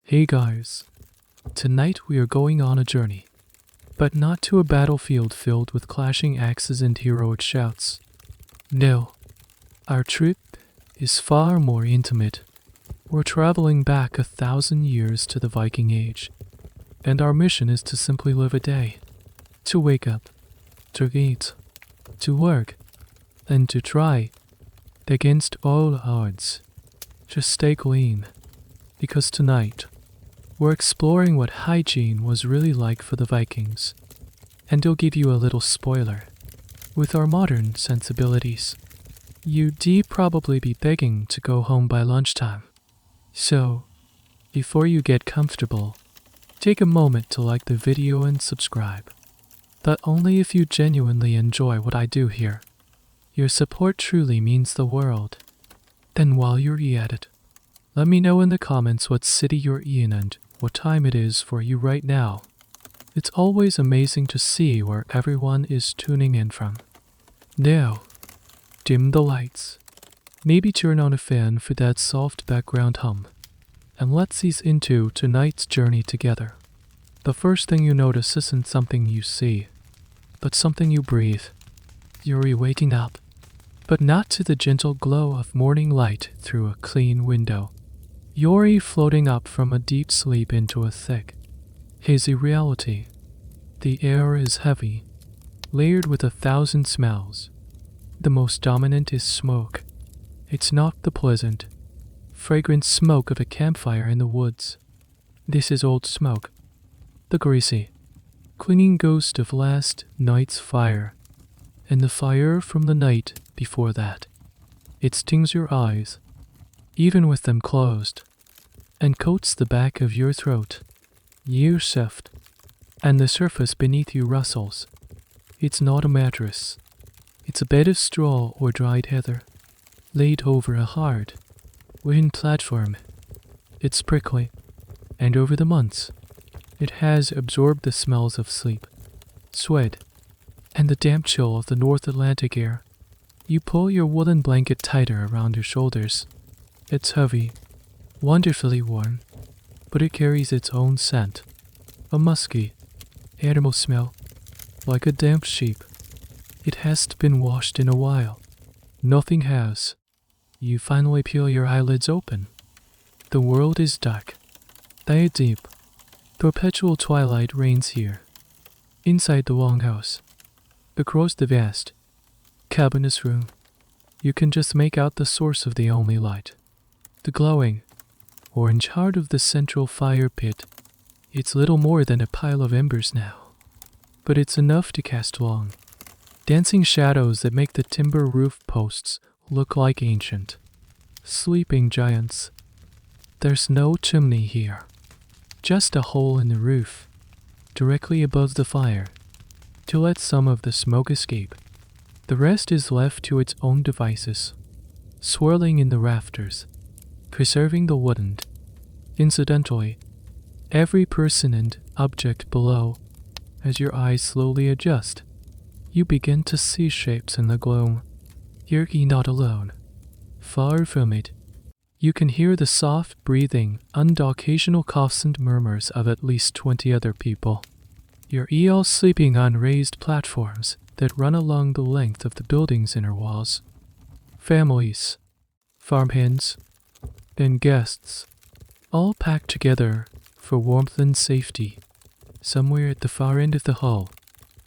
Hey guys, tonight we are going on a journey, but not to a battlefield filled with clashing axes and heroic shouts. No, our trip is far more intimate. We're traveling back 1,000 years to the Viking Age, and our mission is to simply live a day. To wake up, to eat, to work, and to try, against all odds, just stay clean. Because tonight, we're exploring what hygiene was really like for the Vikings, and I'll give you a little spoiler. With our modern sensibilities, you'd probably be begging to go home by lunchtime. So, before you get comfortable, take a moment to like the video and subscribe. But only if you genuinely enjoy what I do here. Your support truly means the world. Then while you're at it, let me know in the comments what city you're in and what time it is for you right now. It's always amazing to see where everyone is tuning in from. Now, dim the lights. Maybe turn on a fan for that soft background hum. And let's ease into tonight's journey together. The first thing you notice isn't something you see, but something you breathe. You're waking up, but not to the gentle glow of morning light through a clean window. You're floating up from a deep sleep into a thick, hazy reality. The air is heavy, layered with 1,000 smells. The most dominant is smoke. It's not the pleasant, fragrant smoke of a campfire in the woods. This is old smoke, the greasy, clinging ghost of last night's fire, and the fire from the night before that. It stings your eyes, even with them closed, and coats the back of your throat. You shift, and the surface beneath you rustles. It's not a mattress. It's a bed of straw or dried heather, laid over a hard, wooden platform. It's prickly, and over the months, it has absorbed the smells of sleep, sweat, and the damp chill of the North Atlantic air. You pull your woolen blanket tighter around your shoulders. It's heavy, wonderfully warm, but it carries its own scent. A musky, animal smell, like a damp sheep. It hasn't been washed in a while. Nothing has. You finally peel your eyelids open. The world is dark, very deep. Perpetual twilight reigns here. Inside the longhouse, across the vast, cavernous room, you can just make out the source of the only light. The glowing, orange heart of the central fire pit. It's little more than a pile of embers now, but it's enough to cast long, dancing shadows that make the timber roof posts look like ancient, sleeping giants. There's no chimney here, just a hole in the roof, directly above the fire, to let some of the smoke escape. The rest is left to its own devices, swirling in the rafters, preserving the woodland. Incidentally, every person and object below, as your eyes slowly adjust, you begin to see shapes in the gloom. You're not alone. Far from it, you can hear the soft breathing and occasional coughs and murmurs of at least 20 other people. You're all sleeping on raised platforms that run along the length of the building's inner walls. Families, farmhands, and guests, all packed together for warmth and safety, somewhere at the far end of the hall,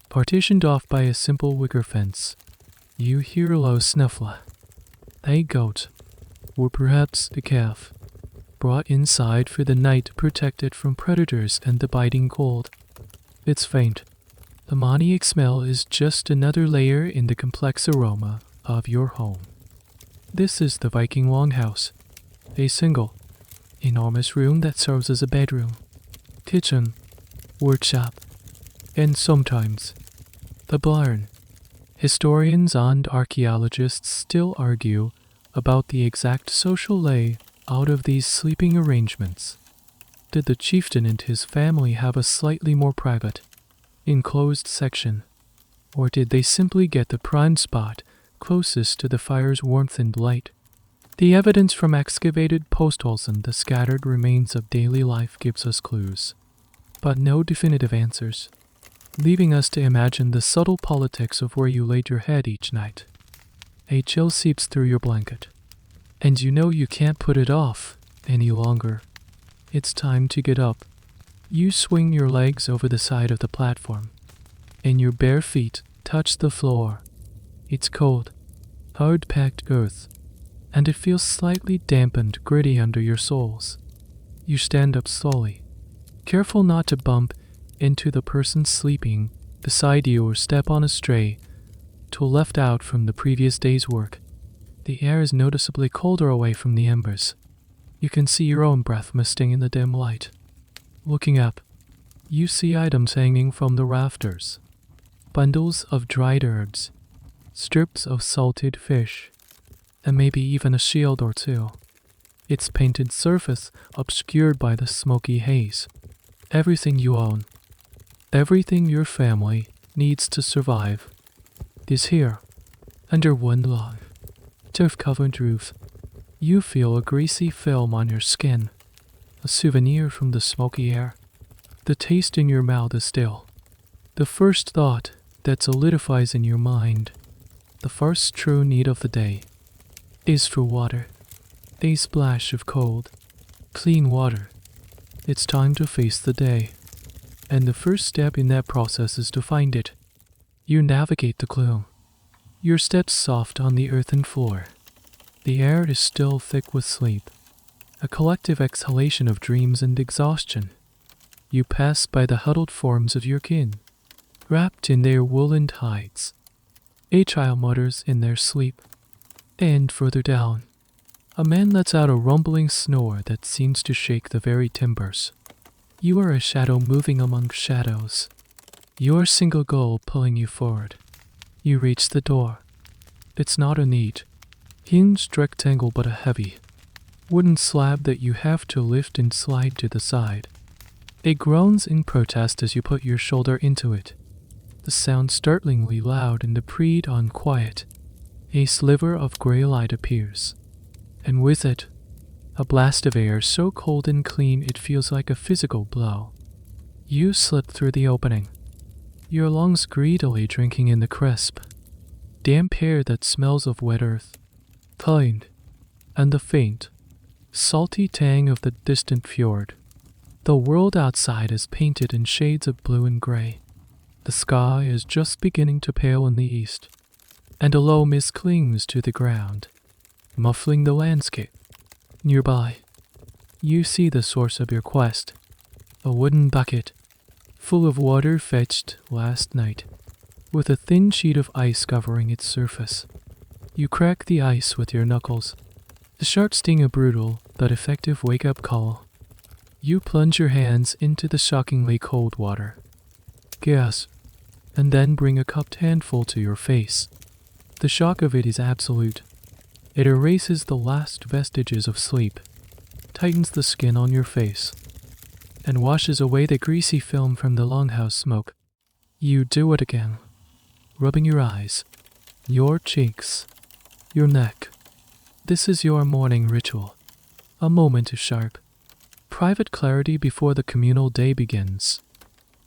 partitioned off by a simple wicker fence. You hear a low snuffle. A goat, or perhaps a calf, brought inside for the night, protected from predators and the biting cold. It's faint. The ammoniac smell is just another layer in the complex aroma of your home. This is the Viking longhouse, a single, enormous room that serves as a bedroom, kitchen, workshop, and sometimes the barn. Historians and archaeologists still argue about the exact social layout of these sleeping arrangements. Did the chieftain and his family have a slightly more private, enclosed section, or did they simply get the prime spot closest to the fire's warmth and light? The evidence from excavated post holes and the scattered remains of daily life gives us clues, but no definitive answers, leaving us to imagine the subtle politics of where you laid your head each night. A chill seeps through your blanket, and you know you can't put it off any longer. It's time to get up. You swing your legs over the side of the platform, and your bare feet touch the floor. It's cold, hard-packed earth, and it feels slightly damp and gritty under your soles. You stand up slowly, careful not to bump into the person sleeping beside you or step on a stray tool left out from the previous day's work. The air is noticeably colder away from the embers. You can see your own breath misting in the dim light. Looking up, you see items hanging from the rafters. Bundles of dried herbs, strips of salted fish, and maybe even a shield or two. Its painted surface obscured by the smoky haze. Everything you own, everything your family needs to survive, is here, under one log, turf-covered roof. You feel a greasy film on your skin, a souvenir from the smoky air. The taste in your mouth is still. The first thought that solidifies in your mind, the first true need of the day, is for water. A splash of cold, clean water. It's time to face the day, and the first step in that process is to find it. You navigate the gloom, your steps soft on the earthen floor. The air is still thick with sleep, a collective exhalation of dreams and exhaustion. You pass by the huddled forms of your kin, wrapped in their woolen hides. A child mutters in their sleep, and further down, a man lets out a rumbling snore that seems to shake the very timbers. You are a shadow moving among shadows, your single goal pulling you forward. You reach the door. It's not a neat, hinged rectangle but a heavy, wooden slab that you have to lift and slide to the side. It groans in protest as you put your shoulder into it. The sound startlingly loud in the pre-dawn quiet. A sliver of gray light appears, and with it, a blast of air so cold and clean it feels like a physical blow. You slip through the opening, your lungs greedily drinking in the crisp, damp air that smells of wet earth, pine, and the faint, salty tang of the distant fjord. The world outside is painted in shades of blue and gray. The sky is just beginning to pale in the east, and a low mist clings to the ground, muffling the landscape. Nearby, you see the source of your quest, a wooden bucket full of water fetched last night, with a thin sheet of ice covering its surface. You crack the ice with your knuckles. The sharp sting a brutal but effective wake-up call. You plunge your hands into the shockingly cold water, gasp, and then bring a cupped handful to your face. The shock of it is absolute. It erases the last vestiges of sleep, tightens the skin on your face, and washes away the greasy film from the longhouse smoke. You do it again, rubbing your eyes, your cheeks, your neck. This is your morning ritual, a moment of sharp, private clarity before the communal day begins.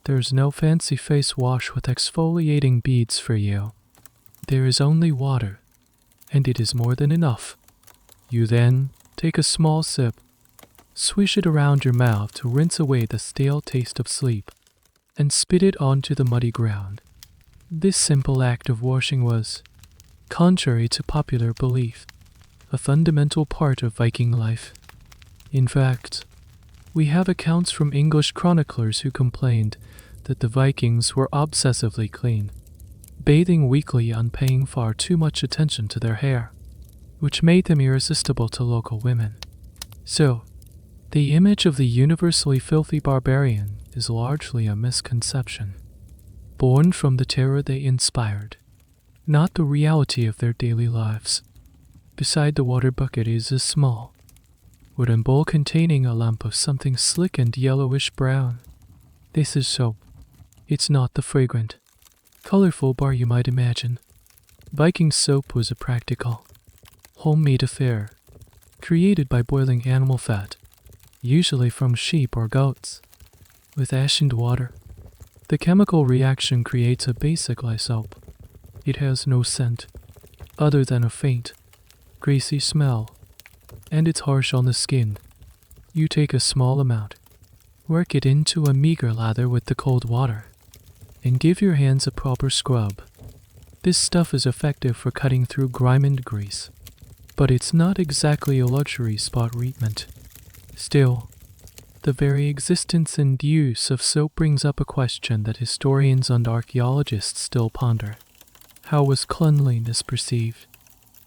There's no fancy face wash with exfoliating beads for you. There is only water, and it is more than enough. You then take a small sip, swish it around your mouth to rinse away the stale taste of sleep, and spit it onto the muddy ground. This simple act of washing was, contrary to popular belief, a fundamental part of Viking life. In fact, we have accounts from English chroniclers who complained that the Vikings were obsessively clean, bathing weekly and paying far too much attention to their hair, which made them irresistible to local women. So, the image of the universally filthy barbarian is largely a misconception, born from the terror they inspired, not the reality of their daily lives. Beside the water bucket is a small, wooden bowl containing a lump of something slick and yellowish brown. This is soap. It's not the fragrant, colorful bar you might imagine. Viking soap was a practical, homemade affair, created by boiling animal fat, usually from sheep or goats, with ash and water. The chemical reaction creates a basic lye soap. It has no scent, other than a faint, greasy smell, and it's harsh on the skin. You take a small amount, work it into a meager lather with the cold water, and give your hands a proper scrub. This stuff is effective for cutting through grime and grease, but it's not exactly a luxury spa treatment. Still, the very existence and use of soap brings up a question that historians and archaeologists still ponder. How was cleanliness perceived?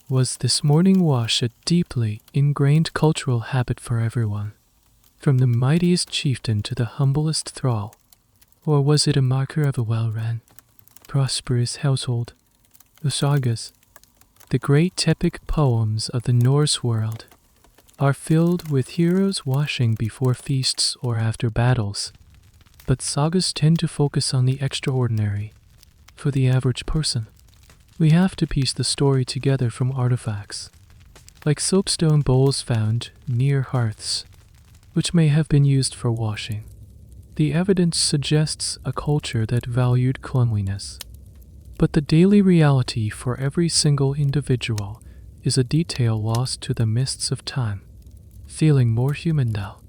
Was this morning wash a deeply ingrained cultural habit for everyone, from the mightiest chieftain to the humblest thrall? Or was it a marker of a well-run, prosperous household? The sagas, the great epic poems of the Norse world, are filled with heroes washing before feasts or after battles. But sagas tend to focus on the extraordinary. For the average person, we have to piece the story together from artifacts, like soapstone bowls found near hearths, which may have been used for washing. The evidence suggests a culture that valued cleanliness. But the daily reality for every single individual is a detail lost to the mists of time. Feeling more human now,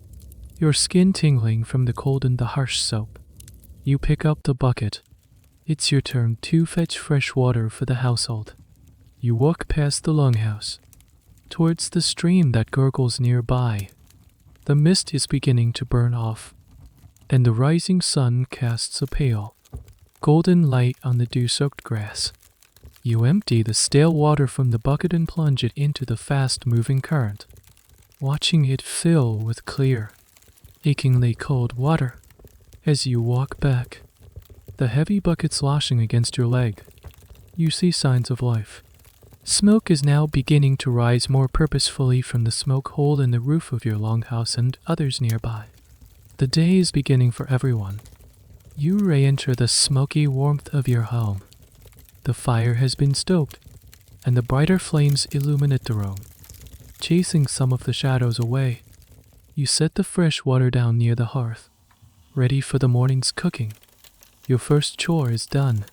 your skin tingling from the cold and the harsh soap. You pick up the bucket. It's your turn to fetch fresh water for the household. You walk past the longhouse, towards the stream that gurgles nearby. The mist is beginning to burn off, and the rising sun casts a pale, golden light on the dew-soaked grass. You empty the stale water from the bucket and plunge it into the fast-moving current, watching it fill with clear, achingly cold water. As you walk back, the heavy bucket sloshing against your leg, you see signs of life. Smoke is now beginning to rise more purposefully from the smoke hole in the roof of your longhouse and others nearby. The day is beginning for everyone. You re-enter the smoky warmth of your home. The fire has been stoked, and the brighter flames illuminate the room, chasing some of the shadows away. You set the fresh water down near the hearth, ready for the morning's cooking. Your first chore is done.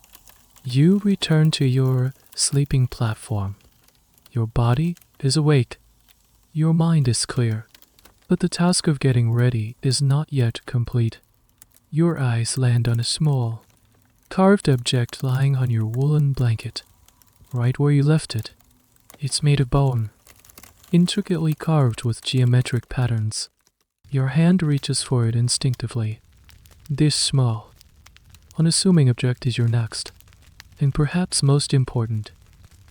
You return to your sleeping platform. Your body is awake. Your mind is clear. But the task of getting ready is not yet complete. Your eyes land on a small, carved object lying on your woolen blanket, right where you left it. It's made of bone, intricately carved with geometric patterns. Your hand reaches for it instinctively. This small, unassuming object is your next, and perhaps most important,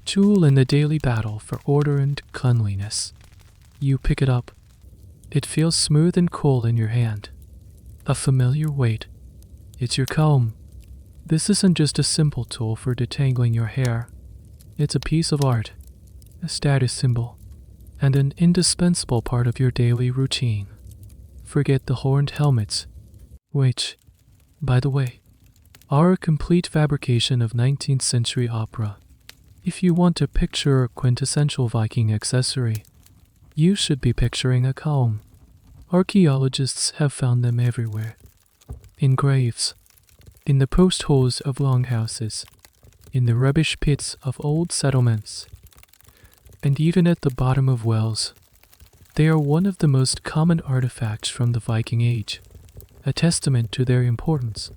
tool in the daily battle for order and cleanliness. You pick it up. It feels smooth and cool in your hand. A familiar weight. It's your comb. This isn't just a simple tool for detangling your hair. It's a piece of art, a status symbol, and an indispensable part of your daily routine. Forget the horned helmets, which, by the way, are a complete fabrication of 19th century opera. If you want to picture a quintessential Viking accessory, you should be picturing a comb. Archaeologists have found them everywhere. In graves, in the post holes of longhouses, in the rubbish pits of old settlements, and even at the bottom of wells. They are one of the most common artifacts from the Viking Age, a testament to their importance.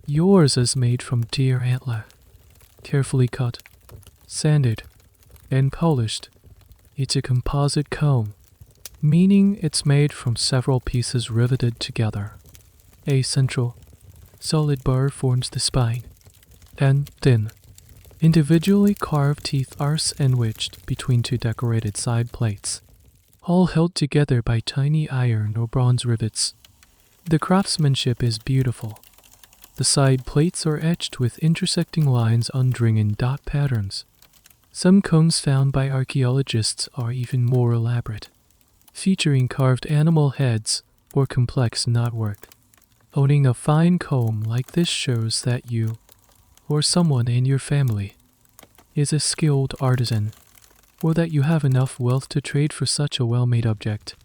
Yours is made from deer antler, carefully cut, sanded, and polished. It's a composite comb, meaning it's made from several pieces riveted together. A central, solid bar forms the spine, and thin, individually carved teeth are sandwiched between two decorated side plates, all held together by tiny iron or bronze rivets. The craftsmanship is beautiful. The side plates are etched with intersecting lines undressing in dot patterns. Some combs found by archaeologists are even more elaborate, featuring carved animal heads or complex knotwork. Owning a fine comb like this shows that you, or someone in your family, is a skilled artisan. or that you have enough wealth to trade for such a well-made object.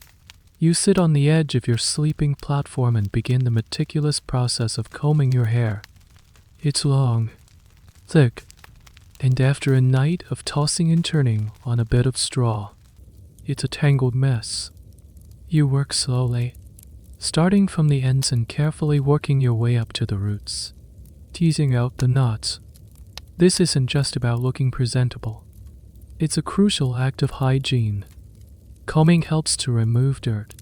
You sit on the edge of your sleeping platform and begin the meticulous process of combing your hair. It's long, thick, and after a night of tossing and turning on a bed of straw, it's a tangled mess. You work slowly, starting from the ends and carefully working your way up to the roots, teasing out the knots. This isn't just about looking presentable. It's a crucial act of hygiene. Combing helps to remove dirt,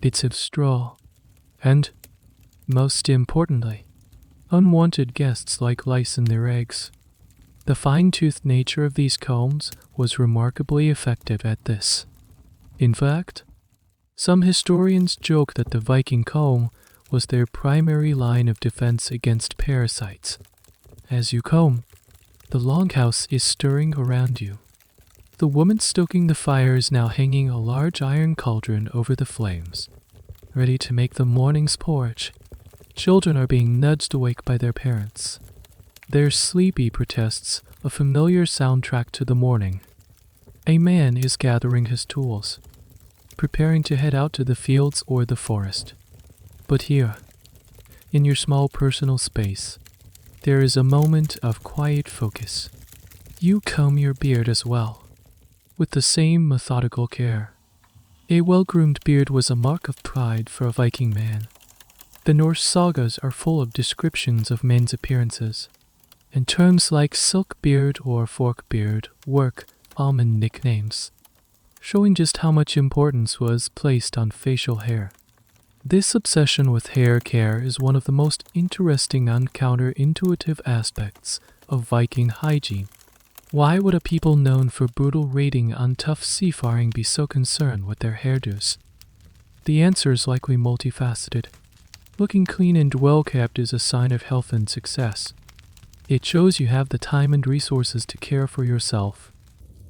bits of straw, and, most importantly, unwanted guests like lice in their eggs. The fine-toothed nature of these combs was remarkably effective at this. In fact, some historians joke that the Viking comb was their primary line of defense against parasites. As you comb, the longhouse is stirring around you. The woman stoking the fire is now hanging a large iron cauldron over the flames, ready to make the morning's porridge. Children are being nudged awake by their parents. Their sleepy protests a familiar soundtrack to the morning. A man is gathering his tools, preparing to head out to the fields or the forest. But here, in your small personal space, there is a moment of quiet focus. You comb your beard as well, with the same methodical care. A well-groomed beard was a mark of pride for a Viking man. The Norse sagas are full of descriptions of men's appearances, and terms like silk beard or fork beard work common nicknames, showing just how much importance was placed on facial hair. This obsession with hair care is one of the most interesting and counterintuitive aspects of Viking hygiene. Why would a people known for brutal raiding on tough seafaring be so concerned with their hairdos? The answer is likely multifaceted. Looking clean and well-kept is a sign of health and success. It shows you have the time and resources to care for yourself,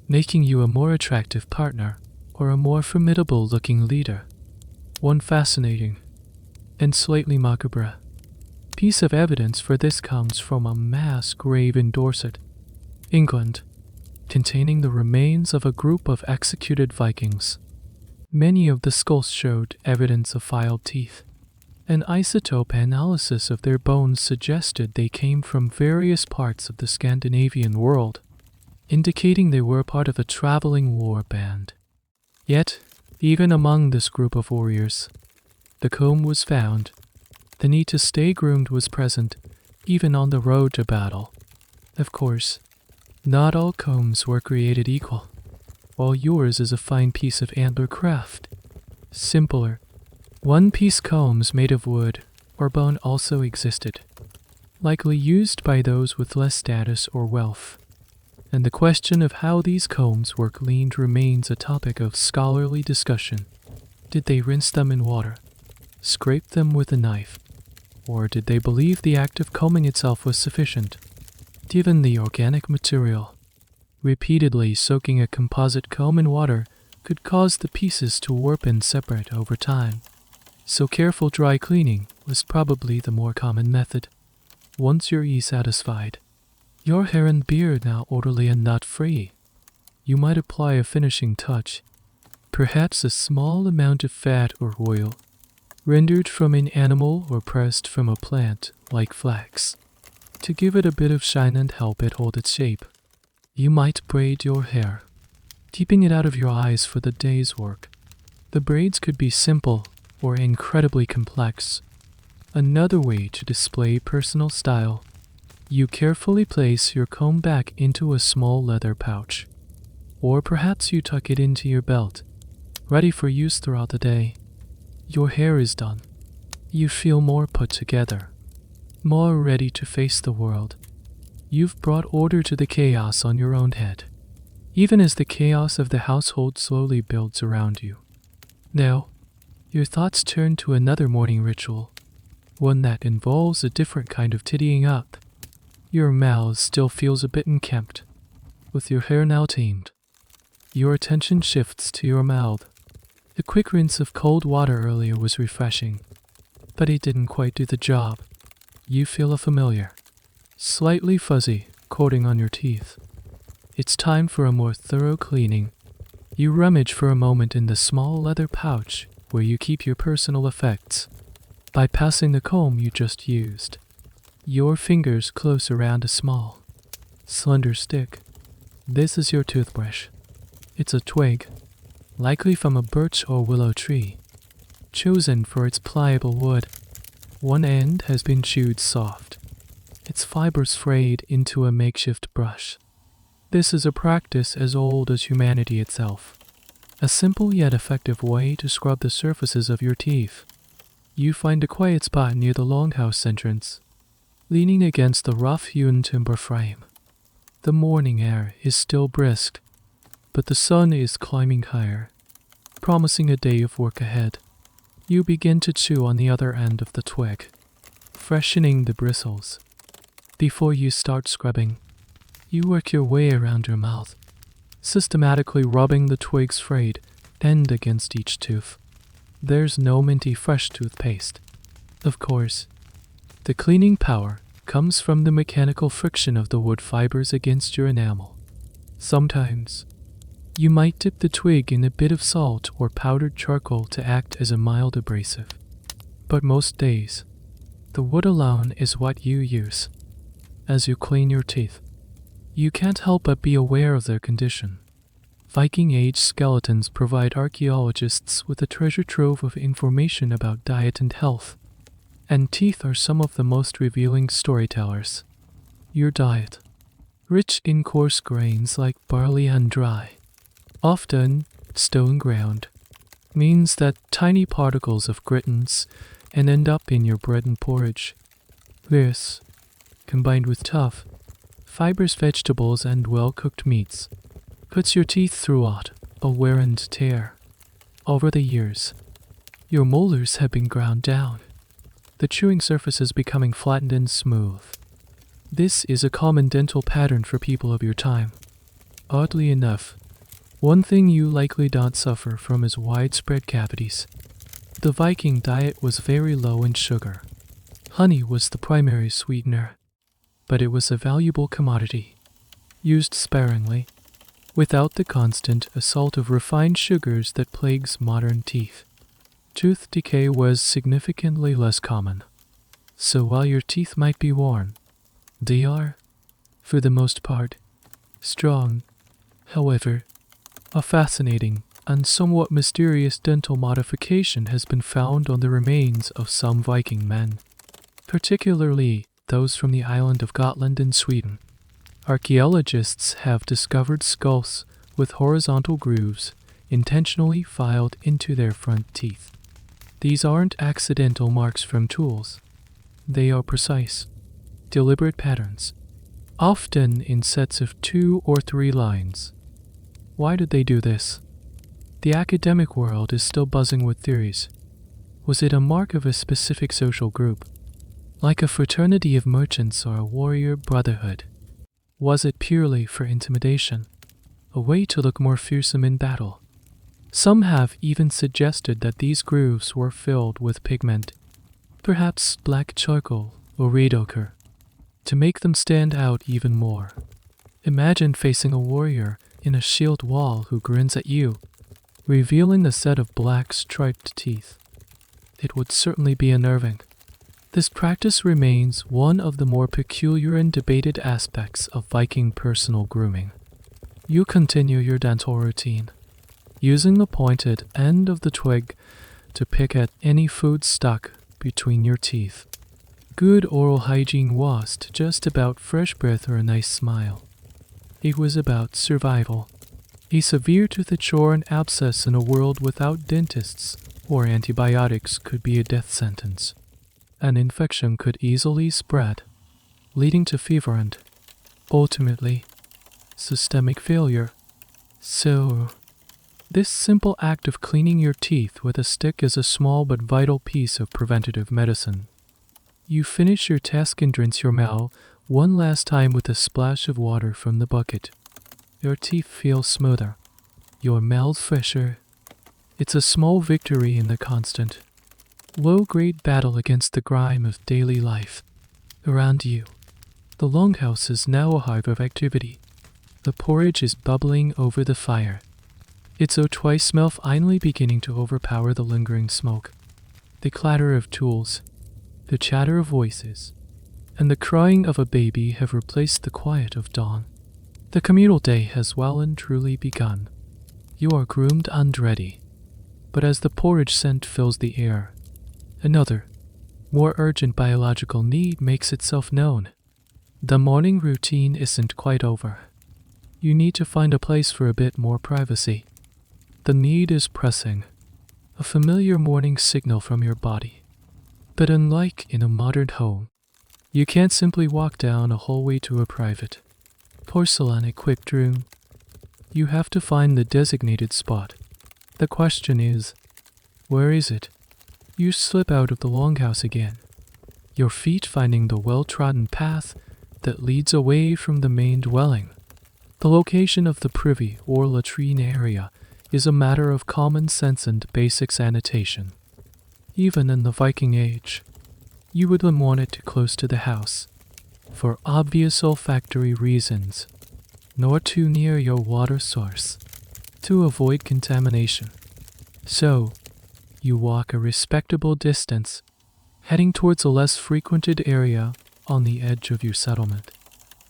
making you a more attractive partner or a more formidable-looking leader. One fascinating and slightly macabre piece of evidence for this comes from a mass grave in Dorset, England, containing the remains of a group of executed Vikings. Many of the skulls showed evidence of filed teeth. An isotope analysis of their bones suggested they came from various parts of the Scandinavian world, indicating they were part of a traveling war band. Yet, even among this group of warriors, the comb was found. The need to stay groomed was present, even on the road to battle. Of course, not all combs were created equal. While yours is a fine piece of antler craft, simpler, one-piece combs made of wood or bone also existed, likely used by those with less status or wealth. And the question of how these combs were cleaned remains a topic of scholarly discussion. Did they rinse them in water, scrape them with a knife, or did they believe the act of combing itself was sufficient? Given the organic material, repeatedly soaking a composite comb in water could cause the pieces to warp and separate over time. So careful dry cleaning was probably the more common method. Once you're satisfied, your hair and beard now orderly and knot-free, you might apply a finishing touch, perhaps a small amount of fat or oil, rendered from an animal or pressed from a plant like flax, to give it a bit of shine and help it hold its shape. You might braid your hair, keeping it out of your eyes for the day's work. The braids could be simple or incredibly complex. Another way to display personal style, you carefully place your comb back into a small leather pouch, or perhaps you tuck it into your belt, ready for use throughout the day. Your hair is done. You feel more put together, more ready to face the world. You've brought order to the chaos on your own head, even as the chaos of the household slowly builds around you. Now, your thoughts turn to another morning ritual, one that involves a different kind of tidying up. Your mouth still feels a bit unkempt, with your hair now tamed. Your attention shifts to your mouth. The quick rinse of cold water earlier was refreshing, but it didn't quite do the job. You feel a familiar, slightly fuzzy coating on your teeth. It's time for a more thorough cleaning. You rummage for a moment in the small leather pouch where you keep your personal effects. By passing the comb you just used, your fingers close around a small, slender stick. This is your toothbrush. It's a twig, likely from a birch or willow tree, chosen for its pliable wood. One end has been chewed soft, its fibers frayed into a makeshift brush. This is a practice as old as humanity itself. A simple yet effective way to scrub the surfaces of your teeth. You find a quiet spot near the longhouse entrance, leaning against the rough-hewn timber frame. The morning air is still brisk, but the sun is climbing higher, promising a day of work ahead. You begin to chew on the other end of the twig, freshening the bristles. Before you start scrubbing, you work your way around your mouth, systematically rubbing the twig's frayed end against each tooth. There's no minty fresh toothpaste. Of course, the cleaning power comes from the mechanical friction of the wood fibers against your enamel. Sometimes, you might dip the twig in a bit of salt or powdered charcoal to act as a mild abrasive. But most days, the wood alone is what you use. As you clean your teeth, you can't help but be aware of their condition. Viking Age skeletons provide archaeologists with a treasure trove of information about diet and health, and teeth are some of the most revealing storytellers. Your diet, rich in coarse grains like barley and rye, often stone ground, means that tiny particles of gritins and end up in your bread and porridge. This, combined with tough, fibrous vegetables and well-cooked meats, puts your teeth throughout a wear and tear. Over the years, your molars have been ground down, the chewing surfaces becoming flattened and smooth. This is a common dental pattern for people of your time. Oddly enough, one thing you likely don't suffer from is widespread cavities. The Viking diet was very low in sugar. Honey was the primary sweetener, but it was a valuable commodity, used sparingly, without the constant assault of refined sugars that plagues modern teeth. Tooth decay was significantly less common. So while your teeth might be worn, they are, for the most part, strong. However, a fascinating and somewhat mysterious dental modification has been found on the remains of some Viking men, particularly those from the island of Gotland in Sweden. Archaeologists have discovered skulls with horizontal grooves intentionally filed into their front teeth. These aren't accidental marks from tools. They are precise, deliberate patterns, often in sets of 2 or 3 lines. Why did they do this? The academic world is still buzzing with theories. Was it a mark of a specific social group, like a fraternity of merchants or a warrior brotherhood? Was it purely for intimidation, a way to look more fearsome in battle? Some have even suggested that these grooves were filled with pigment, perhaps black charcoal or red ochre, to make them stand out even more. Imagine facing a warrior in a shield wall who grins at you, revealing a set of black striped teeth. It would certainly be unnerving. This practice remains one of the more peculiar and debated aspects of Viking personal grooming. You continue your dental routine, using the pointed end of the twig to pick at any food stuck between your teeth. Good oral hygiene wasn't just about fresh breath or a nice smile. It was about survival. A severe toothache or an abscess in a world without dentists or antibiotics could be a death sentence. An infection could easily spread, leading to fever and, ultimately, systemic failure. So, this simple act of cleaning your teeth with a stick is a small but vital piece of preventative medicine. You finish your task and rinse your mouth one last time with a splash of water from the bucket. Your teeth feel smoother, your mouth fresher. It's a small victory in the constant, low-grade battle against the grime of daily life. Around you, the longhouse is now a hive of activity. The porridge is bubbling over the fire, its otoy smell finally beginning to overpower the lingering smoke. The clatter of tools, the chatter of voices, and the crying of a baby have replaced the quiet of dawn. The communal day has well and truly begun. You are groomed and ready. But as the porridge scent fills the air, another, more urgent biological need makes itself known. The morning routine isn't quite over. You need to find a place for a bit more privacy. The need is pressing, a familiar morning signal from your body. But unlike in a modern home, you can't simply walk down a hallway to a private, porcelain-equipped room. You have to find the designated spot. The question is, where is it? You slip out of the longhouse again, your feet finding the well-trodden path that leads away from the main dwelling. The location of the privy or latrine area is a matter of common sense and basic sanitation. Even in the Viking Age, you wouldn't want it too close to the house, for obvious olfactory reasons, nor too near your water source, to avoid contamination. So, you walk a respectable distance, heading towards a less frequented area on the edge of your settlement.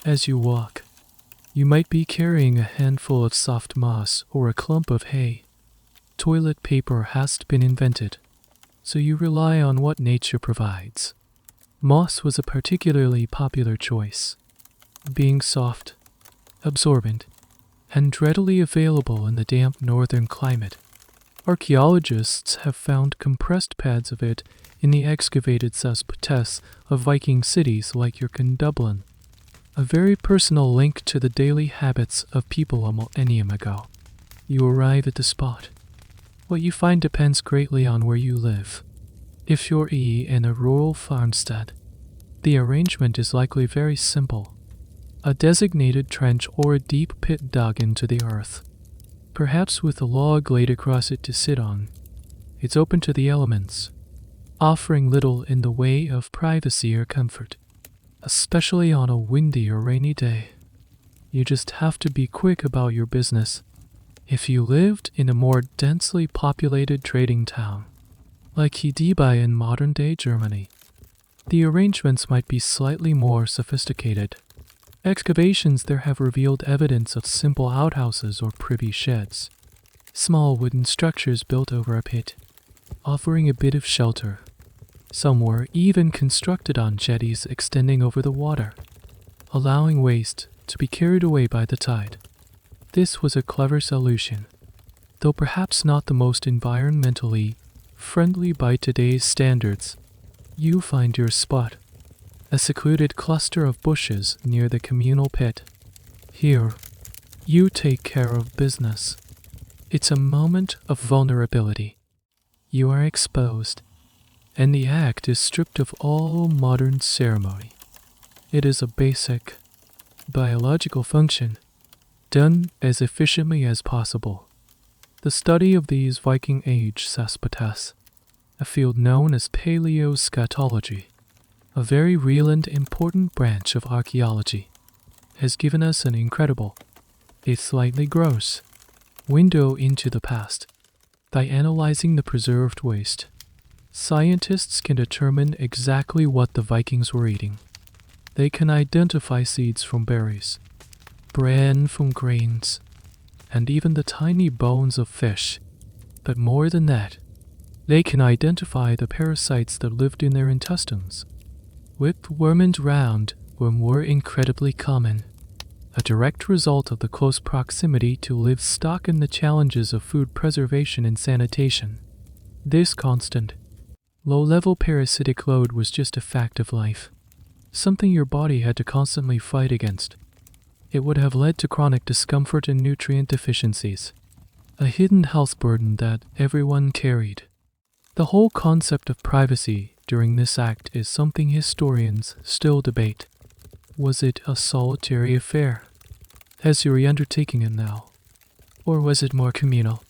As you walk, you might be carrying a handful of soft moss or a clump of hay. Toilet paper has been invented, so you rely on what nature provides. Moss was a particularly popular choice, being soft, absorbent, and readily available in the damp northern climate. Archaeologists have found compressed pads of it in the excavated cesspits of Viking cities like York and Dublin, a very personal link to the daily habits of people a millennium ago. You arrive at the spot. What you find depends greatly on where you live. If you're in a rural farmstead, the arrangement is likely very simple. A designated trench or a deep pit dug into the earth, perhaps with a log laid across it to sit on. It's open to the elements, offering little in the way of privacy or comfort, especially on a windy or rainy day. You just have to be quick about your business. If you lived in a more densely populated trading town, like Hygiene in modern-day Germany, the arrangements might be slightly more sophisticated. Excavations there have revealed evidence of simple outhouses or privy sheds, small wooden structures built over a pit, offering a bit of shelter. Some were even constructed on jetties extending over the water, allowing waste to be carried away by the tide. This was a clever solution, though perhaps not the most environmentally friendly by today's standards. You find your spot, a secluded cluster of bushes near the communal pit. Here, you take care of business. It's a moment of vulnerability. You are exposed, and the act is stripped of all modern ceremony. It is a basic, biological function, done as efficiently as possible. The study of these Viking Age cesspits, a field known as paleoscatology, a very real and important branch of archaeology, has given us an incredible, a slightly gross, window into the past. By analyzing the preserved waste, scientists can determine exactly what the Vikings were eating. They can identify seeds from berries, bran from grains, and even the tiny bones of fish. But more than that, they can identify the parasites that lived in their intestines. Whipworm and roundworm were incredibly common, a direct result of the close proximity to livestock and the challenges of food preservation and sanitation. This constant, low-level parasitic load was just a fact of life, something your body had to constantly fight against. It would have led to chronic discomfort and nutrient deficiencies, a hidden health burden that everyone carried. The whole concept of privacy during this act is something historians still debate. Was it a solitary affair, as you're undertaking it now? Or was it more communal?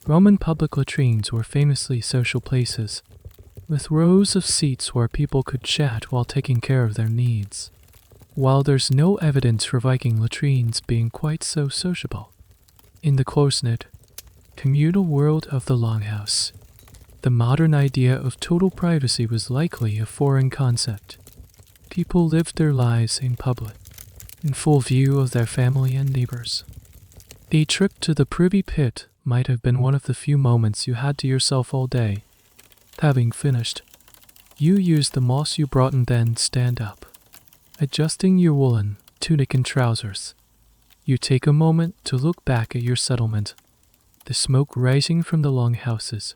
Roman public latrines were famously social places, with rows of seats where people could chat while taking care of their needs. While there's no evidence for Viking latrines being quite so sociable, in the close-knit, communal world of the longhouse, the modern idea of total privacy was likely a foreign concept. People lived their lives in public, in full view of their family and neighbors. A trip to the privy pit might have been one of the few moments you had to yourself all day. Having finished, you used the moss you brought and then stand up, adjusting your woolen tunic and trousers. You take a moment to look back at your settlement, the smoke rising from the longhouses,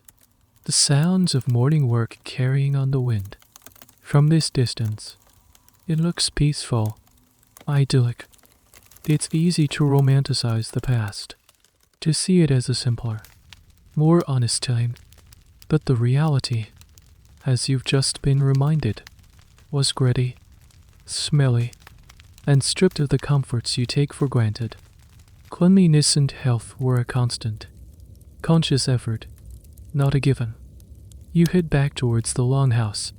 the sounds of morning work carrying on the wind. From this distance, it looks peaceful, idyllic. It's easy to romanticize the past, to see it as a simpler, more honest time. But the reality, as you've just been reminded, was gritty, smelly, and stripped of the comforts you take for granted. Cleanliness and health were a constant, conscious effort, not a given. You head back towards the longhouse,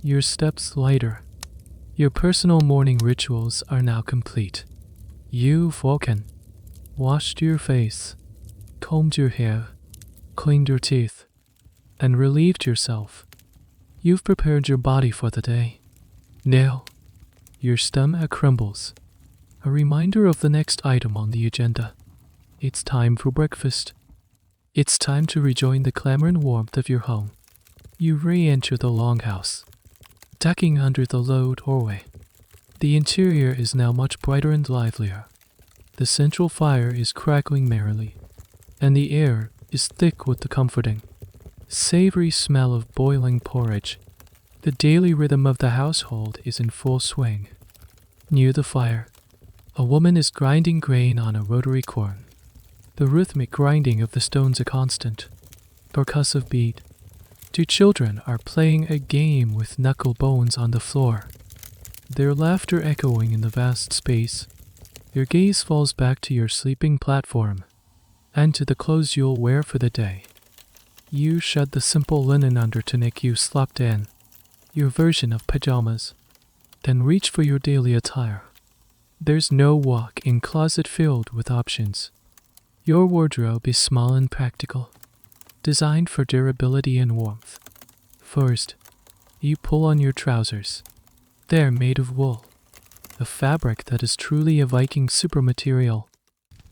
your steps lighter. Your personal morning rituals are now complete. You've woken, washed your face, combed your hair, cleaned your teeth, and relieved yourself. You've prepared your body for the day. Now, your stomach crumbles, a reminder of the next item on the agenda. It's time for breakfast. It's time to rejoin the clamor and warmth of your home. You re-enter the longhouse, ducking under the low doorway. The interior is now much brighter and livelier. The central fire is crackling merrily, and the air is thick with the comforting, savory smell of boiling porridge. The daily rhythm of the household is in full swing. Near the fire, a woman is grinding grain on a rotary quern. The rhythmic grinding of the stones a constant, percussive beat. Two children are playing a game with knuckle bones on the floor, their laughter echoing in the vast space. Your gaze falls back to your sleeping platform, and to the clothes you'll wear for the day. You shed the simple linen undertunic you slept in, your version of pajamas, then reach for your daily attire. There's no walk-in closet filled with options. Your wardrobe is small and practical, designed for durability and warmth. First, you pull on your trousers. They're made of wool, a fabric that is truly a Viking supermaterial.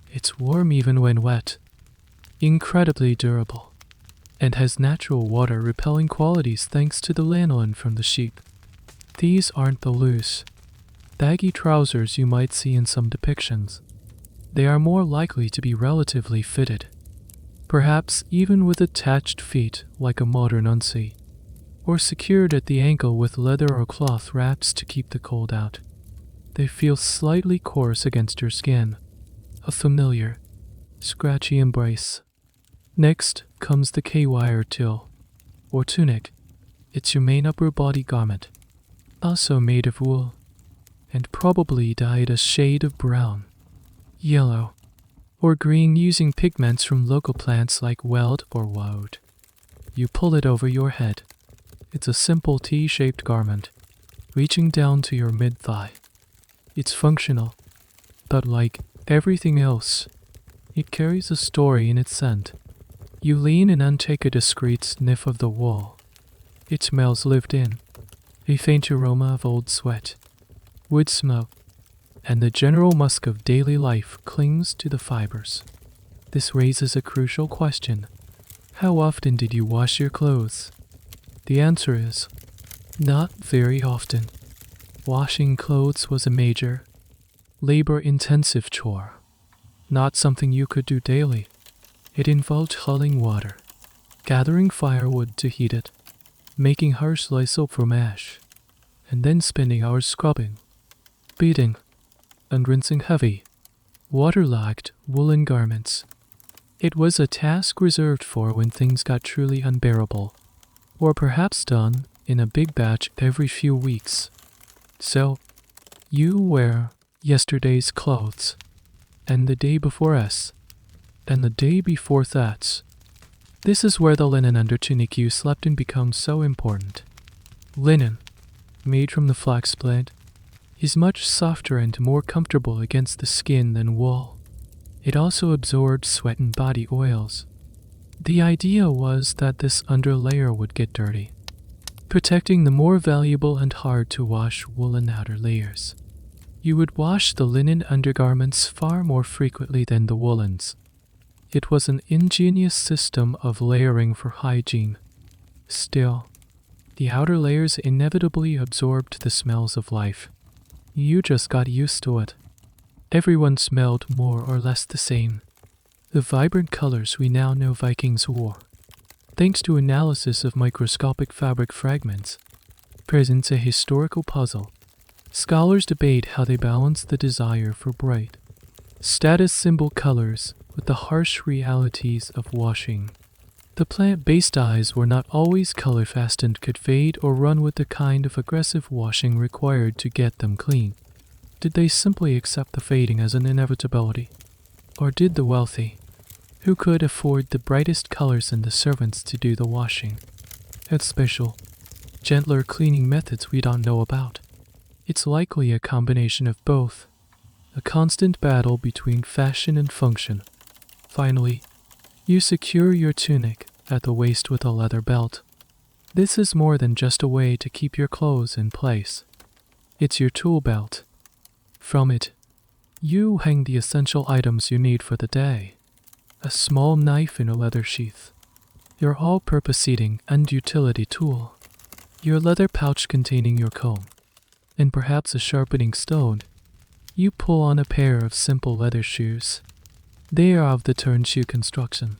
It's warm even when wet, incredibly durable, and has natural water-repelling qualities thanks to the lanolin from the sheep. These aren't the loose, baggy trousers you might see in some depictions. They are more likely to be relatively fitted, perhaps even with attached feet like a modern uncie, or secured at the ankle with leather or cloth wraps to keep the cold out. They feel slightly coarse against your skin, a familiar, scratchy embrace. Next comes the K-wire till, or tunic. It's your main upper body garment, also made of wool, and probably dyed a shade of brown, yellow, or green using pigments from local plants like weld or woad. You pull it over your head. It's a simple T-shaped garment, reaching down to your mid-thigh. It's functional, but like everything else, it carries a story in its scent. You lean in and take a discreet sniff of the wool. It smells lived in, a faint aroma of old sweat, wood smoke, and the general musk of daily life clings to the fibers. This raises a crucial question. How often did you wash your clothes? The answer is, not very often. Washing clothes was a major, labor-intensive chore, not something you could do daily. It involved hulling water, gathering firewood to heat it, making harsh lye soap from ash, and then spending hours scrubbing, beating, and rinsing heavy, waterlogged woolen garments. It was a task reserved for when things got truly unbearable, or perhaps done in a big batch every few weeks. So, you wear yesterday's clothes, and the day before us, and the day before that. This is where the linen undertunic you slept in becomes so important. Linen, made from the flax blade, is much softer and more comfortable against the skin than wool. It also absorbed sweat and body oils. The idea was that this underlayer would get dirty, protecting the more valuable and hard-to-wash woolen outer layers. You would wash the linen undergarments far more frequently than the woolens. It was an ingenious system of layering for hygiene. Still, the outer layers inevitably absorbed the smells of life. You just got used to it. Everyone smelled more or less the same. The vibrant colors we now know Vikings wore, thanks to analysis of microscopic fabric fragments, presents a historical puzzle. Scholars debate how they balance the desire for bright, status symbol colors with the harsh realities of washing. The plant-based dyes were not always color-fast and could fade or run with the kind of aggressive washing required to get them clean. Did they simply accept the fading as an inevitability? Or did the wealthy, who could afford the brightest colors and the servants to do the washing, have special, gentler cleaning methods we don't know about? It's likely a combination of both, a constant battle between fashion and function. Finally, you secure your tunic at the waist with a leather belt. This is more than just a way to keep your clothes in place. It's your tool belt. From it, you hang the essential items you need for the day. A small knife in a leather sheath, your all-purpose seating and utility tool, your leather pouch containing your comb, and perhaps a sharpening stone. You pull on a pair of simple leather shoes. They are of the turnshoe construction,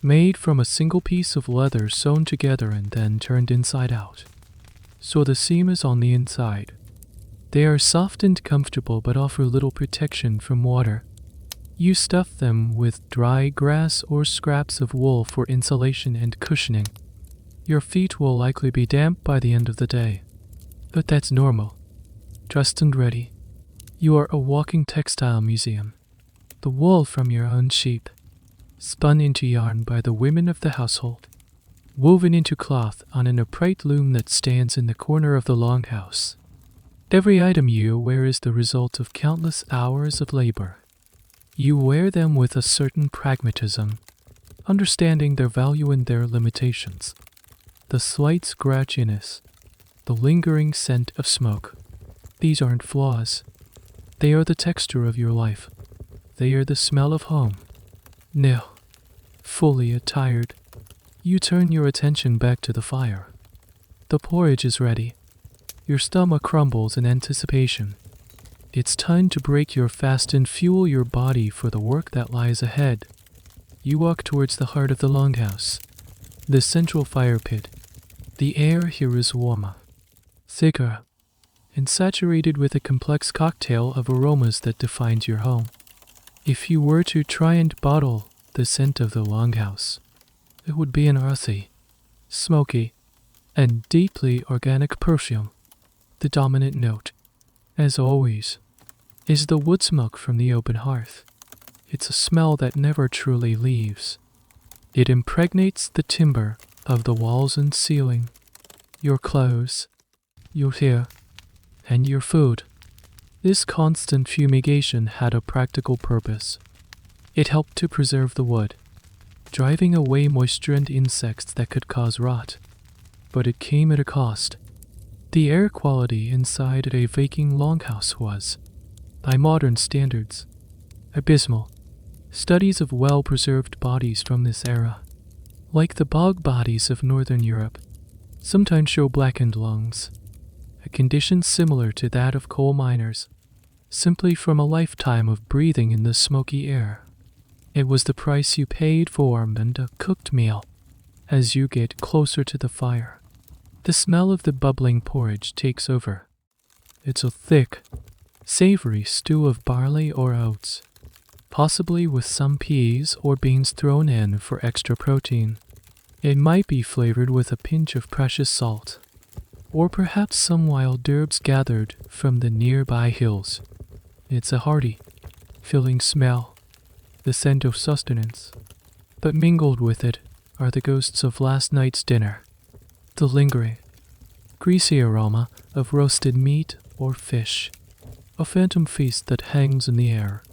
made from a single piece of leather sewn together and then turned inside out, so the seam is on the inside. They are soft and comfortable but offer little protection from water. You stuff them with dry grass or scraps of wool for insulation and cushioning. Your feet will likely be damp by the end of the day, but that's normal. Dressed and ready, you are a walking textile museum. The wool from your own sheep, spun into yarn by the women of the household, woven into cloth on an upright loom that stands in the corner of the longhouse. Every item you wear is the result of countless hours of labor. You wear them with a certain pragmatism, understanding their value and their limitations. The slight scratchiness, the lingering scent of smoke. These aren't flaws. They are the texture of your life. They are the smell of home. Now, fully attired, you turn your attention back to the fire. The porridge is ready. Your stomach crumbles in anticipation. It's time to break your fast and fuel your body for the work that lies ahead. You walk towards the heart of the longhouse, the central fire pit. The air here is warmer, thicker, and saturated with a complex cocktail of aromas that defines your home. If you were to try and bottle the scent of the longhouse, it would be an earthy, smoky, and deeply organic perfume. The dominant note, as always, is the wood smoke from the open hearth. It's a smell that never truly leaves. It impregnates the timber of the walls and ceiling, your clothes, your hair, and your food. This constant fumigation had a practical purpose. It helped to preserve the wood, driving away moisture and insects that could cause rot. But it came at a cost. The air quality inside a Viking longhouse was, by modern standards, abysmal. Studies of well-preserved bodies from this era, like the bog bodies of northern Europe, sometimes show blackened lungs, a condition similar to that of coal miners, simply from a lifetime of breathing in the smoky air. It was the price you paid for a cooked meal. As you get closer to the fire, the smell of the bubbling porridge takes over. It's a thick, savory stew of barley or oats, possibly with some peas or beans thrown in for extra protein. It might be flavored with a pinch of precious salt, or perhaps some wild herbs gathered from the nearby hills. It's a hearty, filling smell, the scent of sustenance, but mingled with it are the ghosts of last night's dinner. The lingering, greasy aroma of roasted meat or fish. a phantom feast that hangs in the air.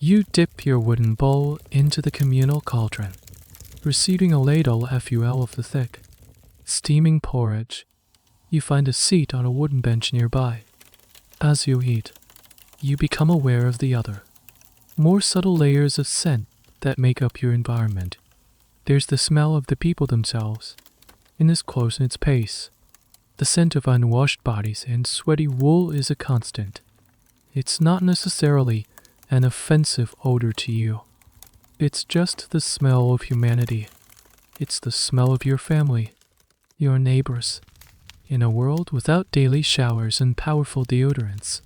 You dip your wooden bowl into the communal cauldron, receiving a ladle FUL of the thick, steaming porridge. You find a seat on a wooden bench nearby. As you eat, you become aware of the other, more subtle layers of scent that make up your environment. There's the smell of the people themselves, in its close in its pace. The scent of unwashed bodies and sweaty wool is a constant. It's not necessarily an offensive odor to you. It's just the smell of humanity. It's the smell of your family, your neighbors, in a world without daily showers and powerful deodorants.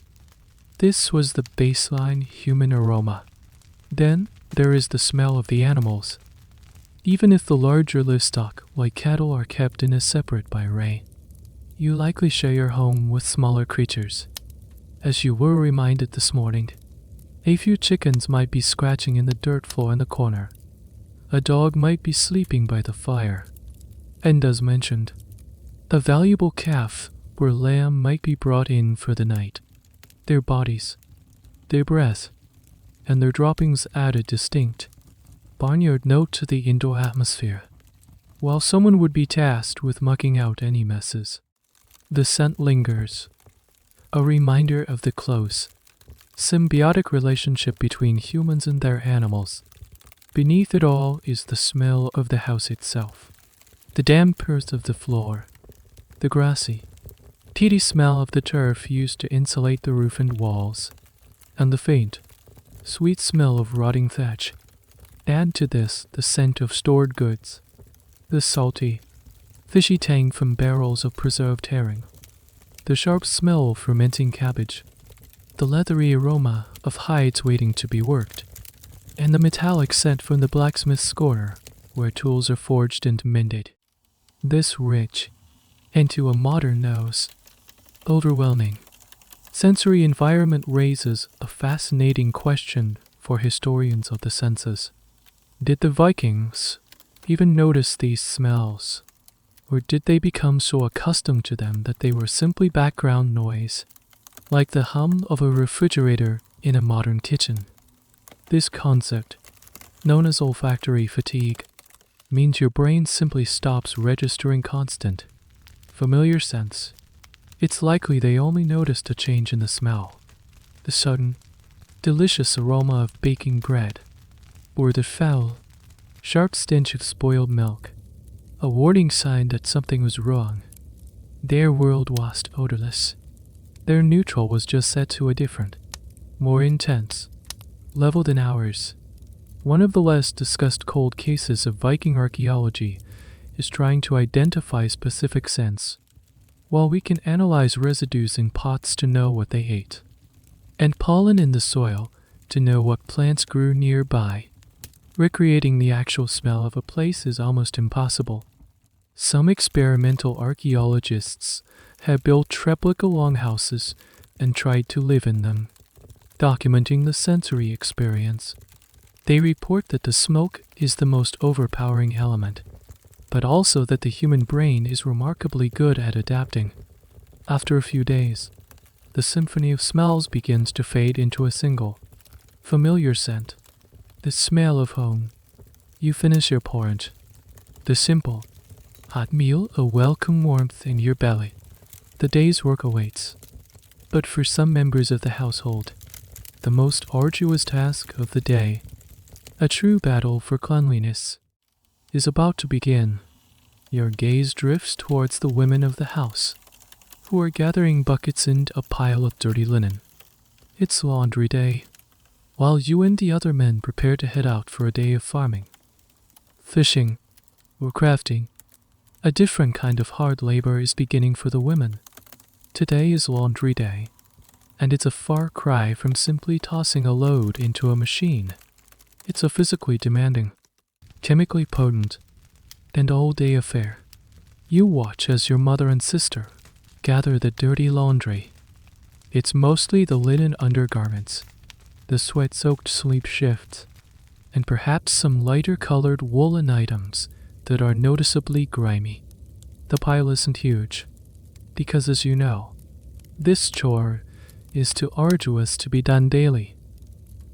This was the baseline human aroma. Then there is the smell of the animals. Even if the larger livestock, like cattle, are kept in a separate by array, you likely share your home with smaller creatures. As you were reminded this morning, a few chickens might be scratching in the dirt floor in the corner. A dog might be sleeping by the fire. And as mentioned, a valuable calf or lamb might be brought in for the night. Their bodies, their breath, and their droppings add a distinct barnyard note to the indoor atmosphere, while someone would be tasked with mucking out any messes. The scent lingers, a reminder of the close, symbiotic relationship between humans and their animals. Beneath it all is the smell of the house itself, the damp earth of the floor, the grassy, peaty smell of the turf used to insulate the roof and walls, and the faint, sweet smell of rotting thatch. Add to this the scent of stored goods, the salty, fishy tang from barrels of preserved herring, the sharp smell of fermenting cabbage, the leathery aroma of hides waiting to be worked, and the metallic scent from the blacksmith's corner where tools are forged and mended. This rich, and to a modern nose, overwhelming, sensory environment raises a fascinating question for historians of the senses. Did the Vikings even notice these smells, or did they become so accustomed to them that they were simply background noise, like the hum of a refrigerator in a modern kitchen? This concept, known as olfactory fatigue, means your brain simply stops registering constant, familiar scents. It's likely they only noticed a change in the smell, the sudden, delicious aroma of baking bread, or the foul, sharp stench of spoiled milk, a warning sign that something was wrong. Their world was odorless. Their neutral was just set to a different, more intense level than ours. One of the less discussed cold cases of Viking archaeology is trying to identify specific scents, while we can analyze residues in pots to know what they ate, and pollen in the soil to know what plants grew nearby. Recreating the actual smell of a place is almost impossible. Some experimental archaeologists have built replica longhouses and tried to live in them, documenting the sensory experience. They report that the smoke is the most overpowering element, but also that the human brain is remarkably good at adapting. After a few days, the symphony of smells begins to fade into a single, familiar scent, the smell of home. You finish your porridge, the simple, hot meal, a welcome warmth in your belly. The day's work awaits. But for some members of the household, the most arduous task of the day, a true battle for cleanliness, is about to begin. Your gaze drifts towards the women of the house, who are gathering buckets and a pile of dirty linen. It's laundry day, while you and the other men prepare to head out for a day of farming, fishing, or crafting. A different kind of hard labor is beginning for the women. Today is laundry day, and it's a far cry from simply tossing a load into a machine. It's a physically demanding, chemically potent, and all-day affair. You watch as your mother and sister gather the dirty laundry. It's mostly the linen undergarments, the sweat-soaked sleep shifts, and perhaps some lighter-colored woolen items that are noticeably grimy. The pile isn't huge, because as you know, this chore is too arduous to be done daily.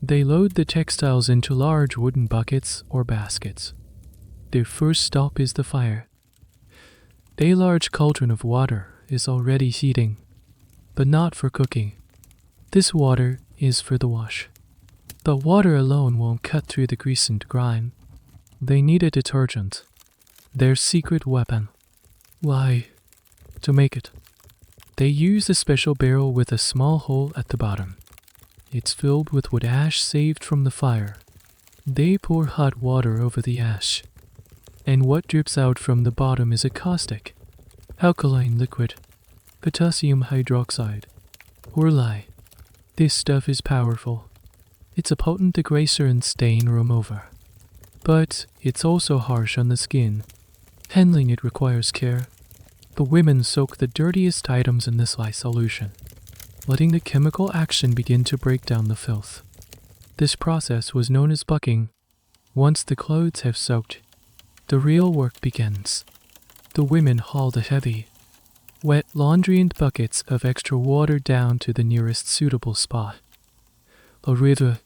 They load the textiles into large wooden buckets or baskets. Their first stop is the fire. A large cauldron of water is already heating, but not for cooking. This water is for the wash. The water alone won't cut through the grease and grime. They need a detergent, their secret weapon. Why? To make it. They use a special barrel with a small hole at the bottom. It's filled with wood ash saved from the fire. They pour hot water over the ash, and what drips out from the bottom is a caustic, alkaline liquid, potassium hydroxide, or lye. This stuff is powerful. It's a potent degreaser and stain remover. But it's also harsh on the skin. Handling it requires care. The women soak the dirtiest items in this lye solution, letting the chemical action begin to break down the filth. This process was known as bucking. Once the clothes have soaked, the real work begins. The women haul the heavy, wet laundry in buckets of extra water down to the nearest suitable spot. A river,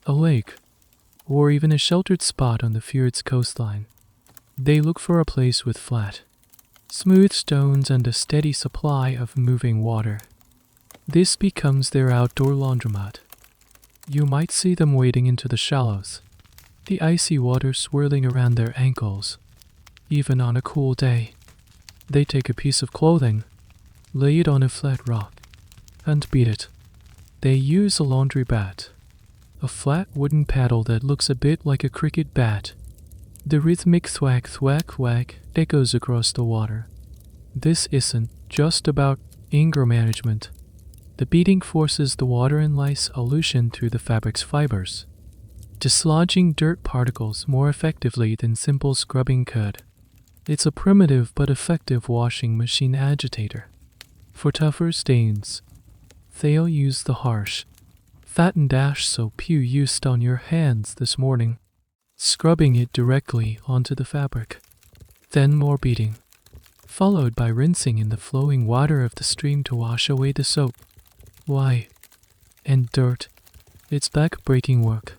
a lake, or even a sheltered spot on the fjord's coastline. They look for a place with flat, smooth stones and a steady supply of moving water. This becomes their outdoor laundromat. You might see them wading into the shallows, the icy water swirling around their ankles. Even on a cool day, they take a piece of clothing, lay it on a flat rock, and beat it. They use a laundry bat, a flat wooden paddle that looks a bit like a cricket bat. The rhythmic thwack thwack thwack echoes across the water. This isn't just about anger management. The beating forces the water and lye solution through the fabric's fibers, dislodging dirt particles more effectively than simple scrubbing could. It's a primitive but effective washing machine agitator. For tougher stains, they'll use the harsh, fattened ash soap you used on your hands this morning, scrubbing it directly onto the fabric. Then more beating, followed by rinsing in the flowing water of the stream to wash away the soap, lye, and dirt. It's back-breaking work.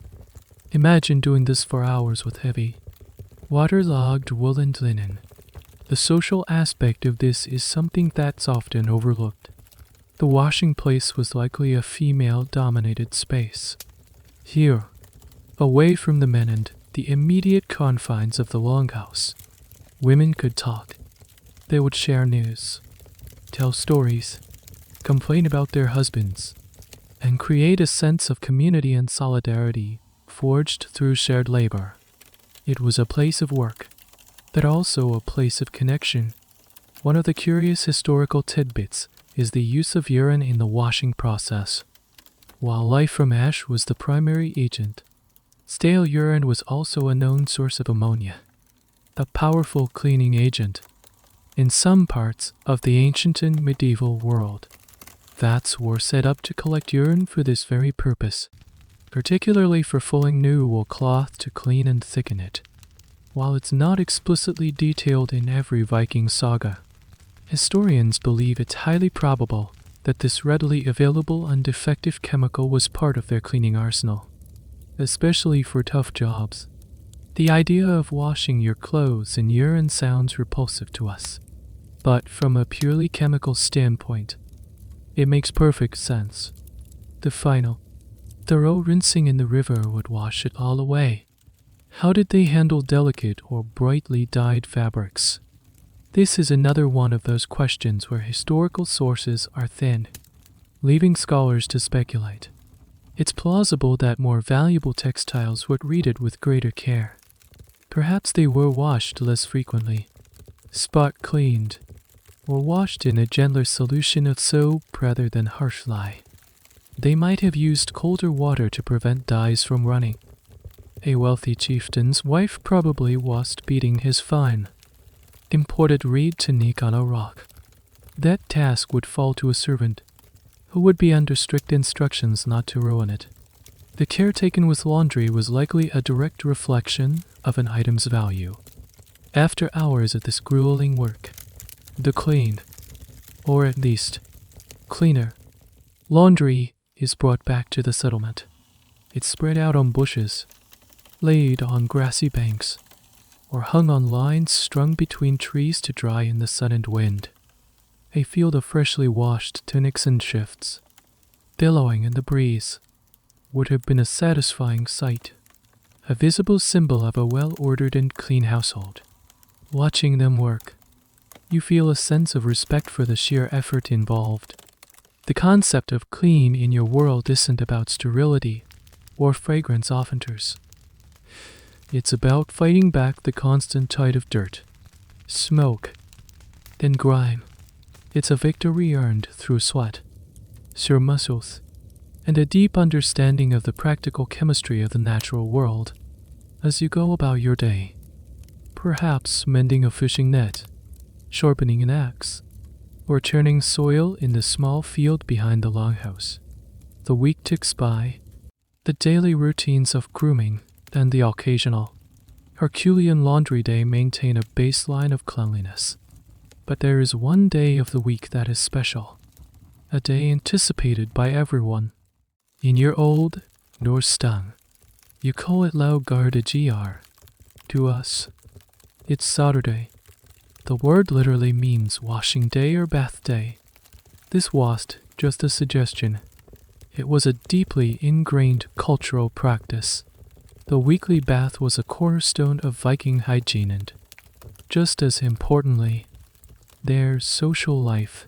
Imagine doing this for hours with heavy, waterlogged woolen linen. The social aspect of this is something that's often overlooked. The washing place was likely a female-dominated space. Here, away from the men and the immediate confines of the longhouse, women could talk. They would share news, tell stories, complain about their husbands, and create a sense of community and solidarity forged through shared labor. It was a place of work, but also a place of connection. One of the curious historical tidbits is the use of urine in the washing process. While lye from ash was the primary agent, stale urine was also a known source of ammonia, a powerful cleaning agent. In some parts of the ancient and medieval world, vats were set up to collect urine for this very purpose, particularly for fulling new wool cloth to clean and thicken it. While it's not explicitly detailed in every Viking saga, historians believe it's highly probable that this readily available and effective chemical was part of their cleaning arsenal, especially for tough jobs. The idea of washing your clothes in urine sounds repulsive to us, but from a purely chemical standpoint, it makes perfect sense. The final, thorough rinsing in the river would wash it all away. How did they handle delicate or brightly dyed fabrics? This is another one of those questions where historical sources are thin, leaving scholars to speculate. It's plausible that more valuable textiles would read it with greater care. Perhaps they were washed less frequently, spot cleaned, or washed in a gentler solution of soap rather than harsh lye. They might have used colder water to prevent dyes from running. A wealthy chieftain's wife probably washed beating his fine, imported reed to nick on a rock. That task would fall to a servant, who would be under strict instructions not to ruin it. The care taken with laundry was likely a direct reflection of an item's value. After hours of this grueling work, the cleaned, or at least cleaner, Laundry is brought back to the settlement. It's spread out on bushes, laid on grassy banks, or hung on lines strung between trees to dry in the sun and wind. A field of freshly washed tunics and shifts, billowing in the breeze, would have been a satisfying sight, a visible symbol of a well-ordered and clean household. Watching them work, you feel a sense of respect for the sheer effort involved. The concept of clean in your world isn't about sterility or fragrance offenders. It's about fighting back the constant tide of dirt, smoke, and grime. It's a victory earned through sweat, sore muscles, and a deep understanding of the practical chemistry of the natural world as you go about your day. Perhaps mending a fishing net, sharpening an axe, or turning soil in the small field behind the longhouse. The week ticks by, the daily routines of grooming and the occasional Herculean laundry day maintain a baseline of cleanliness. But there is one day of the week that is special, a day anticipated by everyone. In your old Norse tongue, you call it laugardagar. To us, it's Saturday. The word literally means washing day or bath day. This wasn't just a suggestion. It was a deeply ingrained cultural practice. The weekly bath was a cornerstone of Viking hygiene and, just as importantly, their social life.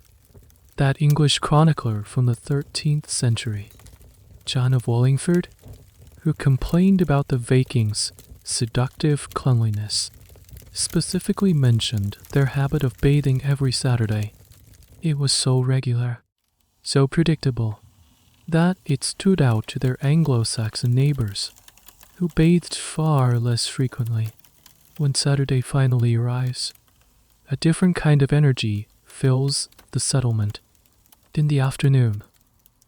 That English chronicler from the 13th century, John of Wallingford, who complained about the Vikings' seductive cleanliness, specifically mentioned their habit of bathing every Saturday. It was so regular, so predictable, that it stood out to their Anglo-Saxon neighbors, who bathed far less frequently. When Saturday finally arrives, a different kind of energy fills the settlement. In the afternoon,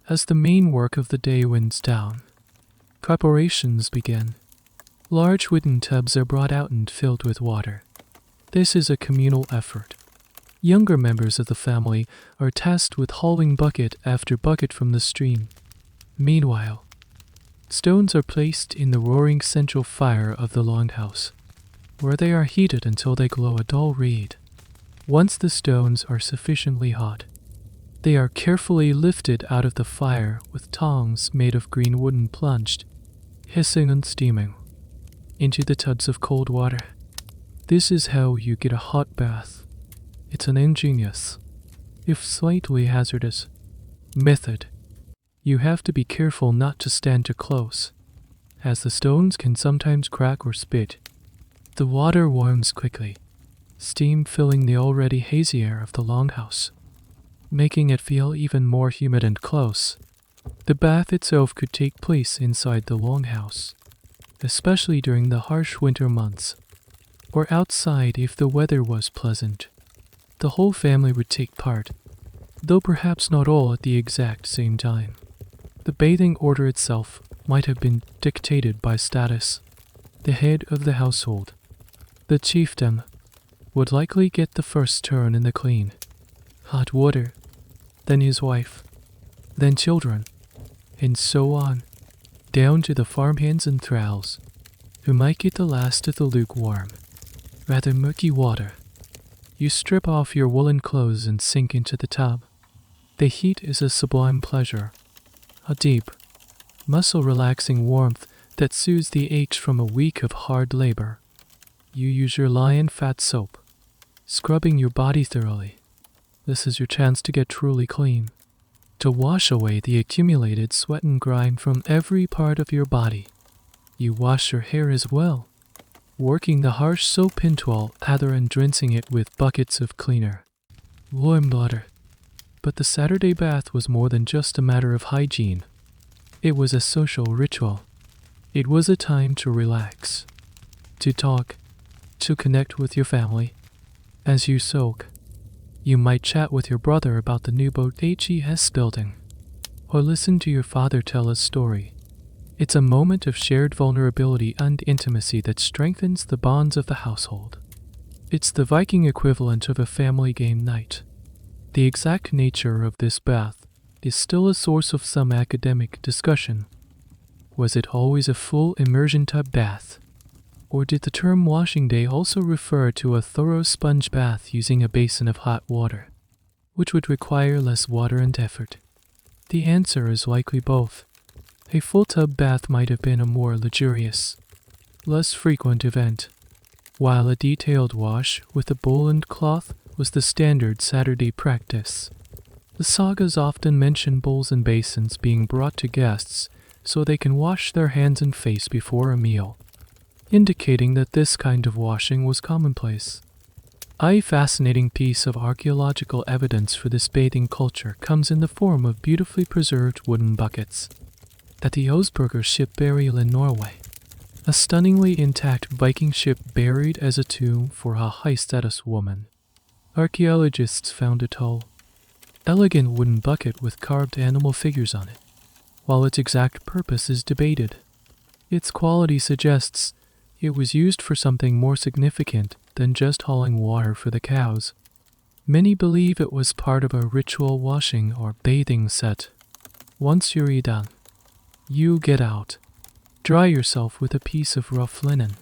as the main work of the day winds down, preparations begin. Large wooden tubs are brought out and filled with water. This is a communal effort. Younger members of the family are tasked with hauling bucket after bucket from the stream. Meanwhile, stones are placed in the roaring central fire of the longhouse, where they are heated until they glow a dull red. Once the stones are sufficiently hot, they are carefully lifted out of the fire with tongs made of green wood and plunged, hissing and steaming, into the tubs of cold water. This is how you get a hot bath. It's an ingenious, if slightly hazardous, method. You have to be careful not to stand too close, as the stones can sometimes crack or spit. The water warms quickly, steam filling the already hazy air of the longhouse, making it feel even more humid and close. The bath itself could take place inside the longhouse, especially during the harsh winter months, or outside if the weather was pleasant. The whole family would take part, though perhaps not all at the exact same time. The bathing order itself might have been dictated by status. The head of the household, the chieftain, would likely get the first turn in the clean, hot water, then his wife, then children, and so on, down to the farmhands and thralls, who might get the last of the lukewarm, rather murky water. You strip off your woolen clothes and sink into the tub. The heat is a sublime pleasure, a deep, muscle-relaxing warmth that soothes the aches from a week of hard labor. You use your lion fat soap, scrubbing your body thoroughly. This is your chance to get truly clean, to wash away the accumulated sweat and grime from every part of your body. You wash your hair as well, working the harsh soap into all lather and rinsing it with buckets of cleaner, warm water. But the Saturday bath was more than just a matter of hygiene. It was a social ritual. It was a time to relax, to talk, to connect with your family. As you soak, you might chat with your brother about the new boat HES building, or listen to your father tell a story. It's a moment of shared vulnerability and intimacy that strengthens the bonds of the household. It's the Viking equivalent of a family game night. The exact nature of this bath is still a source of some academic discussion. Was it always a full immersion tub bath? Or did the term washing day also refer to a thorough sponge bath using a basin of hot water, which would require less water and effort? The answer is likely both. A full tub bath might have been a more luxurious, less frequent event, while a detailed wash with a bowl and cloth was the standard Saturday practice. The sagas often mention bowls and basins being brought to guests so they can wash their hands and face before a meal, indicating that this kind of washing was commonplace. A fascinating piece of archaeological evidence for this bathing culture comes in the form of beautifully preserved wooden buckets at the Osberger ship burial in Norway, a stunningly intact Viking ship buried as a tomb for a high-status woman. Archaeologists found a tall, elegant wooden bucket with carved animal figures on it. While its exact purpose is debated, its quality suggests it was used for something more significant than just hauling water for the cows. Many believe it was part of a ritual washing or bathing set. Once you're done, you get out, dry yourself with a piece of rough linen,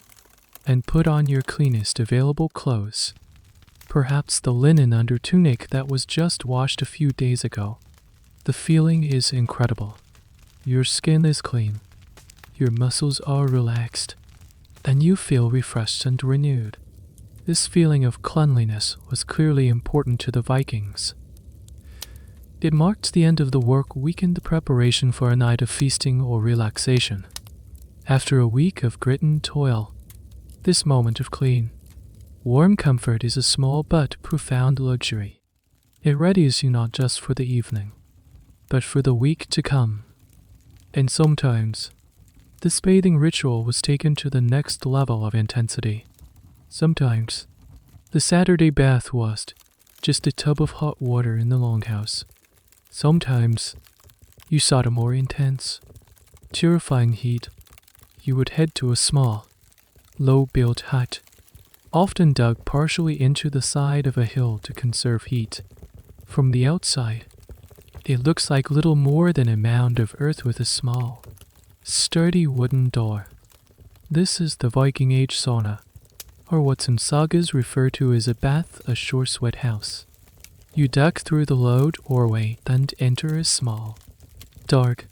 and put on your cleanest available clothes. Perhaps the linen under tunic that was just washed a few days ago. The feeling is incredible. Your skin is clean, your muscles are relaxed, and you feel refreshed and renewed. This feeling of cleanliness was clearly important to the Vikings. It marked the end of the work week and the preparation for a night of feasting or relaxation. After a week of grit and toil, this moment of clean, warm comfort is a small but profound luxury. It readies you not just for the evening, but for the week to come. And sometimes, this bathing ritual was taken to the next level of intensity. Sometimes, the Saturday bath was just a tub of hot water in the longhouse. Sometimes, you sought a more intense, terrifying heat. You would head to a small, low-built hut, often dug partially into the side of a hill to conserve heat. From the outside, it looks like little more than a mound of earth with a small, sturdy wooden door. This is the Viking Age sauna, or what some sagas refer to as a bath ashore sweat house. You duck through the low doorway and enter a small, dark,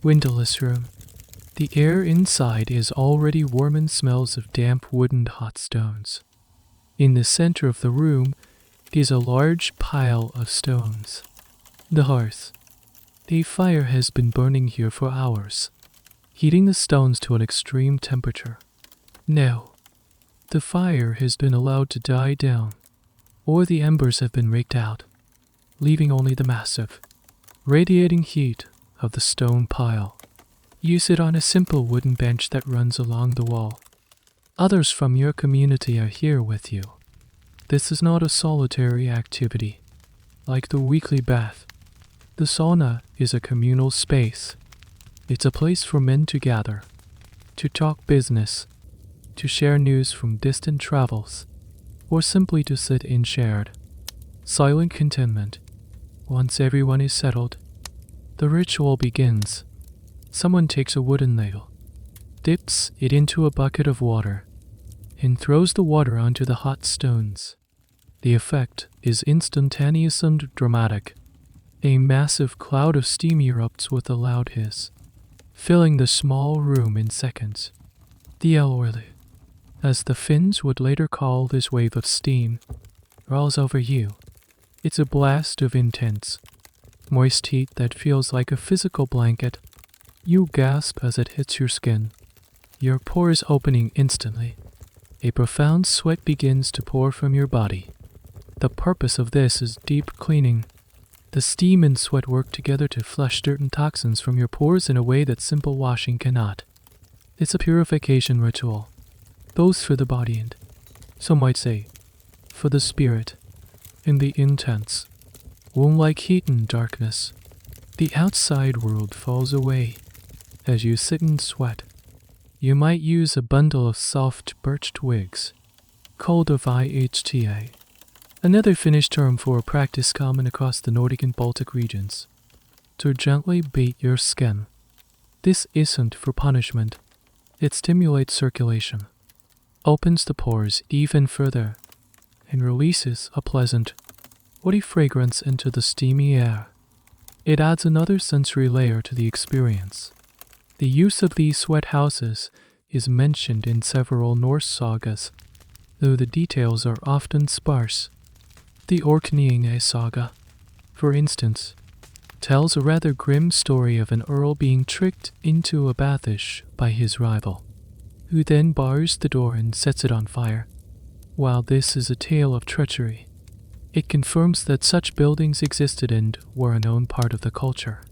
windowless room. The air inside is already warm and smells of damp wood and hot stones. In the center of the room is a large pile of stones. The hearth. A fire has been burning here for hours, heating the stones to an extreme temperature. Now, the fire has been allowed to die down, or the embers have been raked out, leaving only the massive, radiating heat of the stone pile. You sit on a simple wooden bench that runs along the wall. Others from your community are here with you. This is not a solitary activity. Like the weekly bath, the sauna is a communal space. It's a place for men to gather, to talk business, to share news from distant travels, or simply to sit in shared, silent contentment. Once everyone is settled, the ritual begins. Someone takes a wooden ladle, dips it into a bucket of water, and throws the water onto the hot stones. The effect is instantaneous and dramatic. A massive cloud of steam erupts with a loud hiss, filling the small room in seconds. The elderly, as the Finns would later call this wave of steam, rolls over you. It's a blast of intense, moist heat that feels like a physical blanket. You gasp as it hits your skin, your pores opening instantly. A profound sweat begins to pour from your body. The purpose of this is deep cleaning. The steam and sweat work together to flush dirt and toxins from your pores in a way that simple washing cannot. It's a purification ritual, both for the body and, some might say, for the spirit. In the intense, womb-like heat and darkness, the outside world falls away. As you sit and sweat, you might use a bundle of soft birch twigs, called a VHTA, another Finnish term for a practice common across the Nordic and Baltic regions. to gently bathe your skin. This isn't for punishment. It stimulates circulation, opens the pores even further, and releases a pleasant, woody fragrance into the steamy air. It adds another sensory layer to the experience. The use of these sweat houses is mentioned in several Norse sagas, though the details are often sparse. The Orkneyinga saga, for instance, tells a rather grim story of an earl being tricked into a bathish by his rival, who then bars the door and sets it on fire. While this is a tale of treachery, it confirms that such buildings existed and were a known part of the culture.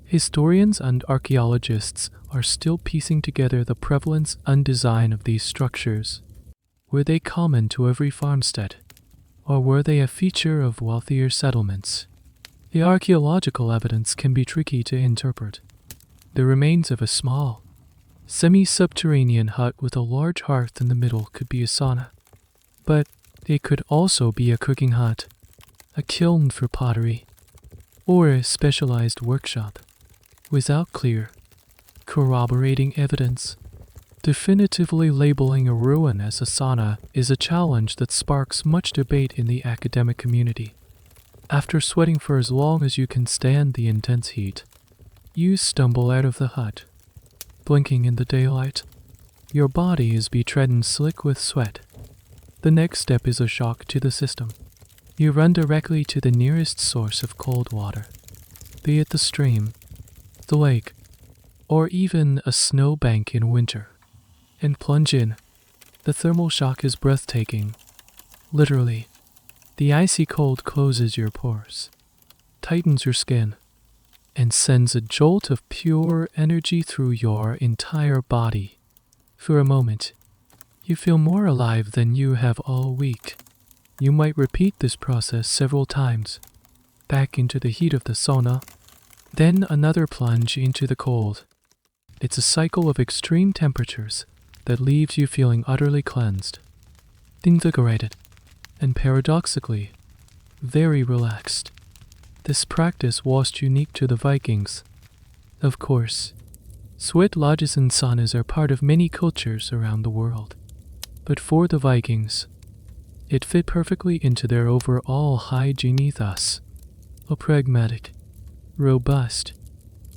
Historians and archaeologists are still piecing together the prevalence and design of these structures. Were they common to every farmstead, or were they a feature of wealthier settlements? The archaeological evidence can be tricky to interpret. The remains of a small, semi-subterranean hut with a large hearth in the middle could be a sauna, but it could also be a cooking hut, a kiln for pottery, or a specialized workshop. Without clear, corroborating evidence, definitively labeling a ruin as a sauna is a challenge that sparks much debate in the academic community. After sweating for as long as you can stand the intense heat, you stumble out of the hut. Blinking in the daylight, your body is betrodden slick with sweat. The next step is a shock to the system. You run directly to the nearest source of cold water, be it the stream, the lake, or even a snowbank in winter, and plunge in. The thermal shock is breathtaking. Literally, the icy cold closes your pores, tightens your skin, and sends a jolt of pure energy through your entire body. For a moment, you feel more alive than you have all week. You might repeat this process several times, back into the heat of the sauna, then another plunge into the cold. It's a cycle of extreme temperatures that leaves you feeling utterly cleansed, invigorated, and paradoxically, very relaxed. This practice was unique to the Vikings. Of course, sweat lodges and saunas are part of many cultures around the world. But for the Vikings, it fit perfectly into their overall hygiene ethos, a pragmatic, robust,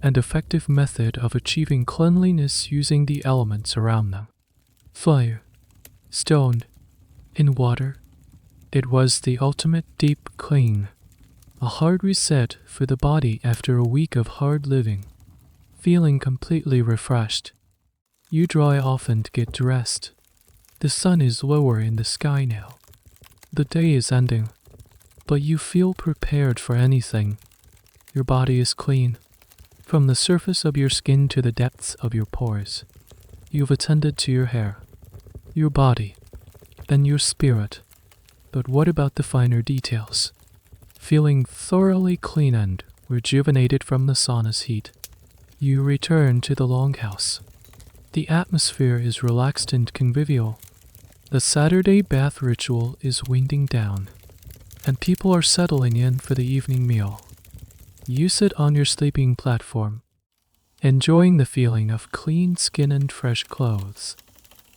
and effective method of achieving cleanliness using the elements around them. Fire, stone, and water. It was the ultimate deep clean, a hard reset for the body after a week of hard living. Feeling completely refreshed, you dry off and get dressed. The sun is lower in the sky now. The day is ending, but you feel prepared for anything. Your body is clean, from the surface of your skin to the depths of your pores. You've attended to your hair, your body, then your spirit. But what about the finer details? Feeling thoroughly clean and rejuvenated from the sauna's heat, you return to the longhouse. The atmosphere is relaxed and convivial. The Saturday bath ritual is winding down, and people are settling in for the evening meal. You sit on your sleeping platform, enjoying the feeling of clean skin and fresh clothes.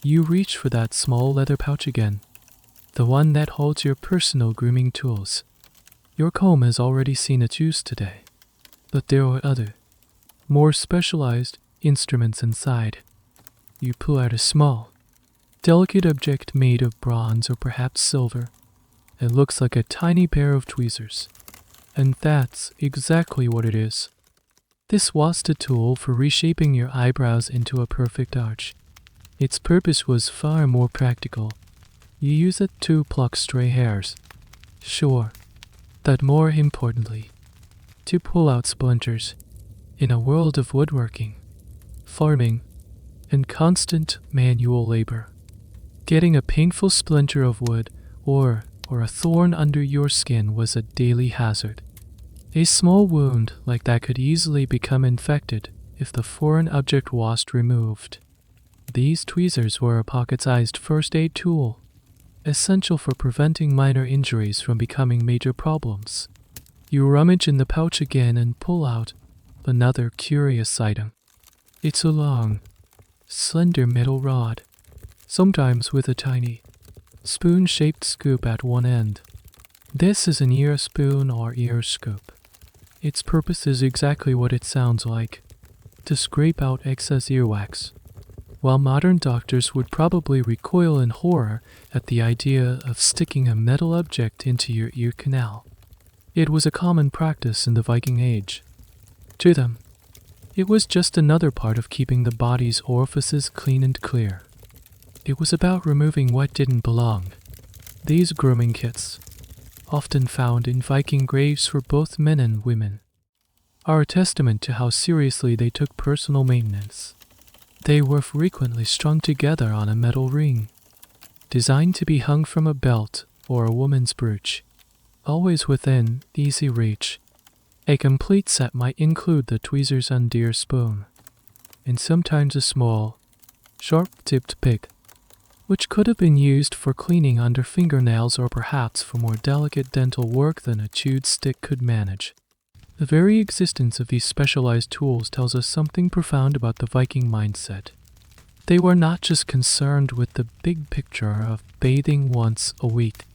You reach for that small leather pouch again, the one that holds your personal grooming tools. Your comb has already seen its use today, but there are other, more specialized instruments inside. You pull out a small, delicate object made of bronze or perhaps silver. It looks like a tiny pair of tweezers, and that's exactly what it is. This was a tool for reshaping your eyebrows into a perfect arch. Its purpose was far more practical. You use it to pluck stray hairs. Sure, but more importantly, to pull out splinters. In a world of woodworking, farming, and constant manual labor, getting a painful splinter of wood or a thorn under your skin was a daily hazard. A small wound like that could easily become infected if the foreign object was removed. These tweezers were a pocket-sized first aid tool, essential for preventing minor injuries from becoming major problems. You rummage in the pouch again and pull out Another curious item. It's a long, slender metal rod, sometimes with a tiny, spoon-shaped scoop at one end. This is an ear spoon or ear scoop. Its purpose is exactly what it sounds like, to scrape out excess earwax. While modern doctors would probably recoil in horror at the idea of sticking a metal object into your ear canal, it was a common practice in the Viking Age. To them, it was just another part of keeping the body's orifices clean and clear. It was about removing what didn't belong. These grooming kits, often found in Viking graves for both men and women, are a testament to how seriously they took personal maintenance. They were frequently strung together on a metal ring, designed to be hung from a belt or a woman's brooch, always within easy reach. A complete set might include the tweezers and ear spoon, and sometimes a small, sharp-tipped pick, which could have been used for cleaning under fingernails or perhaps for more delicate dental work than a chewed stick could manage. The very existence of these specialized tools tells us something profound about the Viking mindset. They were not just concerned with the big picture of bathing once a week.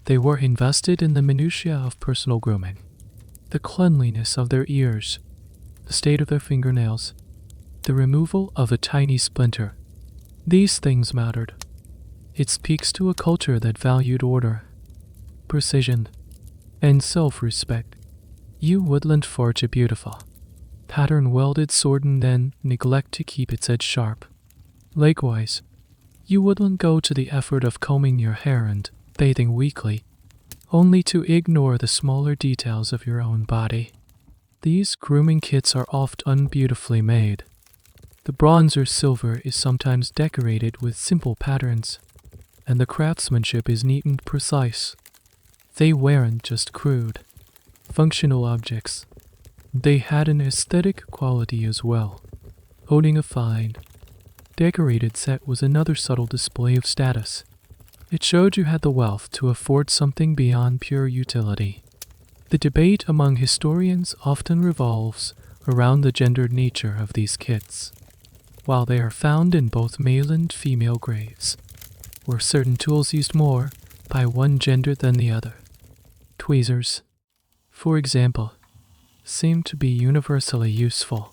They were invested in the minutiae of personal grooming, the cleanliness of their ears, the state of their fingernails, the removal of a tiny splinter. These things mattered. It speaks to a culture that valued order, precision, and self-respect. You wouldn't forge a beautiful, pattern-welded sword and then neglect to keep its edge sharp. Likewise, you wouldn't go to the effort of combing your hair and bathing weekly, only to ignore the smaller details of your own body. These grooming kits are oft unbeautifully made. The bronze or silver is sometimes decorated with simple patterns, and the craftsmanship is neat and precise. They weren't just crude, functional objects. They had an aesthetic quality as well. Owning a fine, decorated set was another subtle display of status. It showed you had the wealth to afford something beyond pure utility. The debate among historians often revolves around the gendered nature of these kits. While they are found in both male and female graves, were certain tools used more by one gender than the other. Tweezers, for example, seem to be universally useful.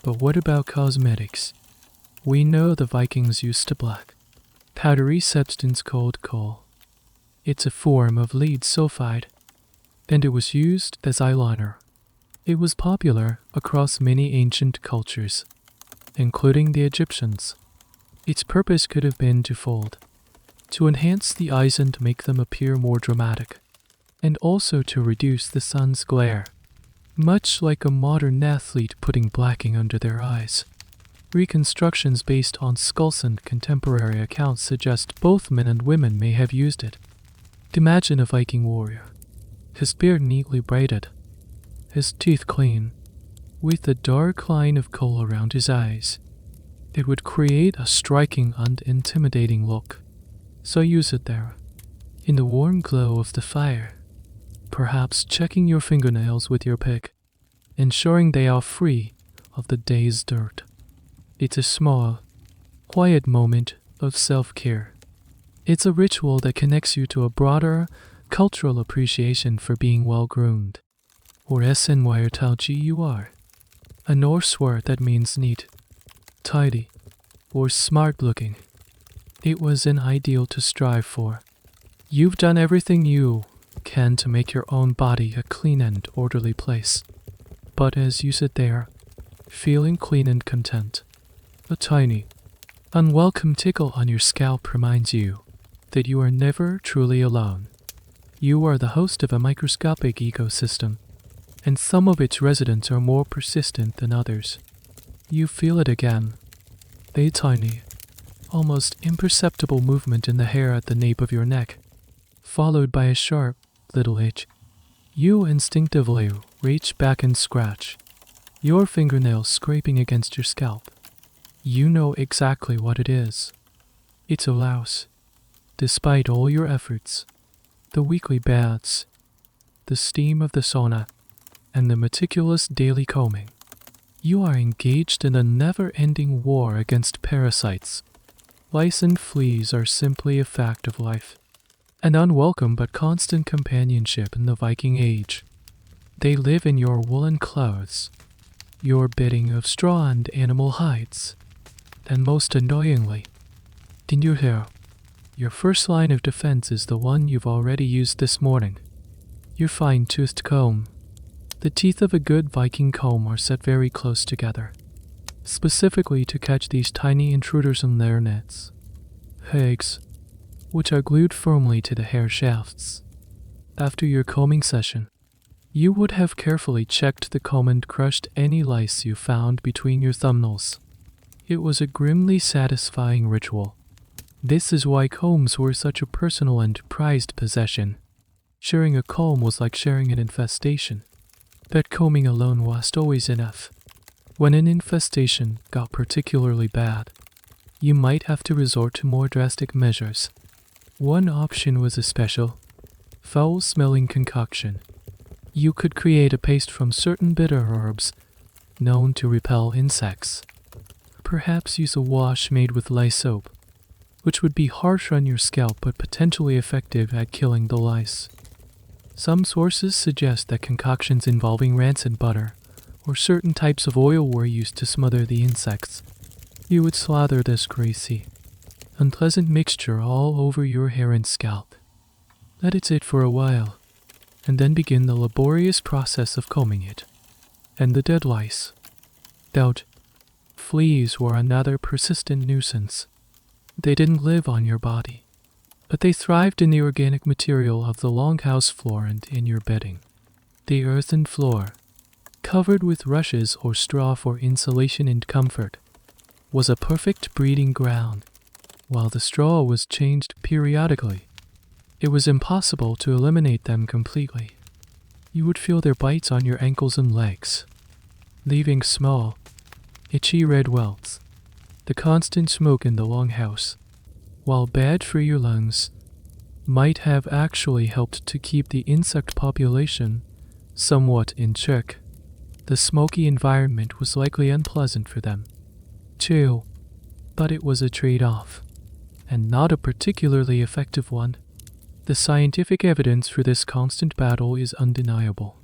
But what about cosmetics? We know the Vikings used a black, powdery substance called coal. It's a form of lead sulfide, and it was used as eyeliner. It was popular across many ancient cultures, including the Egyptians. Its purpose could have been twofold: to enhance the eyes and make them appear more dramatic, and also to reduce the sun's glare, much like a modern athlete putting blacking under their eyes. Reconstructions based on skulls and contemporary accounts suggest both men and women may have used it. Imagine a Viking warrior, his beard neatly braided, his teeth clean, with a dark line of coal around his eyes. It would create a striking and intimidating look. So use it there, in the warm glow of the fire, perhaps checking your fingernails with your pick, ensuring they are free of the day's dirt. It's a small, quiet moment of self-care. It's a ritual that connects you to a broader cultural appreciation for being well-groomed, or SNYRTLGUR, a Norse word that means neat, tidy, or smart-looking. It was an ideal to strive for. You've done everything you can to make your own body a clean and orderly place. But as you sit there, feeling clean and content, a tiny, unwelcome tickle on your scalp reminds you that you are never truly alone. You are the host of a microscopic ecosystem, and some of its residents are more persistent than others. You feel it again. A tiny, almost imperceptible movement in the hair at the nape of your neck, followed by a sharp little itch. You instinctively reach back and scratch, your fingernails scraping against your scalp. You know exactly what it is. It's a louse. Despite all your efforts, the weekly baths, the steam of the sauna, and the meticulous daily combing, You are engaged in a never-ending war against parasites. Lice and fleas are simply a fact of life, an unwelcome but constant companionship in the Viking Age. They live in your woolen clothes, your bedding of straw and animal hides, and most annoyingly, in your hair. Your first line of defense is the one you've already used this morning, your fine-toothed comb. The teeth of a good Viking comb are set very close together, specifically to catch these tiny intruders in their nets, hags, which are glued firmly to the hair shafts. After your combing session, you would have carefully checked the comb and crushed any lice you found between your thumbnails. It was a grimly satisfying ritual. This is why combs were such a personal and prized possession. Sharing a comb was like sharing an infestation, but combing alone wasn't always enough. When an infestation got particularly bad, you might have to resort to more drastic measures. One option was a special, foul-smelling concoction. You could create a paste from certain bitter herbs known to repel insects. Perhaps use a wash made with lye soap, which would be harsh on your scalp but potentially effective at killing the lice. Some sources suggest that concoctions involving rancid butter or certain types of oil were used to smother the insects. You would slather this greasy, unpleasant mixture all over your hair and scalp. Let it sit for a while, and then begin the laborious process of combing it. And the dead lice. Doubt. Fleas were another persistent nuisance. They didn't live on your body, but they thrived in the organic material of the longhouse floor and in your bedding. The earthen floor, covered with rushes or straw for insulation and comfort, was a perfect breeding ground. While the straw was changed periodically, it was impossible to eliminate them completely. You would feel their bites on your ankles and legs, leaving small, itchy red welts. The constant smoke in the longhouse, while bad for your lungs, might have actually helped to keep the insect population somewhat in check. The smoky environment was likely unpleasant for them, too, but it was a trade-off, and not a particularly effective one. The scientific evidence for this constant battle is undeniable.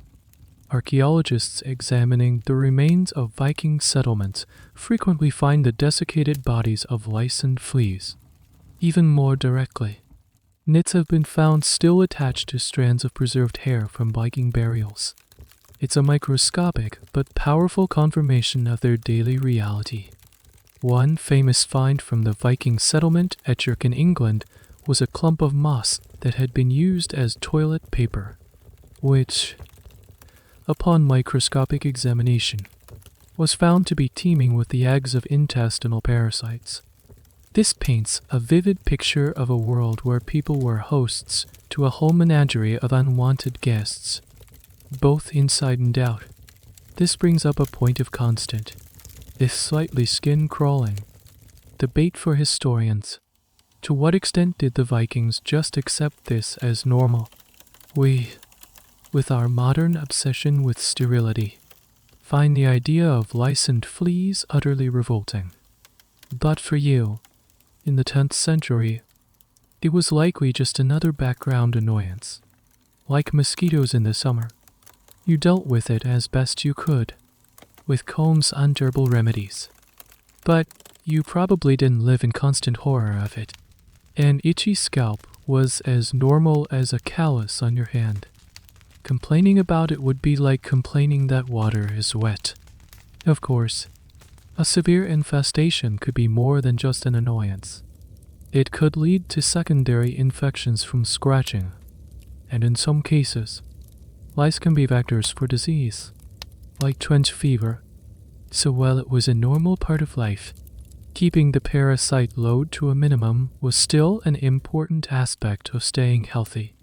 Archaeologists examining the remains of Viking settlements frequently find the desiccated bodies of lice and fleas. Even more directly, nits have been found still attached to strands of preserved hair from Viking burials. It's a microscopic but powerful confirmation of their daily reality. One famous find from the Viking settlement at York in England was a clump of moss that had been used as toilet paper, which, upon microscopic examination, was found to be teeming with the eggs of intestinal parasites. This paints a vivid picture of a world where people were hosts to a whole menagerie of unwanted guests, both inside and out. This brings up a point of constant, if slightly skin-crawling, debate for historians. To what extent did the Vikings just accept this as normal? We, with our modern obsession with sterility, find the idea of lice and fleas utterly revolting. But for you, in the 10th century, it was likely just another background annoyance. Like mosquitoes in the summer, you dealt with it as best you could, with combs and herbal remedies. But you probably didn't live in constant horror of it. An itchy scalp was as normal as a callus on your hand. Complaining about it would be like complaining that water is wet. Of course, a severe infestation could be more than just an annoyance. It could lead to secondary infections from scratching, and in some cases, lice can be vectors for disease, like trench fever. So while it was a normal part of life, keeping the parasite load to a minimum was still an important aspect of staying healthy.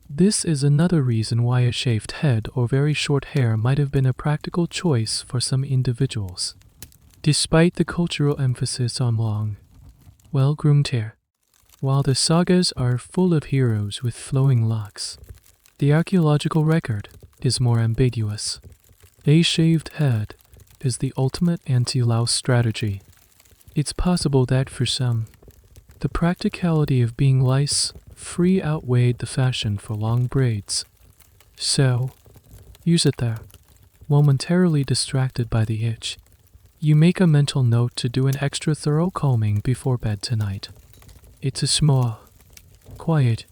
This is another reason why a shaved head or very short hair might have been a practical choice for some individuals. Despite the cultural emphasis on long, well-groomed hair, while the sagas are full of heroes with flowing locks, the archaeological record is more ambiguous. A shaved head is the ultimate anti-louse strategy. It's possible that for some, the practicality of being lice-free outweighed the fashion for long braids. So, use it there. Momentarily distracted by the itch, you make a mental note to do an extra thorough combing before bed tonight. It's a small, quiet,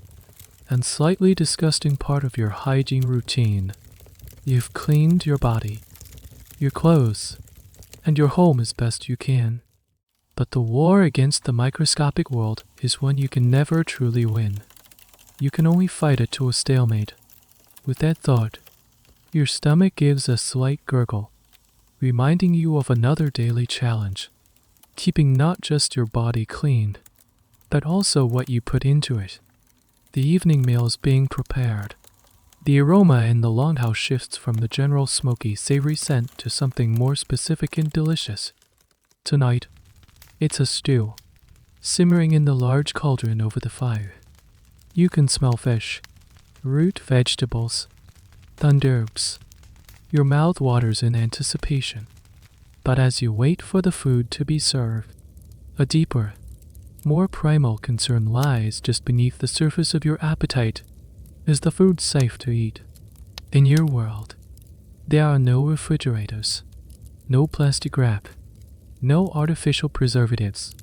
and slightly disgusting part of your hygiene routine. You've cleaned your body, your clothes, and your home as best you can. But the war against the microscopic world is one you can never truly win. You can only fight it to a stalemate. With that thought, your stomach gives a slight gurgle, reminding you of another daily challenge, keeping not just your body clean, but also what you put into it. The evening meal is being prepared. The aroma in the longhouse shifts from the general smoky, savory scent to something more specific and delicious. Tonight, it's a stew, simmering in the large cauldron over the fire. You can smell fish, root vegetables, and herbs. Your mouth waters in anticipation. But as you wait for the food to be served, a deeper, more primal concern lies just beneath the surface of your appetite. Is the food safe to eat? In your world, there are no refrigerators, no plastic wrap, no artificial preservatives.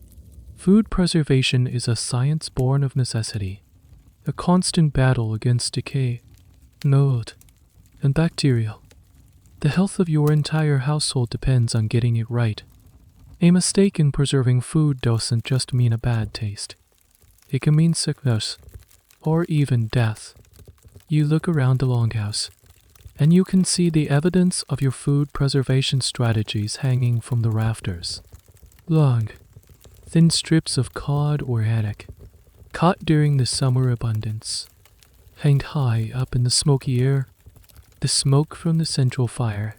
Food preservation is a science born of necessity, a constant battle against decay, mold, and bacteria. The health of your entire household depends on getting it right. A mistake in preserving food doesn't just mean a bad taste. It can mean sickness, or even death. You look around the longhouse, and you can see the evidence of your food preservation strategies hanging from the rafters. Long, thin strips of cod or haddock, caught during the summer abundance, hang high up in the smoky air. The smoke from the central fire,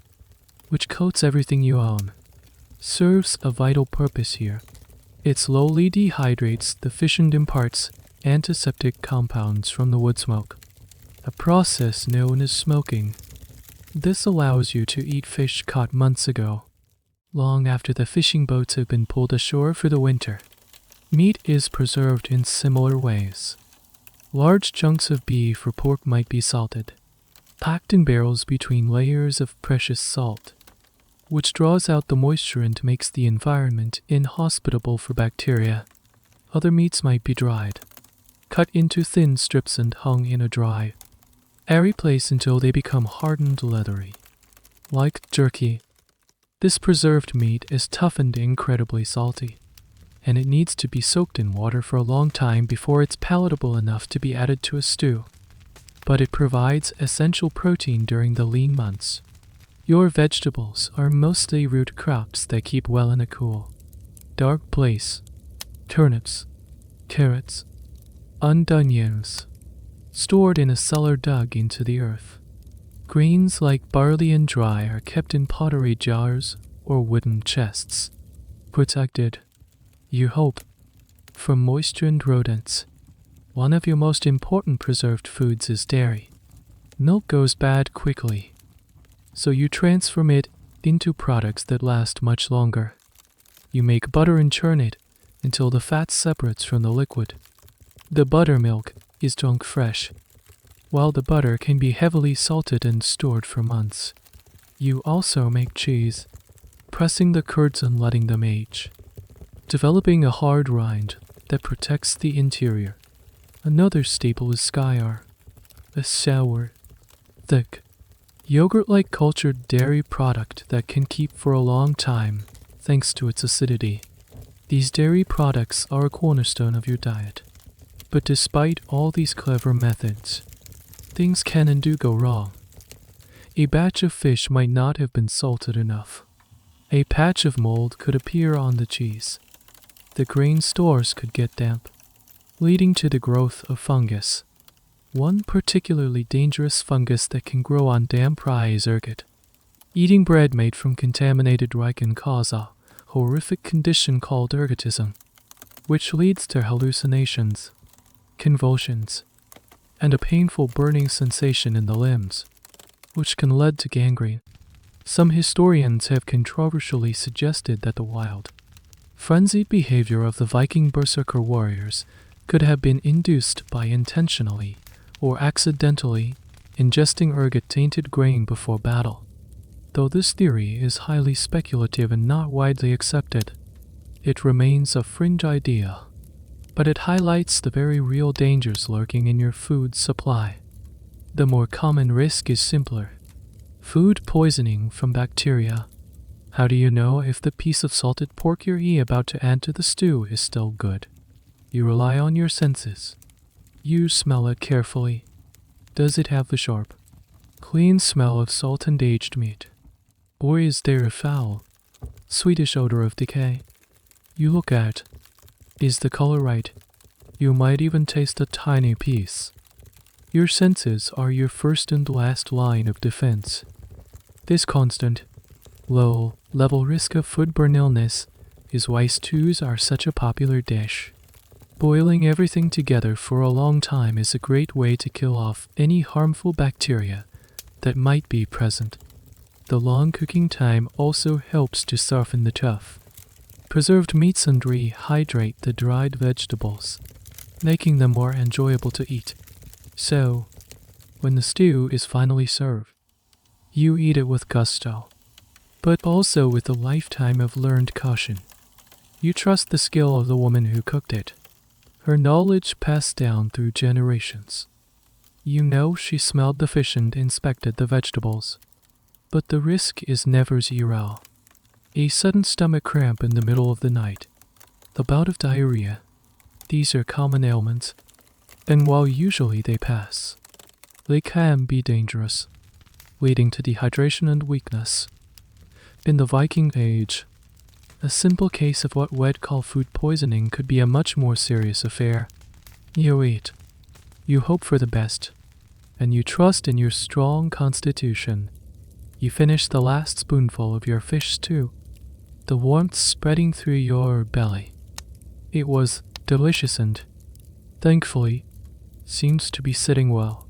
which coats everything you own, serves a vital purpose here. It slowly dehydrates the fish and imparts antiseptic compounds from the wood smoke, a process known as smoking. This allows you to eat fish caught months ago, long after the fishing boats have been pulled ashore for the winter. Meat is preserved in similar ways. Large chunks of beef or pork might be salted, packed in barrels between layers of precious salt, which draws out the moisture and makes the environment inhospitable for bacteria. Other meats might be dried, cut into thin strips and hung in a dry, airy place until they become hardened leathery. Like jerky, this preserved meat is tough and incredibly salty, and it needs to be soaked in water for a long time before it's palatable enough to be added to a stew. But it provides essential protein during the lean months. Your vegetables are mostly root crops that keep well in a cool, dark place. Turnips, carrots, and onions, stored in a cellar dug into the earth. Grains like barley and rye are kept in pottery jars or wooden chests, protected, you hope, from moisture and rodents. One of your most important preserved foods is dairy. Milk goes bad quickly, so you transform it into products that last much longer. You make butter and churn it until the fat separates from the liquid. The buttermilk is drunk fresh, while the butter can be heavily salted and stored for months. You also make cheese, pressing the curds and letting them age, developing a hard rind that protects the interior. Another staple is skyr, a sour, thick, yogurt-like cultured dairy product that can keep for a long time thanks to its acidity. These dairy products are a cornerstone of your diet. But despite all these clever methods, things can and do go wrong. A batch of fish might not have been salted enough. A patch of mold could appear on the cheese. The grain stores could get damp, leading to the growth of fungus. One particularly dangerous fungus that can grow on damp rye is ergot. Eating bread made from contaminated rye can cause a horrific condition called ergotism, which leads to hallucinations, convulsions, and a painful burning sensation in the limbs, which can lead to gangrene. Some historians have controversially suggested that the wild, frenzied behavior of the Viking berserker warriors could have been induced by intentionally or accidentally ingesting ergot-tainted grain before battle. Though this theory is highly speculative and not widely accepted, it remains a fringe idea, but it highlights the very real dangers lurking in your food supply. The more common risk is simpler: food poisoning from bacteria. How do you know if the piece of salted pork you're about to add to the stew is still good? You rely on your senses. You smell it carefully. Does it have the sharp, clean smell of salt and aged meat? Or is there a foul, sweetish odor of decay? You look at, is the color right? You might even taste a tiny piece. Your senses are your first and last line of defense. This constant, low-level risk of foodborne illness is why stews are such a popular dish. Boiling everything together for a long time is a great way to kill off any harmful bacteria that might be present. The long cooking time also helps to soften the tough, preserved meats and rehydrate the dried vegetables, making them more enjoyable to eat. So, when the stew is finally served, you eat it with gusto, but also with a lifetime of learned caution. You trust the skill of the woman who cooked it, her knowledge passed down through generations. You know she smelled the fish and inspected the vegetables, but the risk is never zero. A sudden stomach cramp in the middle of the night, the bout of diarrhea, these are common ailments, and while usually they pass, they can be dangerous, leading to dehydration and weakness. In the Viking Age, a simple case of what we'd call food poisoning could be a much more serious affair. You eat, you hope for the best, and you trust in your strong constitution. You finish the last spoonful of your fish stew, the warmth spreading through your belly. It was delicious and, thankfully, seems to be sitting well.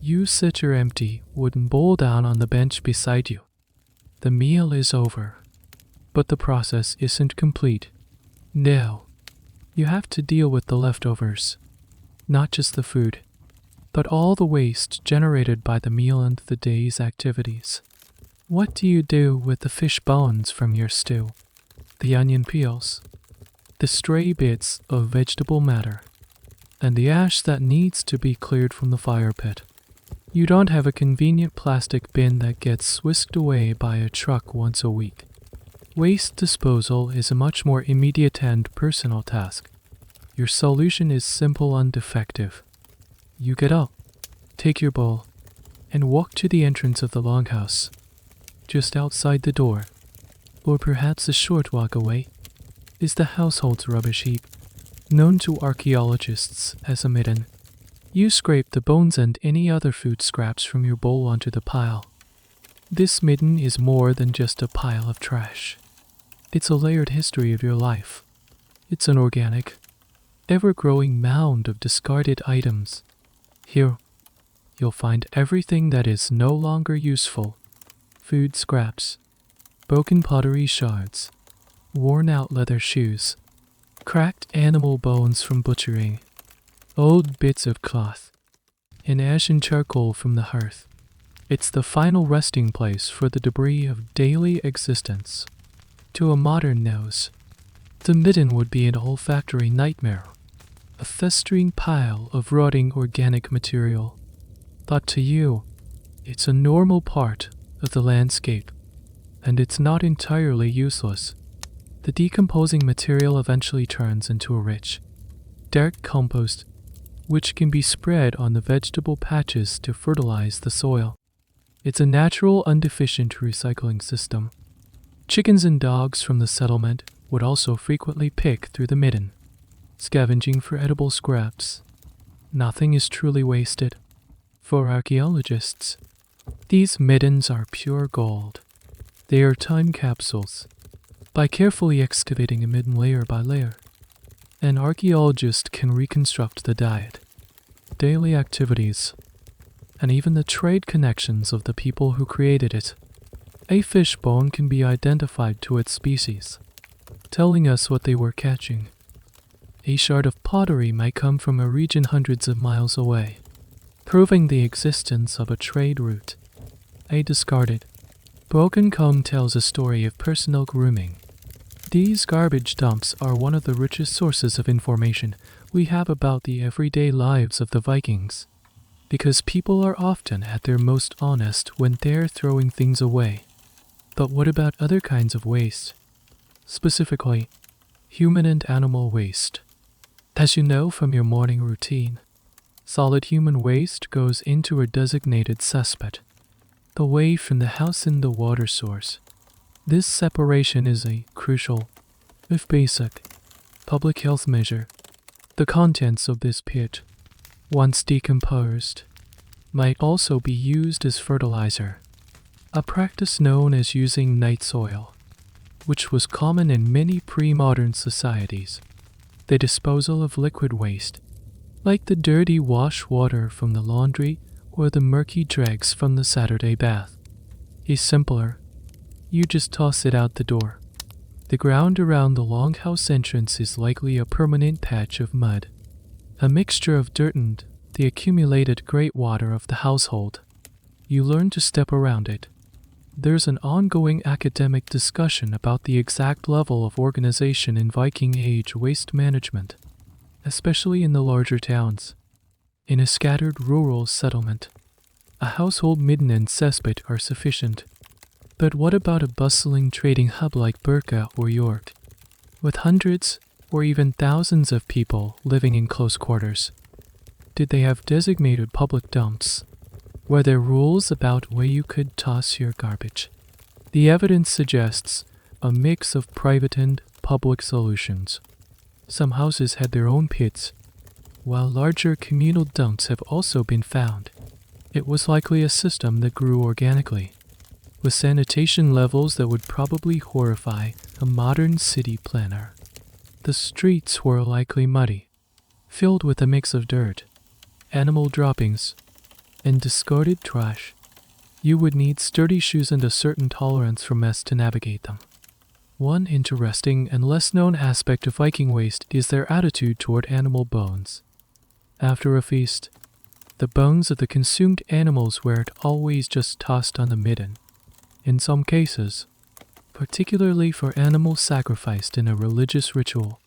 You sit your empty wooden bowl down on the bench beside you. The meal is over, but the process isn't complete. No, you have to deal with the leftovers, not just the food, but all the waste generated by the meal and the day's activities. What do you do with the fish bones from your stew, the onion peels, the stray bits of vegetable matter, and the ash that needs to be cleared from the fire pit? You don't have a convenient plastic bin that gets whisked away by a truck once a week. Waste disposal is a much more immediate and personal task. Your solution is simple and effective. You get up, take your bowl, and walk to the entrance of the longhouse. Just outside the door, or perhaps a short walk away, is the household's rubbish heap, known to archaeologists as a midden. You scrape the bones and any other food scraps from your bowl onto the pile. This midden is more than just a pile of trash. It's a layered history of your life. It's an organic, ever-growing mound of discarded items. Here, you'll find everything that is no longer useful: food scraps, broken pottery shards, worn-out leather shoes, cracked animal bones from butchering, old bits of cloth, and ash and charcoal from the hearth. It's the final resting place for the debris of daily existence. To a modern nose, the midden would be an olfactory nightmare, a festering pile of rotting organic material. But to you, it's a normal part of the landscape, and it's not entirely useless. The decomposing material eventually turns into a rich, dark compost, which can be spread on the vegetable patches to fertilize the soil. It's a natural, inefficient recycling system. Chickens and dogs from the settlement would also frequently pick through the midden, scavenging for edible scraps. Nothing is truly wasted. For archaeologists, these middens are pure gold. They are time capsules. By carefully excavating a midden layer by layer, an archaeologist can reconstruct the diet, daily activities, and even the trade connections of the people who created it. A fish bone can be identified to its species, telling us what they were catching. A shard of pottery might come from a region hundreds of miles away, proving the existence of a trade route. A discarded, broken comb tells a story of personal grooming. These garbage dumps are one of the richest sources of information we have about the everyday lives of the Vikings, because people are often at their most honest when they're throwing things away. But what about other kinds of waste? Specifically, human and animal waste. As you know from your morning routine, solid human waste goes into a designated cesspit, away from the house and the water source. This separation is a crucial, if basic, public health measure. The contents of this pit, once decomposed, might also be used as fertilizer, a practice known as using night soil, which was common in many pre-modern societies. The disposal of liquid waste, like the dirty wash water from the laundry or the murky dregs from the Saturday bath, is simpler. You just toss it out the door. The ground around the longhouse entrance is likely a permanent patch of mud, a mixture of dirt and the accumulated great water of the household. You learn to step around it. There's an ongoing academic discussion about the exact level of organization in Viking Age waste management, especially in the larger towns. In a scattered rural settlement, a household midden and cesspit are sufficient. But what about a bustling trading hub like Birka or York, with hundreds or even thousands of people living in close quarters? Did they have designated public dumps? Were there rules about where you could toss your garbage? The evidence suggests a mix of private and public solutions. Some houses had their own pits, while larger communal dumps have also been found. It was likely a system that grew organically, with sanitation levels that would probably horrify a modern city planner. The streets were likely muddy, filled with a mix of dirt, animal droppings, and discarded trash. You would need sturdy shoes and a certain tolerance for mess to navigate them. One interesting and less known aspect of Viking waste is their attitude toward animal bones. After a feast, the bones of the consumed animals weren't always just tossed on the midden. In some cases, particularly for animals sacrificed in a religious ritual,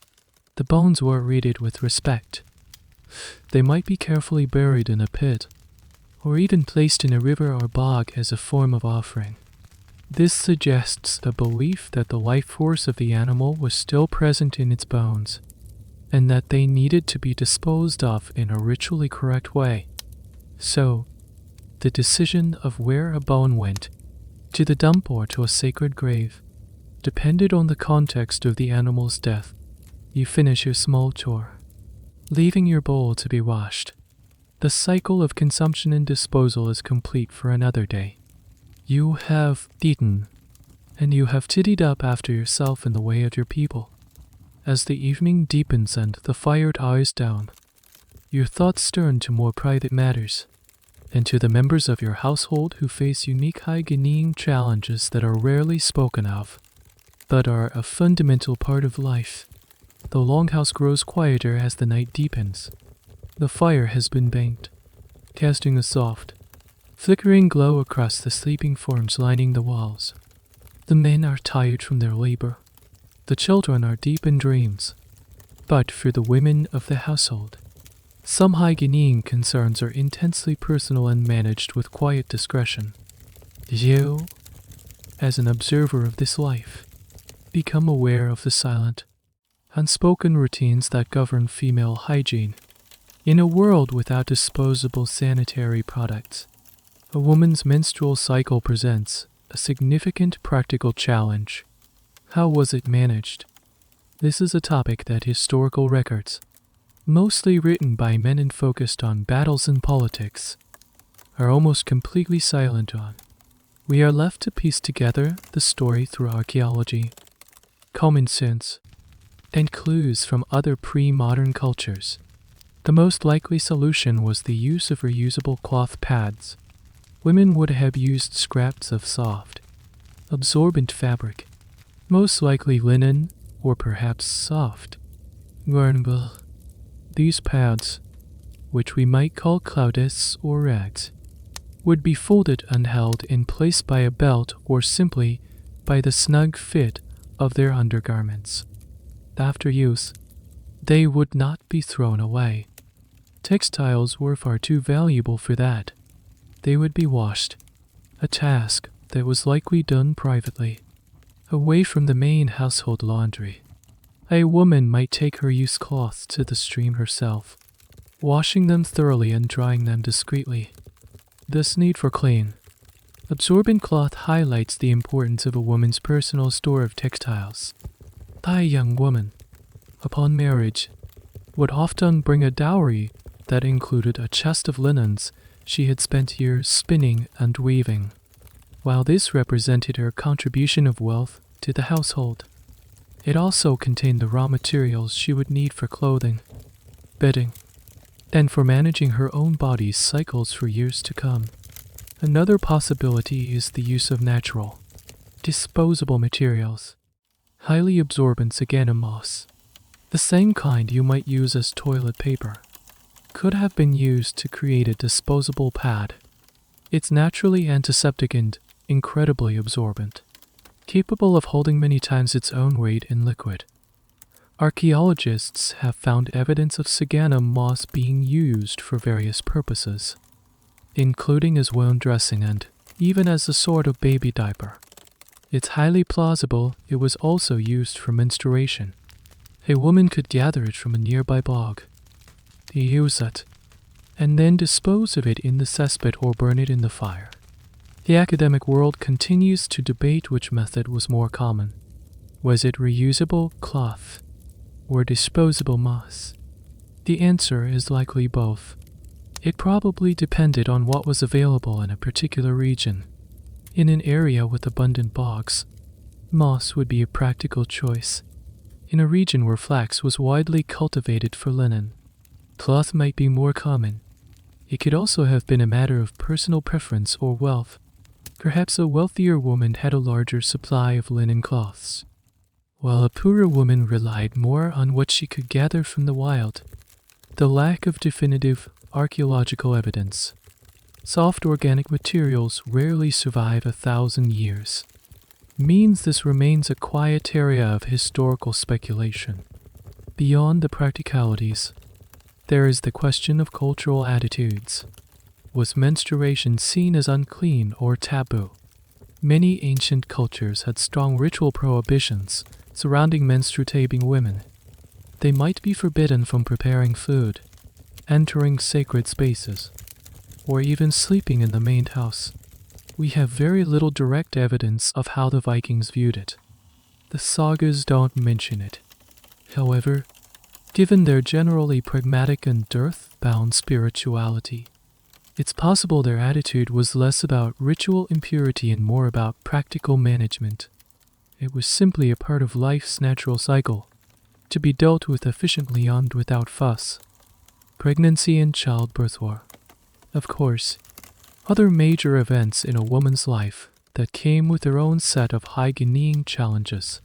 the bones were treated with respect. They might be carefully buried in a pit, or even placed in a river or bog as a form of offering. This suggests the belief that the life force of the animal was still present in its bones, and that they needed to be disposed of in a ritually correct way. So, the decision of where a bone went, to the dump or to a sacred grave, depended on the context of the animal's death. You finish your small chore, leaving your bowl to be washed. The cycle of consumption and disposal is complete for another day. You have eaten, and you have tidied up after yourself in the way of your people. As the evening deepens and the fire dies down, your thoughts turn to more private matters, and to the members of your household who face unique hygiene challenges that are rarely spoken of, but are a fundamental part of life. The longhouse grows quieter as the night deepens. The fire has been banked, casting a soft, flickering glow across the sleeping forms lining the walls. The men are tired from their labor. The children are deep in dreams. But for the women of the household, some hygiene concerns are intensely personal and managed with quiet discretion. You, as an observer of this life, become aware of the silent, unspoken routines that govern female hygiene. In a world without disposable sanitary products, a woman's menstrual cycle presents a significant practical challenge. How was it managed? This is a topic that historical records, mostly written by men and focused on battles and politics, are almost completely silent on. We are left to piece together the story through archaeology, common sense, and clues from other pre-modern cultures. The most likely solution was the use of reusable cloth pads. Women would have used scraps of soft, absorbent fabric, most likely linen or perhaps soft, garnable. These pads, which we might call cloudettes or rags, would be folded and held in place by a belt or simply by the snug fit of their undergarments. After use, they would not be thrown away. Textiles were far too valuable for that. They would be washed, a task that was likely done privately, away from the main household laundry. A woman might take her used cloths to the stream herself, washing them thoroughly and drying them discreetly. This need for clean, absorbent cloth highlights the importance of a woman's personal store of textiles. A young woman, upon marriage, would often bring a dowry that included a chest of linens she had spent years spinning and weaving, while this represented her contribution of wealth to the household. It also contained the raw materials she would need for clothing, bedding, and for managing her own body's cycles for years to come. Another possibility is the use of natural, disposable materials, highly absorbent moss. The same kind you might use as toilet paper could have been used to create a disposable pad. It's naturally antiseptic and incredibly absorbent, capable of holding many times its own weight in liquid. Archaeologists have found evidence of saganum moss being used for various purposes, including as wound dressing and even as a sort of baby diaper. It's highly plausible it was also used for menstruation. A woman could gather it from a nearby bog, use it, and then dispose of it in the cesspit or burn it in the fire. The academic world continues to debate which method was more common. Was it reusable cloth or disposable moss? The answer is likely both. It probably depended on what was available in a particular region. In an area with abundant bogs, moss would be a practical choice. In a region where flax was widely cultivated for linen, cloth might be more common. It could also have been a matter of personal preference or wealth. Perhaps a wealthier woman had a larger supply of linen cloths, while a poorer woman relied more on what she could gather from the wild. The lack of definitive archaeological evidence. Soft organic materials rarely survive 1,000 years. Means this remains a quiet area of historical speculation. Beyond the practicalities, there is the question of cultural attitudes. Was menstruation seen as unclean or taboo? Many ancient cultures had strong ritual prohibitions surrounding menstruating women. They might be forbidden from preparing food, entering sacred spaces, or even sleeping in the main house. We have very little direct evidence of how the Vikings viewed it. The sagas don't mention it. However, given their generally pragmatic and earth-bound spirituality, it's possible their attitude was less about ritual impurity and more about practical management. It was simply a part of life's natural cycle, to be dealt with efficiently and without fuss. Pregnancy and childbirth were, of course, other major events in a woman's life that came with their own set of hygiene challenges.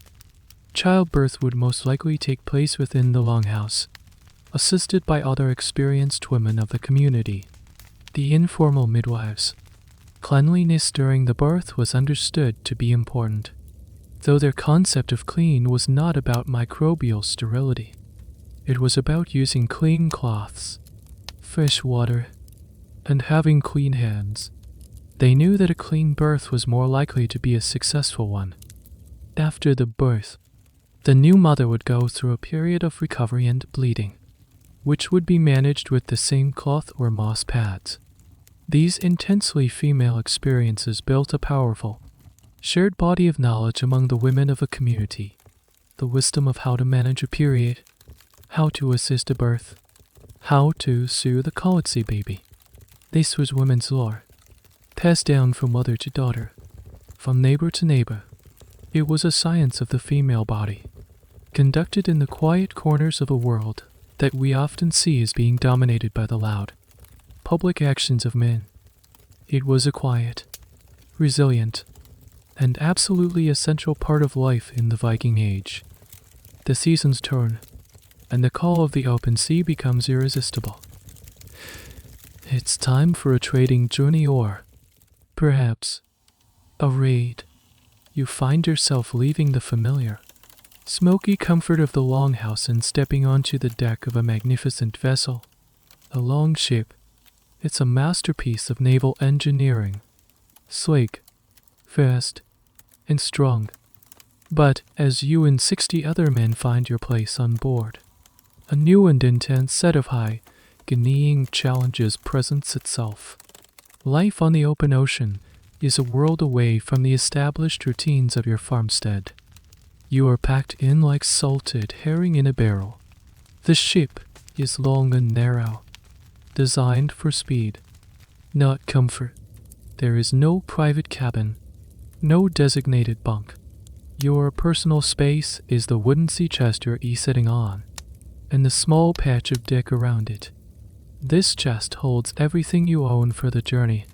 Childbirth would most likely take place within the longhouse, assisted by other experienced women of the community, the informal midwives. Cleanliness during the birth was understood to be important, though their concept of clean was not about microbial sterility. It was about using clean cloths, fresh water, and having clean hands. They knew that a clean birth was more likely to be a successful one. After the birth, the new mother would go through a period of recovery and bleeding, which would be managed with the same cloth or moss pads. These intensely female experiences built a powerful, shared body of knowledge among the women of a community. The wisdom of how to manage a period, how to assist a birth, how to soothe a colicky baby. This was women's lore, passed down from mother to daughter, from neighbor to neighbor. It was a science of the female body, conducted in the quiet corners of a world that we often see as being dominated by the loud, public actions of men. It was a quiet, resilient, and absolutely essential part of life in the Viking Age. The seasons turn, and the call of the open sea becomes irresistible. It's time for a trading journey or, perhaps, a raid. You find yourself leaving the familiar, smoky comfort of the longhouse and stepping onto the deck of a magnificent vessel, a longship. It's a masterpiece of naval engineering, sleek, fast, and strong. But as you and 60 other men find your place on board, a new and intense set of high-gaining challenges presents itself. Life on the open ocean is a world away from the established routines of your farmstead. You are packed in like salted herring in a barrel. The ship is long and narrow, designed for speed, not comfort. There is no private cabin, no designated bunk. Your personal space is the wooden sea chest you're sitting on, and the small patch of deck around it. This chest holds everything you own for the journey.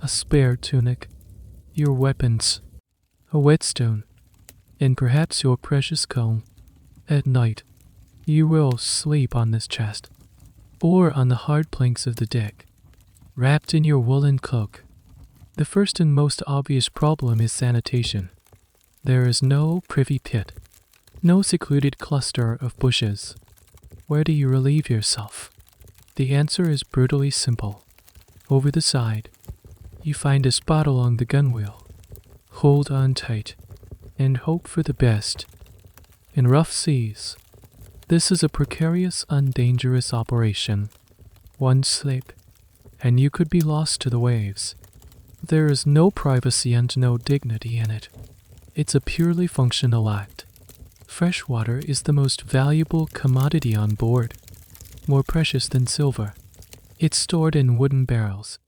A spare tunic, your weapons, a whetstone, and perhaps your precious comb. At night, you will sleep on this chest, or on the hard planks of the deck, wrapped in your woolen cloak. The first and most obvious problem is sanitation. There is no privy pit, no secluded cluster of bushes. Where do you relieve yourself? The answer is brutally simple. Over the side, you find a spot along the gunwale. Hold on tight and hope for the best. In rough seas, this is a precarious, undangerous operation. One slip, and you could be lost to the waves. There is no privacy and no dignity in it. It's a purely functional act. Fresh water is the most valuable commodity on board, more precious than silver. It's stored in wooden barrels,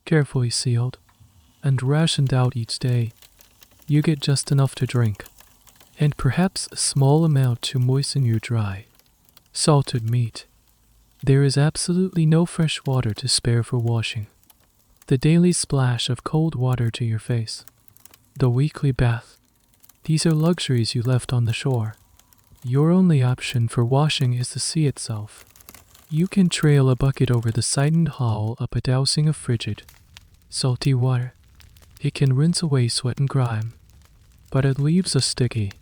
carefully sealed, and rationed out each day. You get just enough to drink, and perhaps a small amount to moisten your dry, salted meat. There is absolutely no fresh water to spare for washing. The daily splash of cold water to your face, the weekly bath, these are luxuries you left on the shore. Your only option for washing is the sea itself. You can trail a bucket over the sidened hull up a dousing of frigid, salty water. It can rinse away sweat and grime, but it leaves a sticky,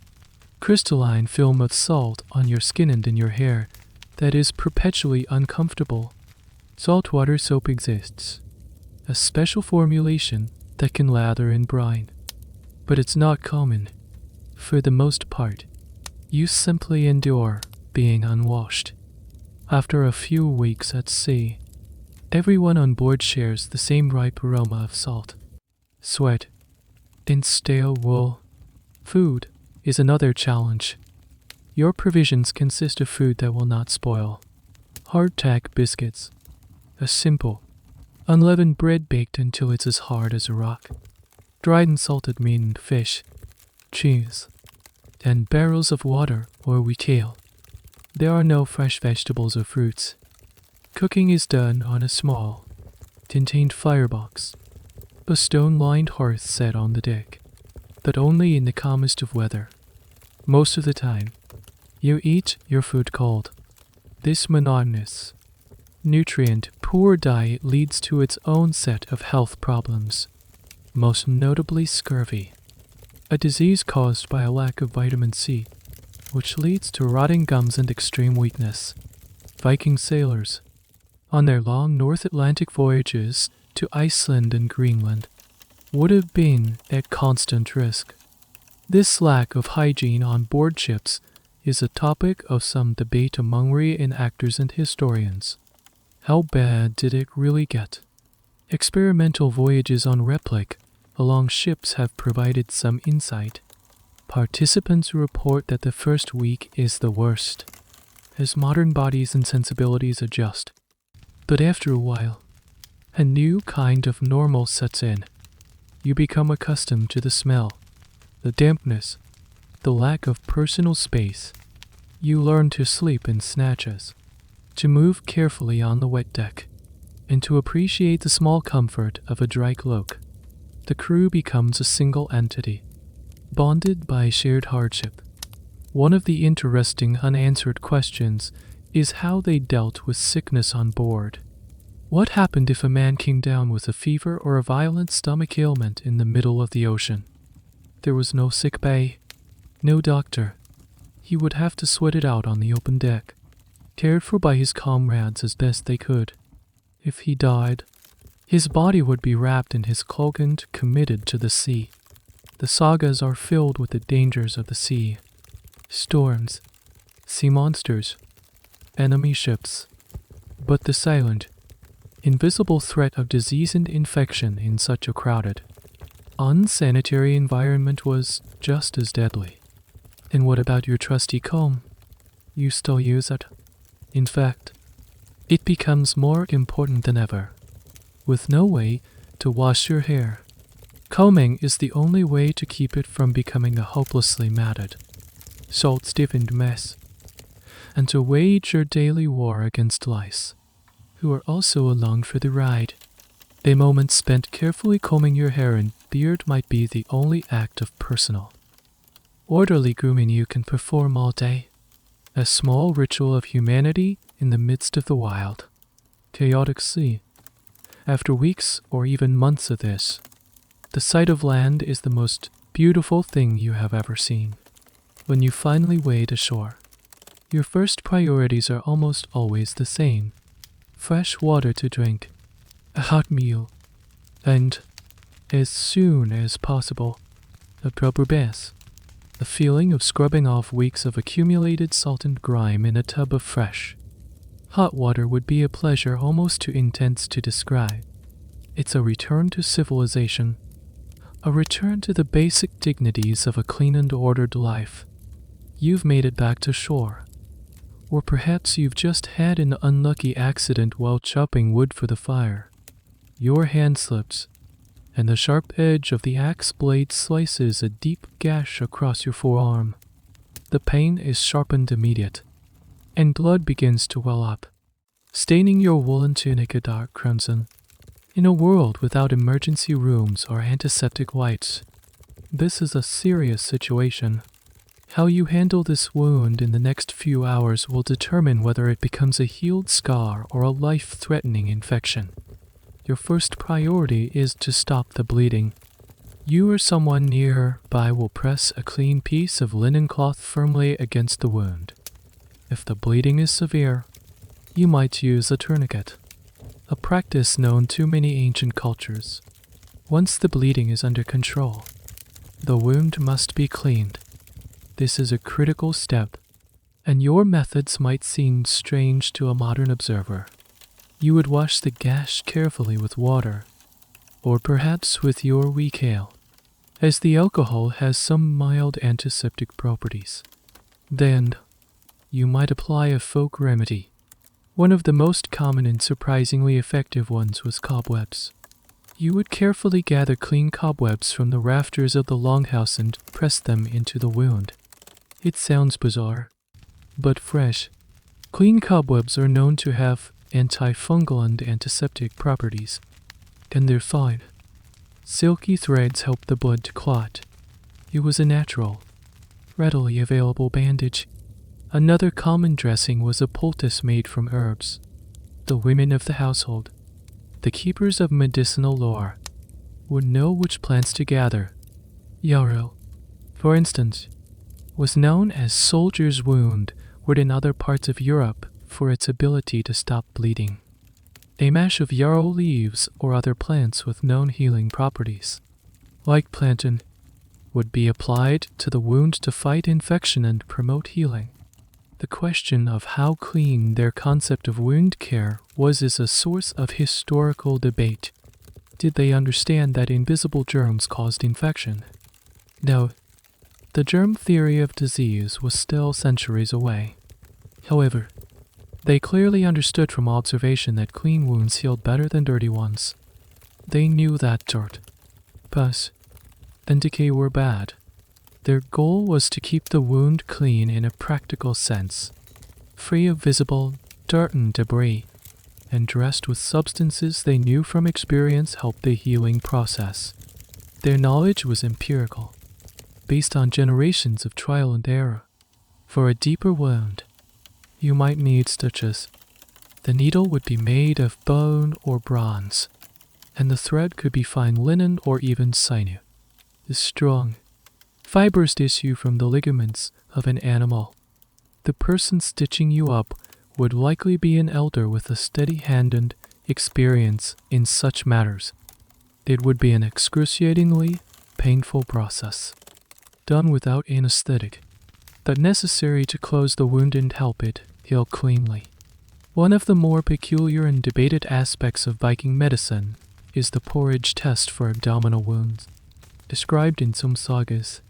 crystalline film of salt on your skin and in your hair that is perpetually uncomfortable. Saltwater soap exists, a special formulation that can lather in brine, but it's not common. For the most part, you simply endure being unwashed. After a few weeks at sea, everyone on board shares the same ripe aroma of salt, sweat, and stale wool. Food is another challenge. Your provisions consist of food that will not spoil. Hardtack biscuits, a simple, unleavened bread baked until it's as hard as a rock, dried and salted meat and fish, cheese, and barrels of water or kale. There are no fresh vegetables or fruits. Cooking is done on a small, tintained firebox, a stone-lined hearth set on the deck, but only in the calmest of weather. Most of the time, you eat your food cold. This monotonous, nutrient-poor diet leads to its own set of health problems, most notably scurvy, a disease caused by a lack of vitamin C, which leads to rotting gums and extreme weakness. Viking sailors, on their long North Atlantic voyages to Iceland and Greenland, would have been at constant risk. This lack of hygiene on board ships is a topic of some debate among reenactors and historians. How bad did it really get? Experimental voyages on replica along ships have provided some insight. Participants report that the first week is the worst, as modern bodies and sensibilities adjust. But after a while, a new kind of normal sets in. You become accustomed to the smell, the dampness, the lack of personal space. You learn to sleep in snatches, to move carefully on the wet deck, and to appreciate the small comfort of a dry cloak. The crew becomes a single entity, bonded by shared hardship. One of the interesting unanswered questions is how they dealt with sickness on board. What happened if a man came down with a fever or a violent stomach ailment in the middle of the ocean? There was no sick bay, no doctor. He would have to sweat it out on the open deck, cared for by his comrades as best they could. If he died, his body would be wrapped in his cloak and committed to the sea. The sagas are filled with the dangers of the sea. Storms, sea monsters, enemy ships. But the silent, invisible threat of disease and infection in such a crowded, unsanitary environment was just as deadly. And what about your trusty comb? You still use it? In fact, it becomes more important than ever. With no way to wash your hair, combing is the only way to keep it from becoming a hopelessly matted, salt-stiffened mess, and to wage your daily war against lice, who are also along for the ride. A moment spent carefully combing your hair and beard might be the only act of personal, orderly grooming you can perform all day. A small ritual of humanity in the midst of the wild, chaotic sea. After weeks or even months of this, the sight of land is the most beautiful thing you have ever seen. When you finally wade ashore, your first priorities are almost always the same: fresh water to drink, a hot meal, and, as soon as possible, a proper bath. The feeling of scrubbing off weeks of accumulated salt and grime in a tub of fresh, hot water would be a pleasure almost too intense to describe. It's a return to civilization, a return to the basic dignities of a clean and ordered life. You've made it back to shore. Or perhaps you've just had an unlucky accident while chopping wood for the fire. Your hand slips, and the sharp edge of the axe blade slices a deep gash across your forearm. The pain is sharpened immediate, and blood begins to well up, staining your woolen tunic a dark crimson. In a world without emergency rooms or antiseptic wipes, this is a serious situation. How you handle this wound in the next few hours will determine whether it becomes a healed scar or a life-threatening infection. Your first priority is to stop the bleeding. You or someone nearby will press a clean piece of linen cloth firmly against the wound. If the bleeding is severe, you might use a tourniquet, a practice known to many ancient cultures. Once the bleeding is under control, the wound must be cleaned. This is a critical step, and your methods might seem strange to a modern observer. You would wash the gash carefully with water, or perhaps with your weak ale, as the alcohol has some mild antiseptic properties. Then, you might apply a folk remedy. One of the most common and surprisingly effective ones was cobwebs. You would carefully gather clean cobwebs from the rafters of the longhouse and press them into the wound. It sounds bizarre, but fresh, clean cobwebs are known to have antifungal and antiseptic properties, and they're fine. Silky threads help the blood to clot. It was a natural, readily available bandage. Another common dressing was a poultice made from herbs. The women of the household, the keepers of medicinal lore, would know which plants to gather. Yarrow, for instance, was known as soldier's wound, where in other parts of Europe for its ability to stop bleeding. A mash of yarrow leaves or other plants with known healing properties, like plantain, would be applied to the wound to fight infection and promote healing. The question of how clean their concept of wound care was is a source of historical debate. Did they understand that invisible germs caused infection? No, the germ theory of disease was still centuries away. However, they clearly understood from observation that clean wounds healed better than dirty ones. They knew that dirt, pus, and decay were bad. Their goal was to keep the wound clean in a practical sense, free of visible dirt and debris, and dressed with substances they knew from experience helped the healing process. Their knowledge was empirical, based on generations of trial and error. For a deeper wound, you might need stitches. The needle would be made of bone or bronze, and the thread could be fine linen or even sinew. The strong, fibrous tissue from the ligaments of an animal. The person stitching you up would likely be an elder with a steady hand and experience in such matters. It would be an excruciatingly painful process, done without anesthetic, but necessary to close the wound and help it heal cleanly. One of the more peculiar and debated aspects of Viking medicine is the porridge test for abdominal wounds, described in some sagas.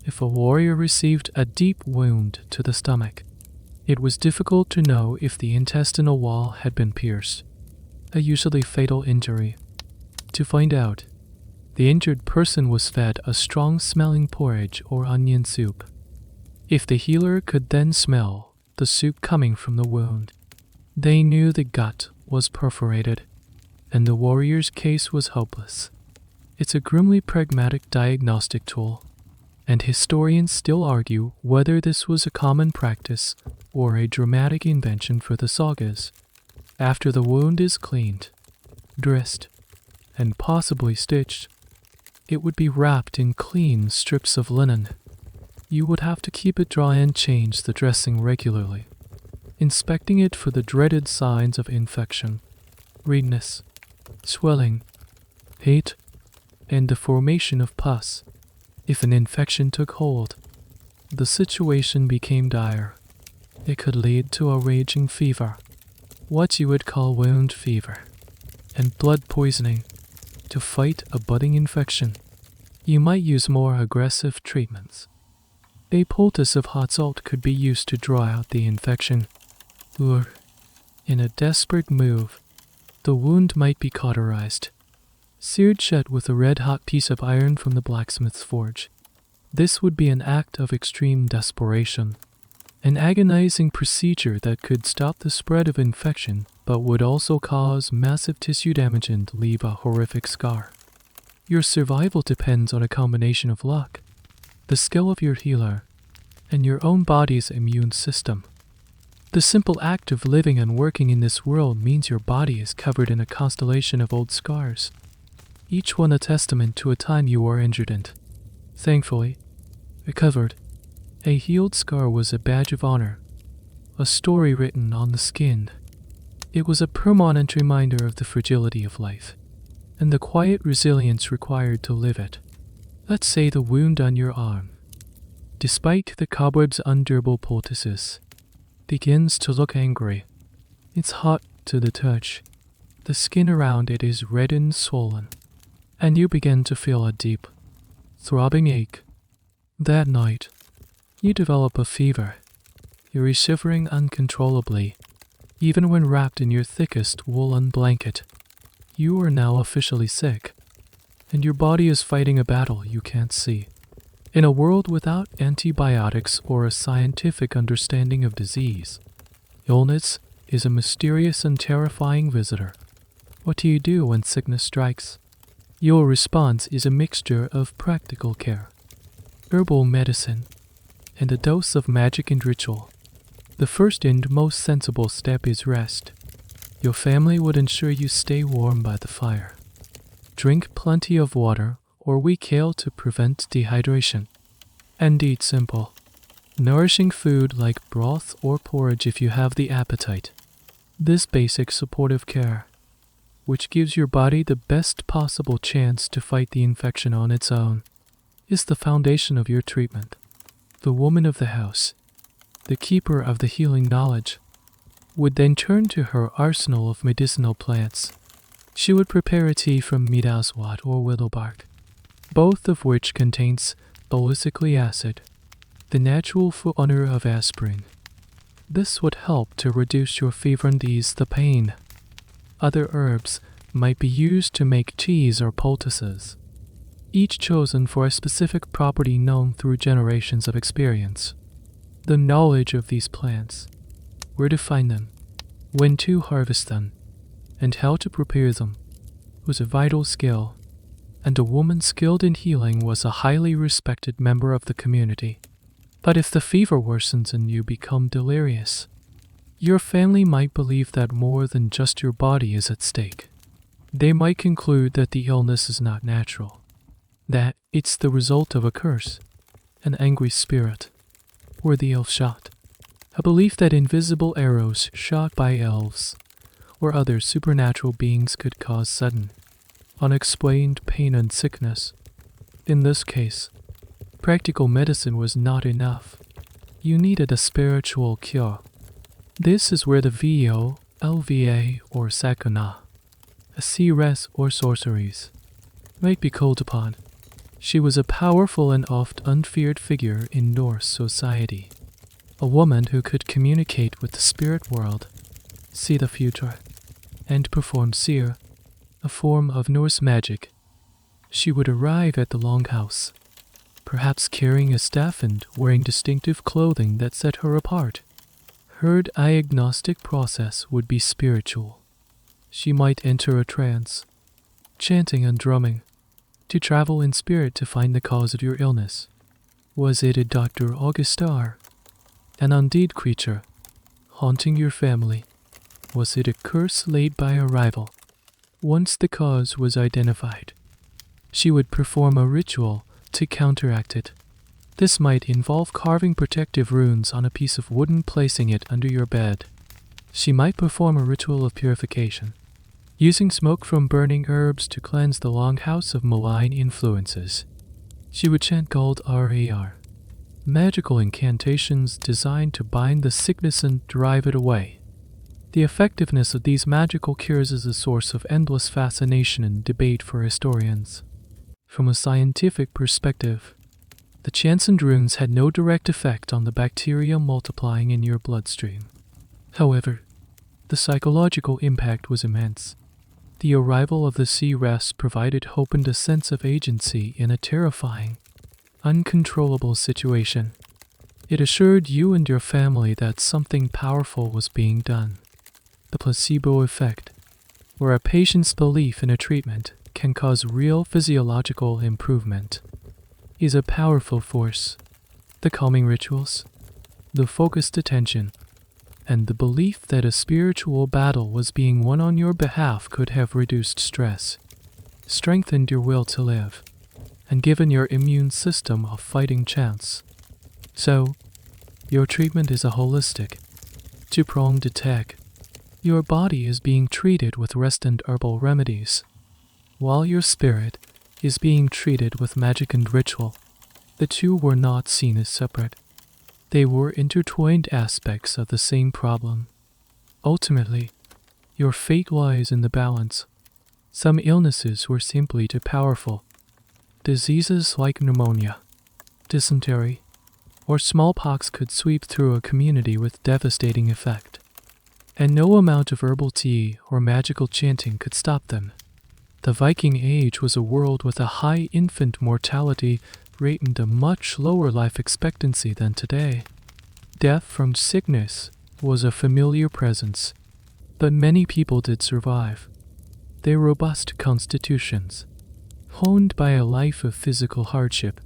If a warrior received a deep wound to the stomach, it was difficult to know if the intestinal wall had been pierced, a usually fatal injury. To find out, the injured person was fed a strong-smelling porridge or onion soup. If the healer could then smell the soup coming from the wound, they knew the gut was perforated, and the warrior's case was hopeless. It's a grimly pragmatic diagnostic tool, and historians still argue whether this was a common practice or a dramatic invention for the sagas. After the wound is cleaned, dressed, and possibly stitched, it would be wrapped in clean strips of linen. You would have to keep it dry and change the dressing regularly, inspecting it for the dreaded signs of infection, redness, swelling, heat, and the formation of pus. If an infection took hold, the situation became dire. It could lead to a raging fever, what you would call wound fever, and blood poisoning. To fight a budding infection, you might use more aggressive treatments. A poultice of hot salt could be used to draw out the infection, or, in a desperate move, the wound might be cauterized, seared shut with a red-hot piece of iron from the blacksmith's forge. This would be an act of extreme desperation, an agonizing procedure that could stop the spread of infection but would also cause massive tissue damage and leave a horrific scar. Your survival depends on a combination of luck, the skill of your healer, and your own body's immune system. The simple act of living and working in this world means your body is covered in a constellation of old scars, each one a testament to a time you were injured and, thankfully, recovered. A healed scar was a badge of honor, a story written on the skin. It was a permanent reminder of the fragility of life, and the quiet resilience required to live it. Let's say the wound on your arm, despite the cobweb's undurable poultices, begins to look angry. It's hot to the touch. The skin around it is red and swollen, and you begin to feel a deep, throbbing ache. That night, you develop a fever. You're shivering uncontrollably, even when wrapped in your thickest woolen blanket. You are now officially sick, and your body is fighting a battle you can't see. In a world without antibiotics or a scientific understanding of disease, illness is a mysterious and terrifying visitor. What do you do when sickness strikes? Your response is a mixture of practical care, herbal medicine, and a dose of magic and ritual. The first and most sensible step is rest. Your family would ensure you stay warm by the fire. Drink plenty of water or weak ale to prevent dehydration. And eat simple, nourishing food like broth or porridge if you have the appetite. This basic supportive care, which gives your body the best possible chance to fight the infection on its own, is the foundation of your treatment. The woman of the house, the keeper of the healing knowledge, would then turn to her arsenal of medicinal plants. She would prepare a tea from midaswat or willow bark, both of which contains salicylic acid, the natural forerunner of aspirin. This would help to reduce your fever and ease the pain. Other herbs might be used to make teas or poultices, each chosen for a specific property known through generations of experience. The knowledge of these plants, where to find them, when to harvest them, and how to prepare them, was a vital skill. and a woman skilled in healing was a highly respected member of the community. But if the fever worsens and you become delirious, your family might believe that more than just your body is at stake. They might conclude that the illness is not natural, that it's the result of a curse, an angry spirit, or the elf shot. A belief that invisible arrows shot by elves or other supernatural beings could cause sudden, unexplained pain and sickness. In this case, practical medicine was not enough. You needed a spiritual cure. This is where the VO, LVA, or Sakana, a seeress or sorceries, might be called upon. She was a powerful and oft unfeared figure in Norse society, a woman who could communicate with the spirit world, see the future, and perform seer, a form of Norse magic. She would arrive at the longhouse, perhaps carrying a staff and wearing distinctive clothing that set her apart. Her diagnostic process would be spiritual. She might enter a trance, chanting and drumming, to travel in spirit to find the cause of your illness. Was it a Dr. Augustar, an undead creature, haunting your family? Was it a curse laid by a rival? Once the cause was identified, she would perform a ritual to counteract it. This might involve carving protective runes on a piece of wood and placing it under your bed. She might perform a ritual of purification, using smoke from burning herbs to cleanse the longhouse of malign influences. She would chant gold RAR, magical incantations designed to bind the sickness and drive it away. The effectiveness of these magical cures is a source of endless fascination and debate for historians. From a scientific perspective, the chants and runes had no direct effect on the bacteria multiplying in your bloodstream. However, the psychological impact was immense. The arrival of the seeress provided hope and a sense of agency in a terrifying, uncontrollable situation. It assured you and your family that something powerful was being done. The placebo effect, where a patient's belief in a treatment can cause real physiological improvement, is a powerful force. The calming rituals, the focused attention, and the belief that a spiritual battle was being won on your behalf could have reduced stress, strengthened your will to live, and given your immune system a fighting chance. So, your treatment is a holistic, two-pronged attack. Your body is being treated with rest and herbal remedies, while your spirit is being treated with magic and ritual. The two were not seen as separate. They were intertwined aspects of the same problem. Ultimately, your fate lies in the balance. Some illnesses were simply too powerful. Diseases like pneumonia, dysentery, or smallpox could sweep through a community with devastating effect, and no amount of herbal tea or magical chanting could stop them. The Viking Age was a world with a high infant mortality rate and a much lower life expectancy than today. Death from sickness was a familiar presence, but many people did survive. Their robust constitutions, honed by a life of physical hardship,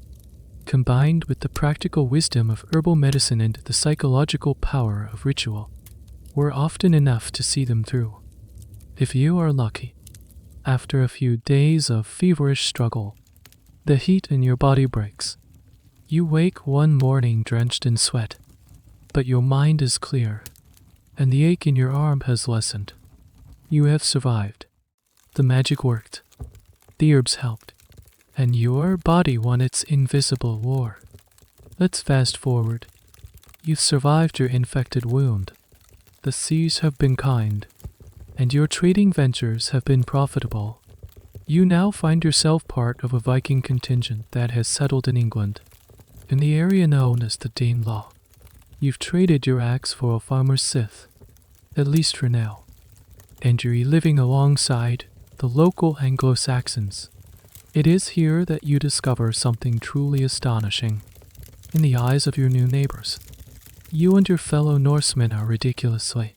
combined with the practical wisdom of herbal medicine and the psychological power of ritual, were often enough to see them through. If you are lucky, after a few days of feverish struggle, the heat in your body breaks. You wake one morning drenched in sweat, but your mind is clear, and the ache in your arm has lessened. You have survived. The magic worked. The herbs helped, and your body won its invisible war. Let's fast forward. You've survived your infected wound. The seas have been kind, and your trading ventures have been profitable. You now find yourself part of a Viking contingent that has settled in England, in the area known as the Danelaw. You've traded your axe for a farmer's scythe, at least for now, and you're living alongside the local Anglo-Saxons. It is here that you discover something truly astonishing. In the eyes of your new neighbors, you and your fellow Norsemen are ridiculously,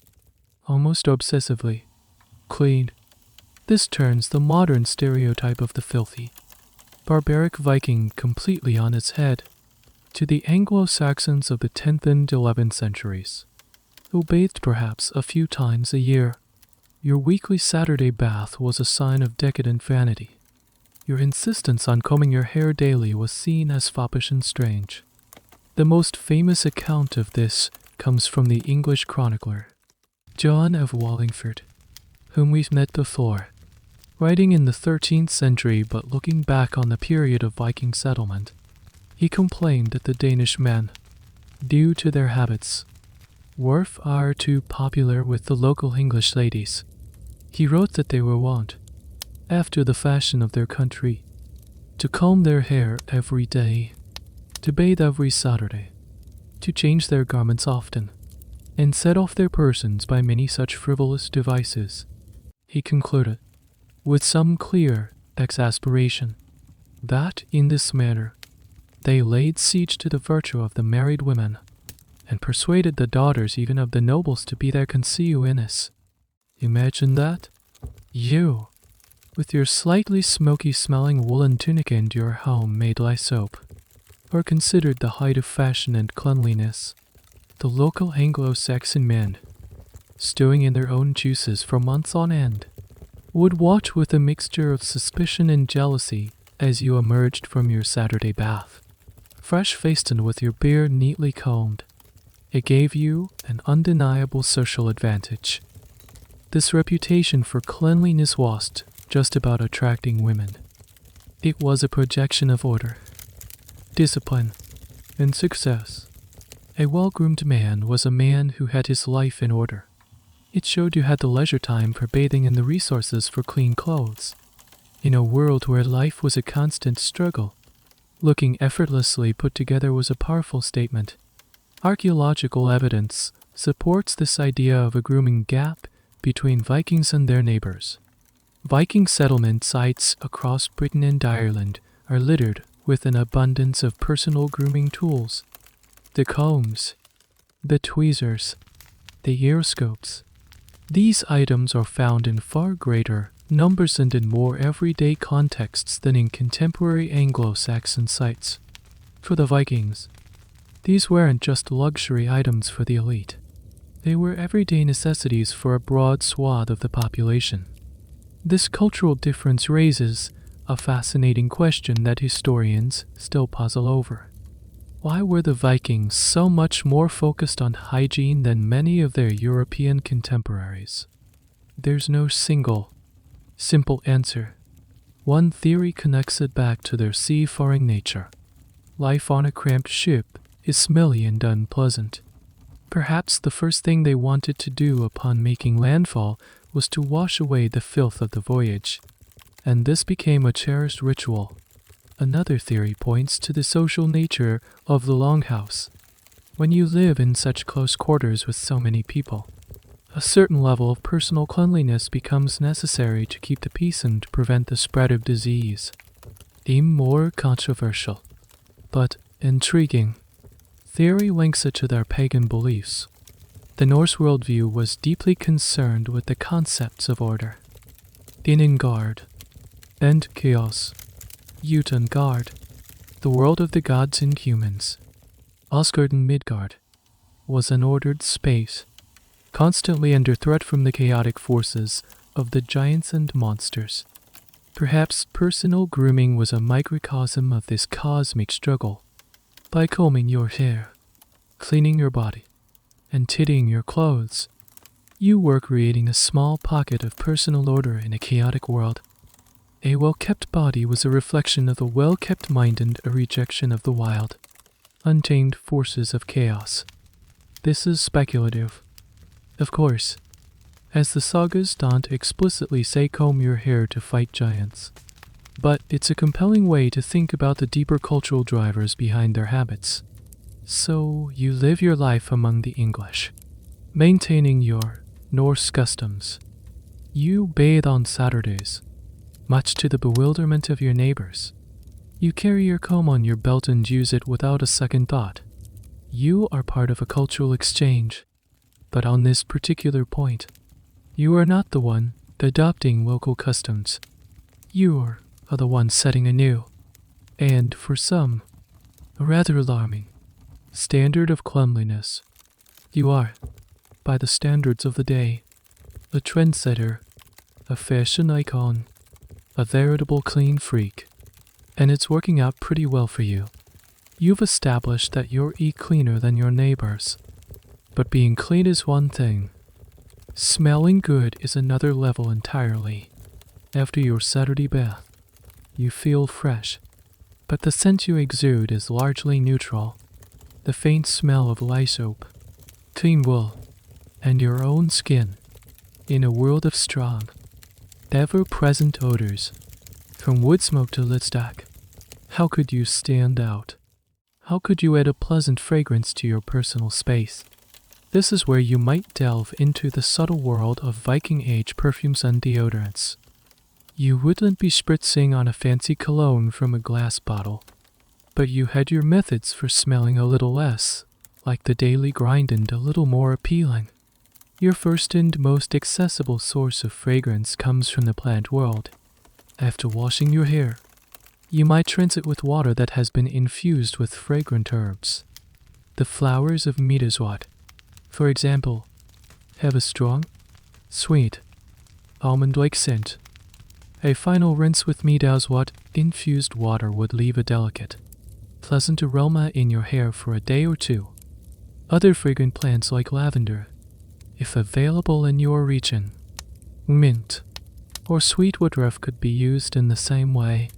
almost obsessively, clean. This turns the modern stereotype of the filthy, barbaric Viking completely on its head, to the Anglo-Saxons of the 10th and 11th centuries, who bathed perhaps a few times a year. Your weekly Saturday bath was a sign of decadent vanity. Your insistence on combing your hair daily was seen as foppish and strange. The most famous account of this comes from the English chronicler, John of Wallingford, whom we've met before. Writing in the 13th century but looking back on the period of Viking settlement, he complained that the Danish men, due to their habits, were far too popular with the local English ladies. He wrote that they were wont, after the fashion of their country, to comb their hair every day, to bathe every Saturday, to change their garments often, and set off their persons by many such frivolous devices. He concluded, with some clear exasperation, that in this manner they laid siege to the virtue of the married women, and persuaded the daughters even of the nobles to be their concubines. Imagine that. You, with your slightly smoky-smelling woolen tunic and your home-made lye soap, are considered the height of fashion and cleanliness. The local Anglo-Saxon men, stewing in their own juices for months on end, would watch with a mixture of suspicion and jealousy as you emerged from your Saturday bath, fresh-faced and with your beard neatly combed. It gave you an undeniable social advantage. This reputation for cleanliness wasn't just about attracting women. It was a projection of order, discipline, and success. A well-groomed man was a man who had his life in order. It showed you had the leisure time for bathing and the resources for clean clothes. In a world where life was a constant struggle, looking effortlessly put together was a powerful statement. Archaeological evidence supports this idea of a grooming gap between Vikings and their neighbors. Viking settlement sites across Britain and Ireland are littered with an abundance of personal grooming tools. The combs, the tweezers, the earscopes. These items are found in far greater numbers and in more everyday contexts than in contemporary Anglo-Saxon sites. For the Vikings, these weren't just luxury items for the elite. They were everyday necessities for a broad swath of the population. This cultural difference raises a fascinating question that historians still puzzle over. Why were the Vikings so much more focused on hygiene than many of their European contemporaries? There's no simple answer. One theory connects it back to their seafaring nature. Life on a cramped ship is smelly and unpleasant. Perhaps the first thing they wanted to do upon making landfall was to wash away the filth of the voyage, and this became a cherished ritual. Another theory points to the social nature of the longhouse. When you live in such close quarters with so many people, a certain level of personal cleanliness becomes necessary to keep the peace and prevent the spread of disease. A more controversial, but intriguing, theory links it to their pagan beliefs. The Norse worldview was deeply concerned with the concepts of order, Inengard, and chaos, Utengard, the world of the gods and humans. Asgard and Midgard was an ordered space, constantly under threat from the chaotic forces of the giants and monsters. Perhaps personal grooming was a microcosm of this cosmic struggle. By combing your hair, cleaning your body, and tidying your clothes, you were creating a small pocket of personal order in a chaotic world. A well-kept body was a reflection of the well-kept mind and a rejection of the wild, untamed forces of chaos. This is speculative, of course, as the sagas don't explicitly say comb your hair to fight giants. But it's a compelling way to think about the deeper cultural drivers behind their habits. So you live your life among the English, maintaining your Norse customs. You bathe on Saturdays, much to the bewilderment of your neighbors. You carry your comb on your belt and use it without a second thought. You are part of a cultural exchange, but on this particular point, you are not the one adopting local customs. You are the one setting anew. and, for some, a rather alarming standard of cleanliness. You are, by the standards of the day, a trendsetter, a fashion icon, a veritable clean freak, and it's working out pretty well for you. You've established that you're cleaner than your neighbors. But being clean is one thing. Smelling good is another level entirely. After your Saturday bath, you feel fresh, but the scent you exude is largely neutral. The faint smell of lye soap, clean wool, and your own skin, in a world of strong, ever-present odors, from wood smoke to lipstick. How could you stand out? How could you add a pleasant fragrance to your personal space? This is where you might delve into the subtle world of Viking Age perfumes and deodorants. You wouldn't be spritzing on a fancy cologne from a glass bottle, but you had your methods for smelling a little less, like the daily grind, and a little more appealing. Your first and most accessible source of fragrance comes from the plant world. After washing your hair, you might rinse it with water that has been infused with fragrant herbs. The flowers of Midaswat, for example, have a strong, sweet, almond-like scent. A final rinse with Midaswat infused water would leave a delicate, pleasant aroma in your hair for a day or two. Other fragrant plants like lavender, if available in your region, mint, or sweet woodruff could be used in the same way.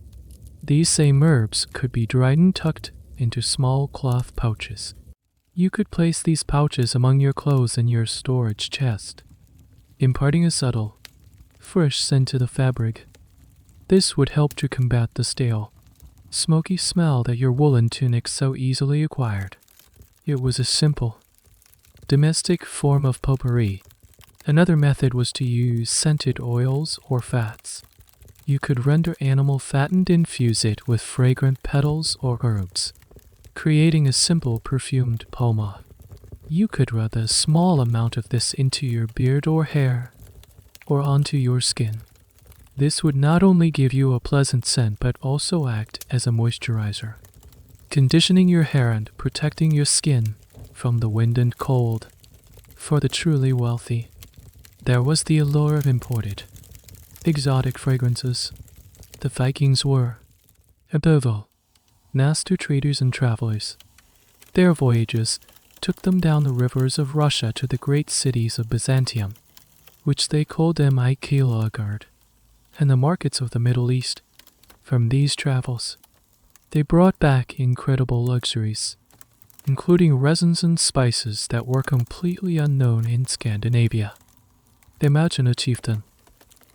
These same herbs could be dried and tucked into small cloth pouches. You could place these pouches among your clothes in your storage chest, imparting a subtle, fresh scent to the fabric. This would help to combat the stale, smoky smell that your woolen tunics so easily acquired. It was a simple, domestic form of potpourri. Another method was to use scented oils or fats. You could render animal fat and infuse it with fragrant petals or herbs, creating a simple perfumed pomade. You could rub a small amount of this into your beard or hair, or onto your skin. This would not only give you a pleasant scent but also act as a moisturizer, conditioning your hair and protecting your skin from the wind and cold. For the truly wealthy, there was the allure of imported, exotic fragrances. The Vikings were, above all, master traders and travelers. Their voyages took them down the rivers of Russia to the great cities of Byzantium, which they called Encyclopedia, and the markets of the Middle East. From these travels, they brought back incredible luxuries, including resins and spices that were completely unknown in Scandinavia. Imagine a chieftain,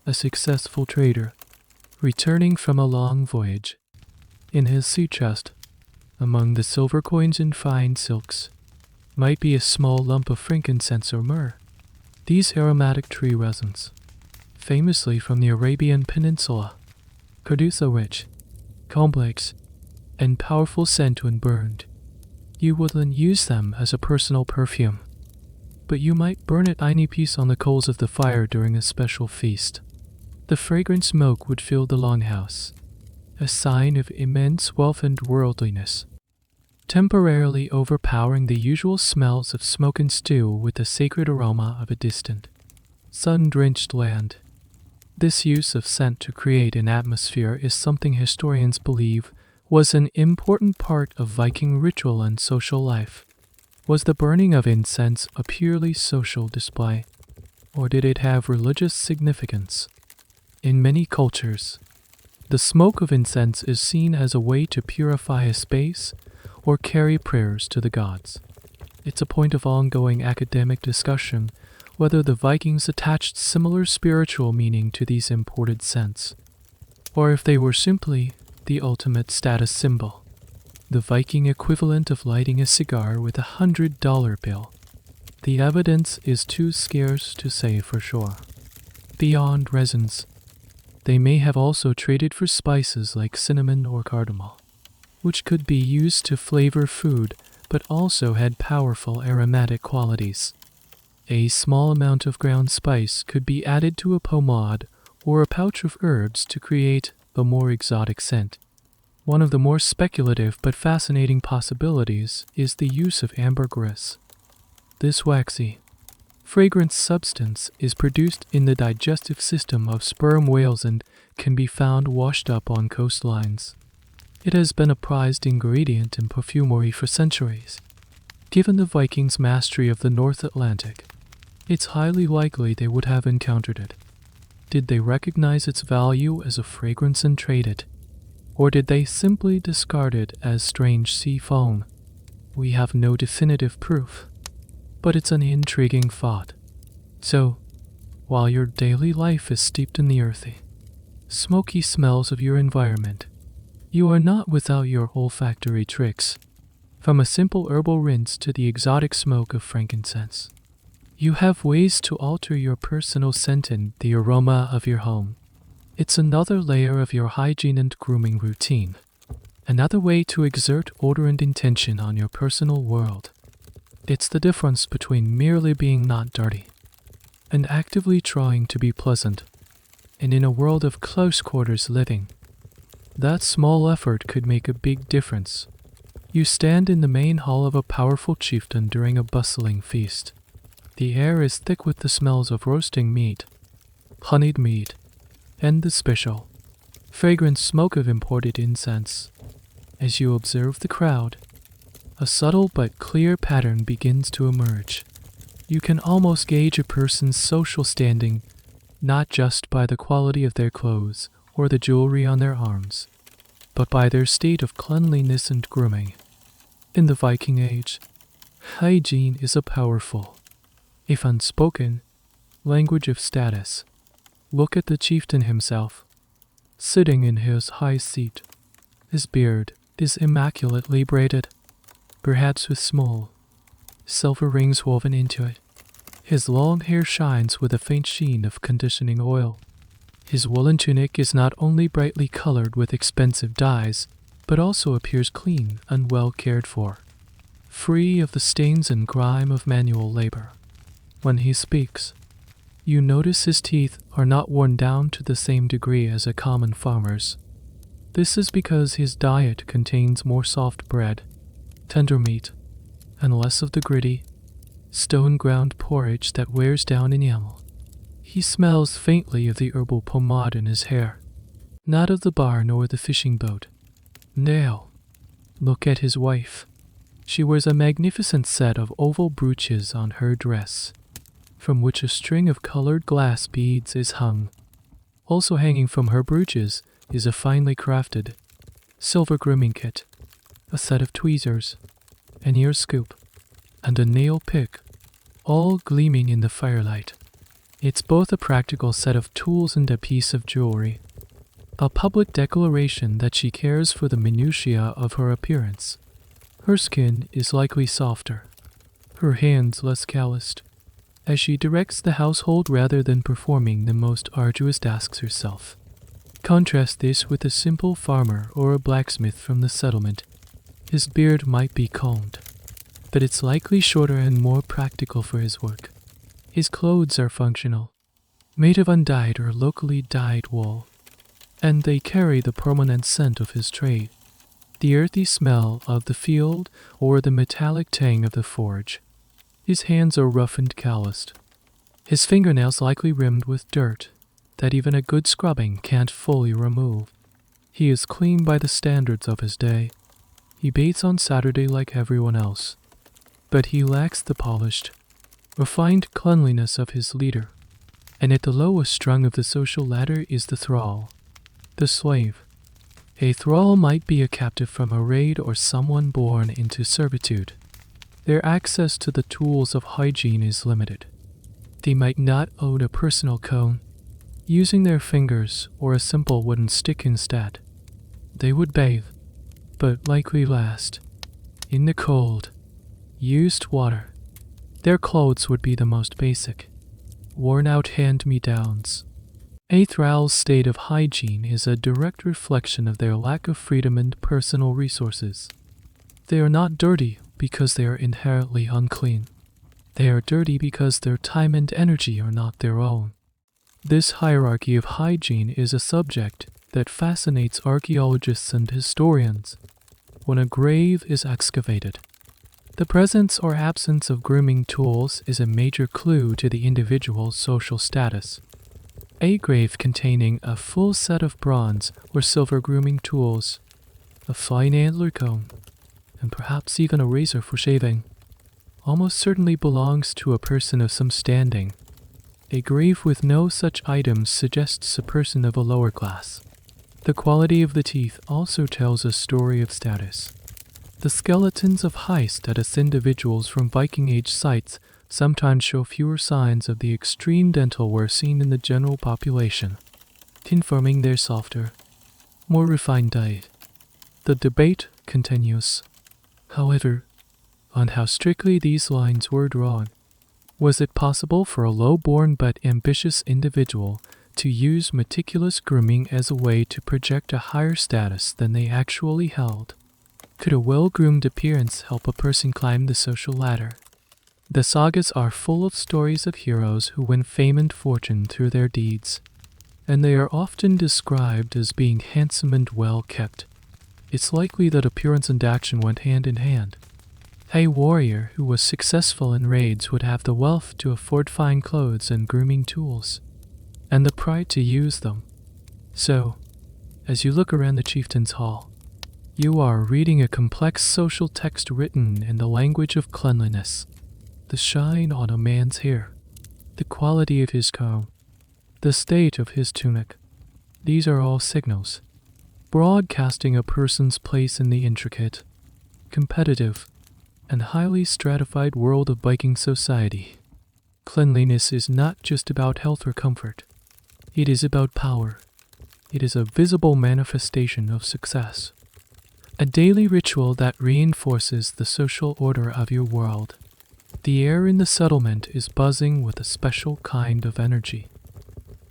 a successful trader, returning from a long voyage. In his sea chest, among the silver coins and fine silks, might be a small lump of frankincense or myrrh. These aromatic tree resins, famously from the Arabian Peninsula, produce a rich, complex, and powerful scent when burned. You wouldn't use them as a personal perfume, but you might burn a tiny piece on the coals of the fire during a special feast. The fragrant smoke would fill the longhouse, a sign of immense wealth and worldliness, temporarily overpowering the usual smells of smoke and stew with the sacred aroma of a distant, sun-drenched land. This use of scent to create an atmosphere is something historians believe was an important part of Viking ritual and social life. Was the burning of incense a purely social display, or did it have religious significance? In many cultures, the smoke of incense is seen as a way to purify a space or carry prayers to the gods. It's a point of ongoing academic discussion whether the Vikings attached similar spiritual meaning to these imported scents, or if they were simply the ultimate status symbol, the Viking equivalent of lighting a cigar with $100 bill. The evidence is too scarce to say for sure. Beyond resins, they may have also traded for spices like cinnamon or cardamom, which could be used to flavor food but also had powerful aromatic qualities. A small amount of ground spice could be added to a pomade or a pouch of herbs to create a more exotic scent. One of the more speculative but fascinating possibilities is the use of ambergris. This waxy, fragrant substance is produced in the digestive system of sperm whales and can be found washed up on coastlines. It has been a prized ingredient in perfumery for centuries. Given the Vikings' mastery of the North Atlantic, it's highly likely they would have encountered it. Did they recognize its value as a fragrance and trade it? Or did they simply discard it as strange sea foam? We have no definitive proof, but it's an intriguing thought. So, while your daily life is steeped in the earthy, smoky smells of your environment, you are not without your olfactory tricks, from a simple herbal rinse to the exotic smoke of frankincense. You have ways to alter your personal scent and the aroma of your home. It's another layer of your hygiene and grooming routine, another way to exert order and intention on your personal world. It's the difference between merely being not dirty and actively trying to be pleasant. And in a world of close quarters living, that small effort could make a big difference. You stand in the main hall of a powerful chieftain during a bustling feast. The air is thick with the smells of roasting meat, honeyed meat, and the special, fragrant smoke of imported incense. As you observe the crowd, a subtle but clear pattern begins to emerge. You can almost gauge a person's social standing, not just by the quality of their clothes or the jewelry on their arms, but by their state of cleanliness and grooming. In the Viking Age, hygiene is a powerful, if unspoken, language of status. Look at the chieftain himself, sitting in his high seat. His beard is immaculately braided, perhaps with small, silver rings woven into it. His long hair shines with a faint sheen of conditioning oil. His woolen tunic is not only brightly colored with expensive dyes, but also appears clean and well cared for, free of the stains and grime of manual labor. When he speaks, you notice his teeth are not worn down to the same degree as a common farmer's. This is because his diet contains more soft bread, tender meat, and less of the gritty, stone-ground porridge that wears down enamel. He smells faintly of the herbal pomade in his hair, not of the barn or the fishing boat. Now, look at his wife. She wears a magnificent set of oval brooches on her dress, from which a string of colored glass beads is hung. Also hanging from her brooches is a finely crafted silver grooming kit, a set of tweezers, an ear scoop, and a nail pick, all gleaming in the firelight. It's both a practical set of tools and a piece of jewelry, a public declaration that she cares for the minutiae of her appearance. Her skin is likely softer, her hands less calloused, as she directs the household rather than performing the most arduous tasks herself. Contrast this with a simple farmer or a blacksmith from the settlement. His beard might be combed, but it's likely shorter and more practical for his work. His clothes are functional, made of undyed or locally dyed wool, and they carry the permanent scent of his trade, the earthy smell of the field or the metallic tang of the forge. His hands are rough and calloused, his fingernails likely rimmed with dirt that even a good scrubbing can't fully remove. He is clean by the standards of his day. He bathes on Saturday like everyone else, but he lacks the polished, refined cleanliness of his leader. And at the lowest rung of the social ladder is the thrall, the slave. A thrall might be a captive from a raid or someone born into servitude. Their access to the tools of hygiene is limited. They might not own a personal comb, using their fingers or a simple wooden stick instead. They would bathe, but likely last, in the cold, used water. Their clothes would be the most basic, worn-out hand-me-downs. A thrall's state of hygiene is a direct reflection of their lack of freedom and personal resources. They are not dirty because they are inherently unclean. They are dirty because their time and energy are not their own. This hierarchy of hygiene is a subject that fascinates archaeologists and historians. When a grave is excavated, the presence or absence of grooming tools is a major clue to the individual's social status. A grave containing a full set of bronze or silver grooming tools, a fine antler comb, and perhaps even a razor for shaving, almost certainly belongs to a person of some standing. A grave with no such items suggests a person of a lower class. The quality of the teeth also tells a story of status. The skeletons of high status individuals from Viking Age sites sometimes show fewer signs of the extreme dental wear seen in the general population, confirming their softer, more refined diet. The debate continues, however, on how strictly these lines were drawn. Was it possible for a low-born but ambitious individual to use meticulous grooming as a way to project a higher status than they actually held? Could a well-groomed appearance help a person climb the social ladder? The sagas are full of stories of heroes who win fame and fortune through their deeds, and they are often described as being handsome and well-kept. It's likely that appearance and action went hand in hand. A warrior who was successful in raids would have the wealth to afford fine clothes and grooming tools, and the pride to use them. So, as you look around the chieftain's hall, you are reading a complex social text written in the language of cleanliness. The shine on a man's hair, the quality of his comb, the state of his tunic. These are all signals, broadcasting a person's place in the intricate, competitive, and highly stratified world of Viking society. Cleanliness is not just about health or comfort. It is about power. It is a visible manifestation of success. A daily ritual that reinforces the social order of your world. The air in the settlement is buzzing with a special kind of energy.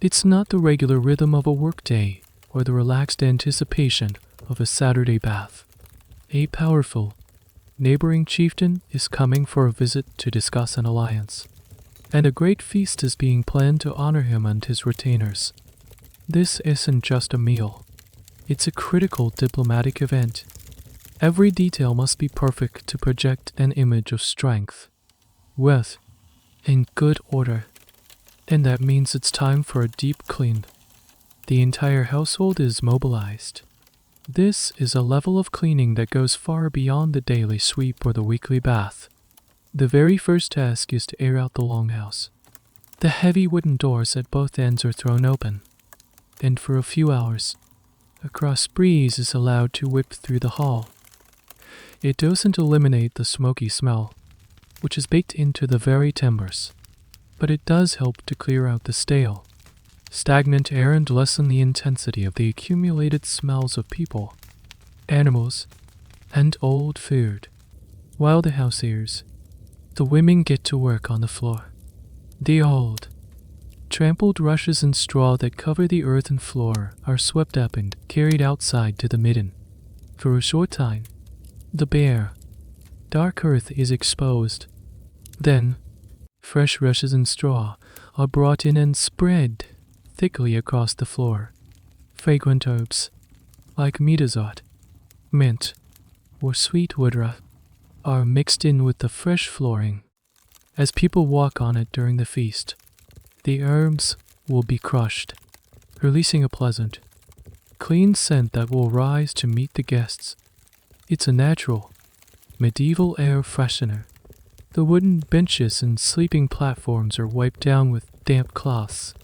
It's not the regular rhythm of a workday or the relaxed anticipation of a Saturday bath. A powerful, neighboring chieftain is coming for a visit to discuss an alliance, and a great feast is being planned to honor him and his retainers. This isn't just a meal. It's a critical diplomatic event. Every detail must be perfect to project an image of strength, wealth, and good order. And that means it's time for a deep clean. The entire household is mobilized. This is a level of cleaning that goes far beyond the daily sweep or the weekly bath. The very first task is to air out the longhouse. The heavy wooden doors at both ends are thrown open, and for a few hours, a cross breeze is allowed to whip through the hall. It doesn't eliminate the smoky smell, which is baked into the very timbers, but it does help to clear out the stale, stagnant air and lessen the intensity of the accumulated smells of people, animals, and old food. While the house airs, the women get to work on the floor. The old, trampled rushes and straw that cover the earthen floor are swept up and carried outside to the midden. For a short time, the bare, dark earth is exposed. Then, fresh rushes and straw are brought in and spread thickly across the floor. Fragrant herbs, like midazot, mint, or sweet woodruff, are mixed in with the fresh flooring. As people walk on it during the feast, the herbs will be crushed, releasing a pleasant, clean scent that will rise to meet the guests. It's a natural, medieval air freshener. The wooden benches and sleeping platforms are wiped down with damp cloths.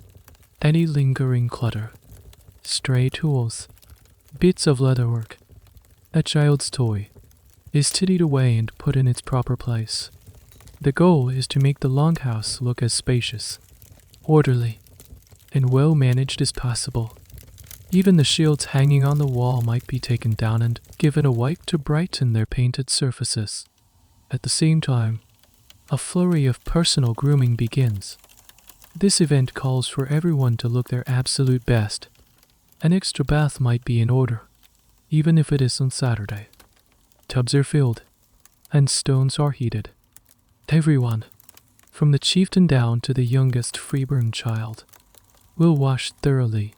Any lingering clutter, stray tools, bits of leatherwork, a child's toy, is tidied away and put in its proper place. The goal is to make the longhouse look as spacious, orderly, and well managed as possible. Even the shields hanging on the wall might be taken down and given a wipe to brighten their painted surfaces. At the same time, a flurry of personal grooming begins. This event calls for everyone to look their absolute best. An extra bath might be in order, even if it is on Saturday. Tubs are filled, and stones are heated. Everyone, from the chieftain down to the youngest freeborn child, will wash thoroughly.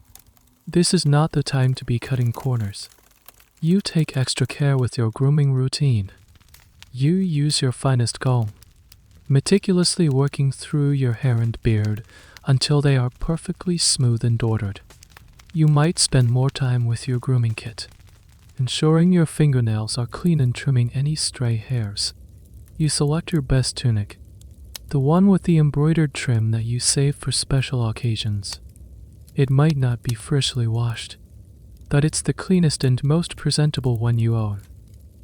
This is not the time to be cutting corners. You take extra care with your grooming routine. You use your finest comb, meticulously working through your hair and beard until they are perfectly smooth and ordered. You might spend more time with your grooming kit, ensuring your fingernails are clean and trimming any stray hairs. You select your best tunic, the one with the embroidered trim that you save for special occasions. It might not be freshly washed, but it's the cleanest and most presentable one you own.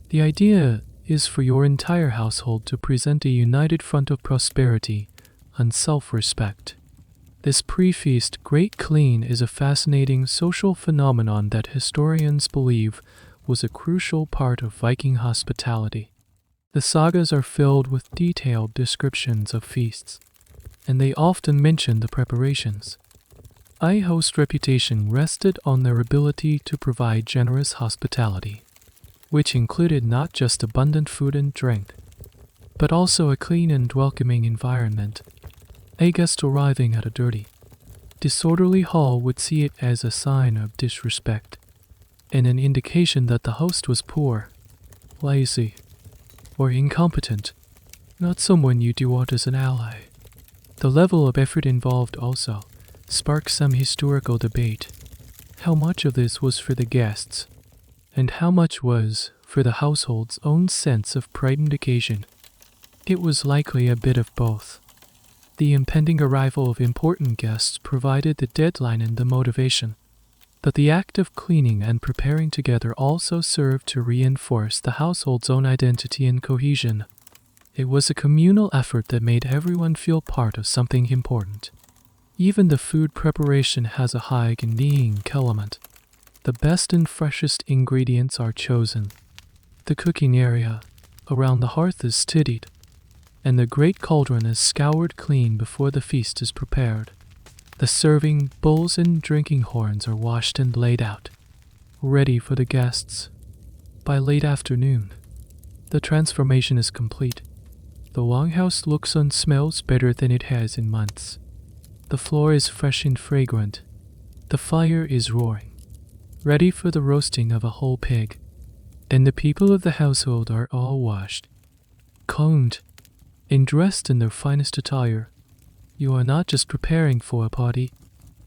The idea is for your entire household to present a united front of prosperity and self-respect. This pre-feast great clean is a fascinating social phenomenon that historians believe was a crucial part of Viking hospitality. The sagas are filled with detailed descriptions of feasts, and they often mention the preparations. A host's reputation rested on their ability to provide generous hospitality, which included not just abundant food and drink, but also a clean and welcoming environment. A guest arriving at a dirty, disorderly hall would see it as a sign of disrespect, and an indication that the host was poor, lazy, or incompetent, not someone you do want as an ally. The level of effort involved also sparked some historical debate. How much of this was for the guests, and how much was for the household's own sense of pride and occasion? It was likely a bit of both. The impending arrival of important guests provided the deadline and the motivation, but the act of cleaning and preparing together also served to reinforce the household's own identity and cohesion. It was a communal effort that made everyone feel part of something important. Even the food preparation has a hygiene element. The best and freshest ingredients are chosen. The cooking area around the hearth is tidied, and the great cauldron is scoured clean before the feast is prepared. The serving bowls and drinking horns are washed and laid out, ready for the guests. By late afternoon, the transformation is complete. The longhouse looks and smells better than it has in months. The floor is fresh and fragrant. The fire is roaring, ready for the roasting of a whole pig. And the people of the household are all washed, combed, and dressed in their finest attire. You are not just preparing for a party,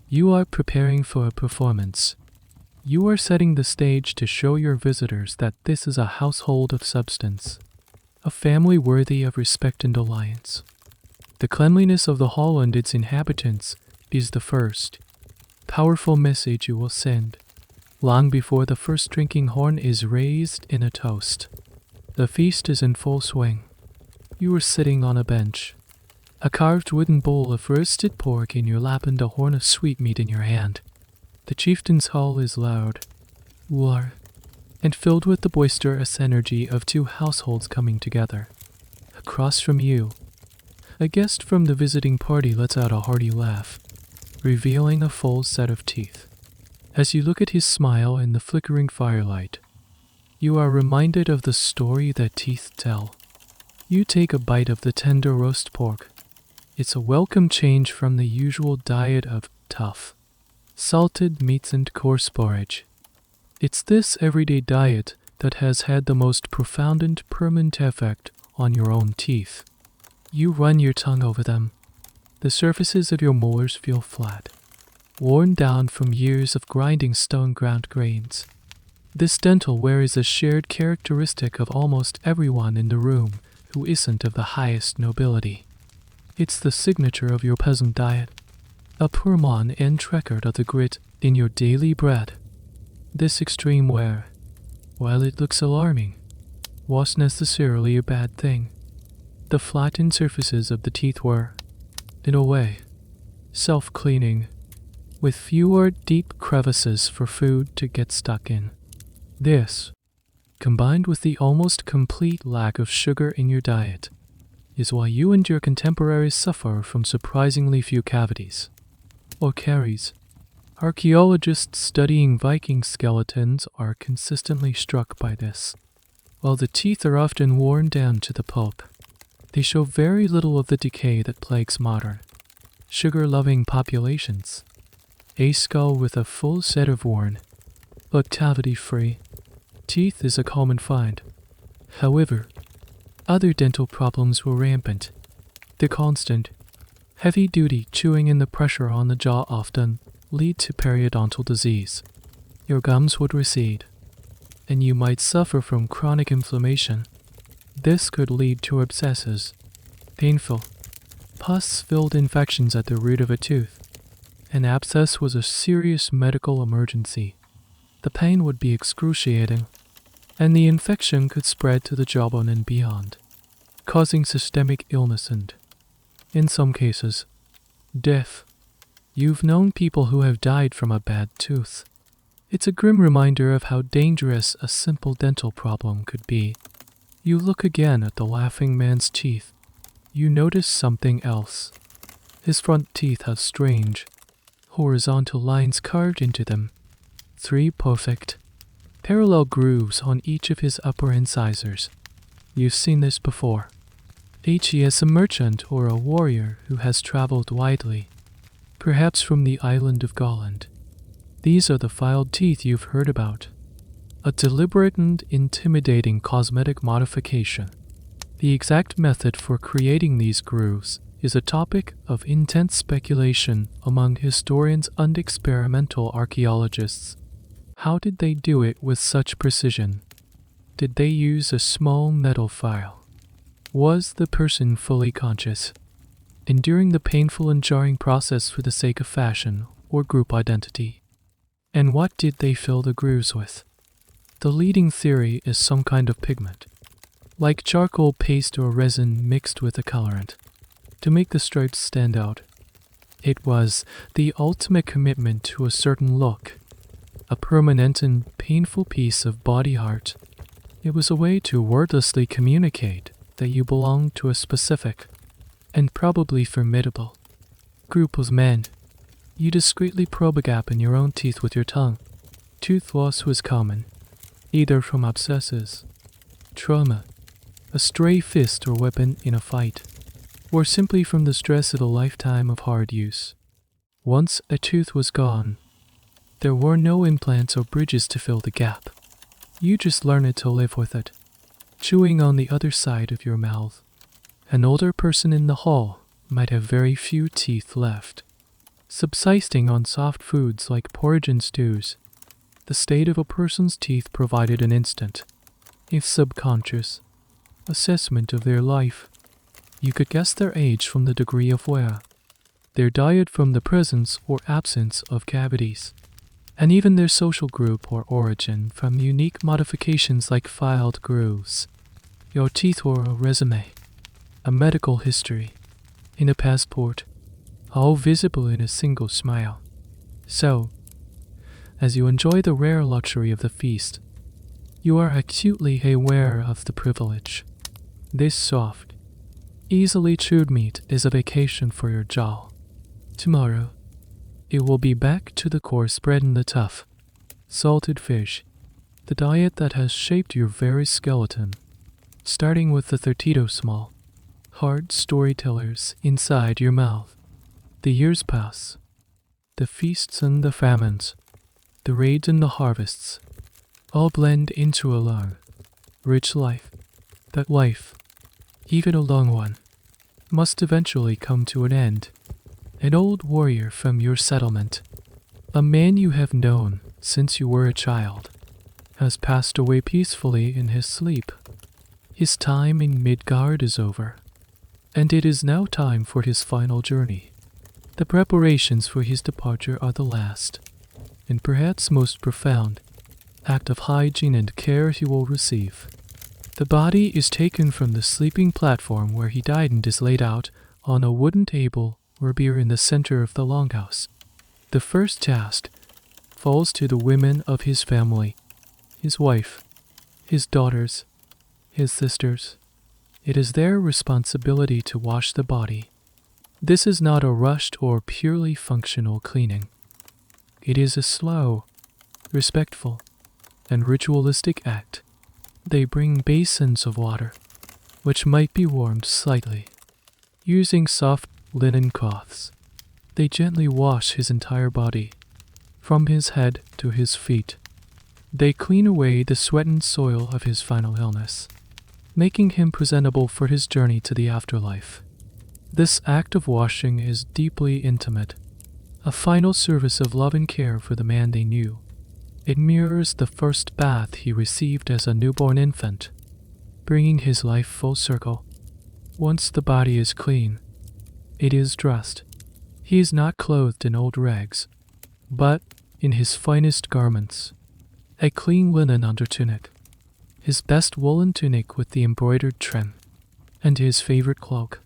you are preparing for a performance. You are setting the stage to show your visitors that this is a household of substance, a family worthy of respect and alliance. The cleanliness of the hall and its inhabitants is the first powerful message you will send, long before the first drinking horn is raised in a toast. The feast is in full swing. You are sitting on a bench, a carved wooden bowl of roasted pork in your lap and a horn of sweetmeat in your hand. The chieftain's hall is loud, warm, and filled with the boisterous energy of two households coming together. Across from you, a guest from the visiting party lets out a hearty laugh, revealing a full set of teeth. As you look at his smile in the flickering firelight, you are reminded of the story that teeth tell. You take a bite of the tender roast pork. It's a welcome change from the usual diet of tough, salted meats and coarse porridge. It's this everyday diet that has had the most profound and permanent effect on your own teeth. You run your tongue over them. The surfaces of your molars feel flat, worn down from years of grinding stone-ground grains. This dental wear is a shared characteristic of almost everyone in the room who isn't of the highest nobility. It's the signature of your peasant diet, a permanent and record of the grit in your daily bread. This extreme wear, while it looks alarming, was necessarily a bad thing. The flattened surfaces of the teeth were, in a way, self-cleaning, with fewer deep crevices for food to get stuck in. This, combined with the almost complete lack of sugar in your diet, is why you and your contemporaries suffer from surprisingly few cavities, or caries. Archaeologists studying Viking skeletons are consistently struck by this. While the teeth are often worn down to the pulp, they show very little of the decay that plagues modern, sugar-loving populations. A skull with a full set of worn, but cavity-free teeth is a common find. However, other dental problems were rampant. The constant, heavy-duty chewing and the pressure on the jaw often lead to periodontal disease. Your gums would recede, and you might suffer from chronic inflammation. This could lead to abscesses, painful, pus-filled infections at the root of a tooth. An abscess was a serious medical emergency. The pain would be excruciating, and the infection could spread to the jawbone and beyond, causing systemic illness and, in some cases, death. You've known people who have died from a bad tooth. It's a grim reminder of how dangerous a simple dental problem could be. You look again at the laughing man's teeth. You notice something else. His front teeth have strange, horizontal lines carved into them. 3 perfect, parallel grooves on each of his upper incisors. You've seen this before. He is a merchant or a warrior who has traveled widely, perhaps from the island of Golland. These are the filed teeth you've heard about. A deliberate and intimidating cosmetic modification. The exact method for creating these grooves is a topic of intense speculation among historians and experimental archaeologists. How did they do it with such precision? Did they use a small metal file? Was the person fully conscious, enduring the painful and jarring process for the sake of fashion or group identity? And what did they fill the grooves with? The leading theory is some kind of pigment, like charcoal paste or resin mixed with a colorant, to make the stripes stand out. It was the ultimate commitment to a certain look, a permanent and painful piece of body art. It was a way to wordlessly communicate that you belonged to a specific, and probably formidable, group of men. You discreetly probe a gap in your own teeth with your tongue. Tooth loss was common, either from abscesses, trauma, a stray fist or weapon in a fight, or simply from the stress of a lifetime of hard use. Once a tooth was gone, there were no implants or bridges to fill the gap. You just learned to live with it, chewing on the other side of your mouth. An older person in the hall might have very few teeth left, subsisting on soft foods like porridge and stews. The state of a person's teeth provided an instant, if subconscious, assessment of their life. You could guess their age from the degree of wear, their diet from the presence or absence of cavities, and even their social group or origin from unique modifications like filed grooves. Your teeth were a resume, a medical history, in a passport, all visible in a single smile. So, as you enjoy the rare luxury of the feast, you are acutely aware of the privilege. This soft, easily chewed meat is a vacation for your jaw. Tomorrow, it will be back to the coarse bread and the tough, salted fish, the diet that has shaped your very skeleton, starting with the 32 small, hard storytellers inside your mouth. The years pass, the feasts and the famines, the raids and the harvests, all blend into a long, rich life. That life, even a long one, must eventually come to an end. An old warrior from your settlement, a man you have known since you were a child, has passed away peacefully in his sleep. His time in Midgard is over, and it is now time for his final journey. The preparations for his departure are the last, and perhaps most profound, act of hygiene and care he will receive. The body is taken from the sleeping platform where he died and is laid out on a wooden table or bier in the center of the longhouse. The first task falls to the women of his family, his wife, his daughters, his sisters. It is their responsibility to wash the body. This is not a rushed or purely functional cleaning. It is a slow, respectful, and ritualistic act. They bring basins of water, which might be warmed slightly. Using soft linen cloths, they gently wash his entire body, from his head to his feet. They clean away the sweat and soil of his final illness, making him presentable for his journey to the afterlife. This act of washing is deeply intimate, a final service of love and care for the man they knew. It mirrors the first bath he received as a newborn infant, bringing his life full circle. Once the body is clean, it is dressed. He is not clothed in old rags, but in his finest garments, a clean linen undertunic, his best woolen tunic with the embroidered trim, and his favorite cloak.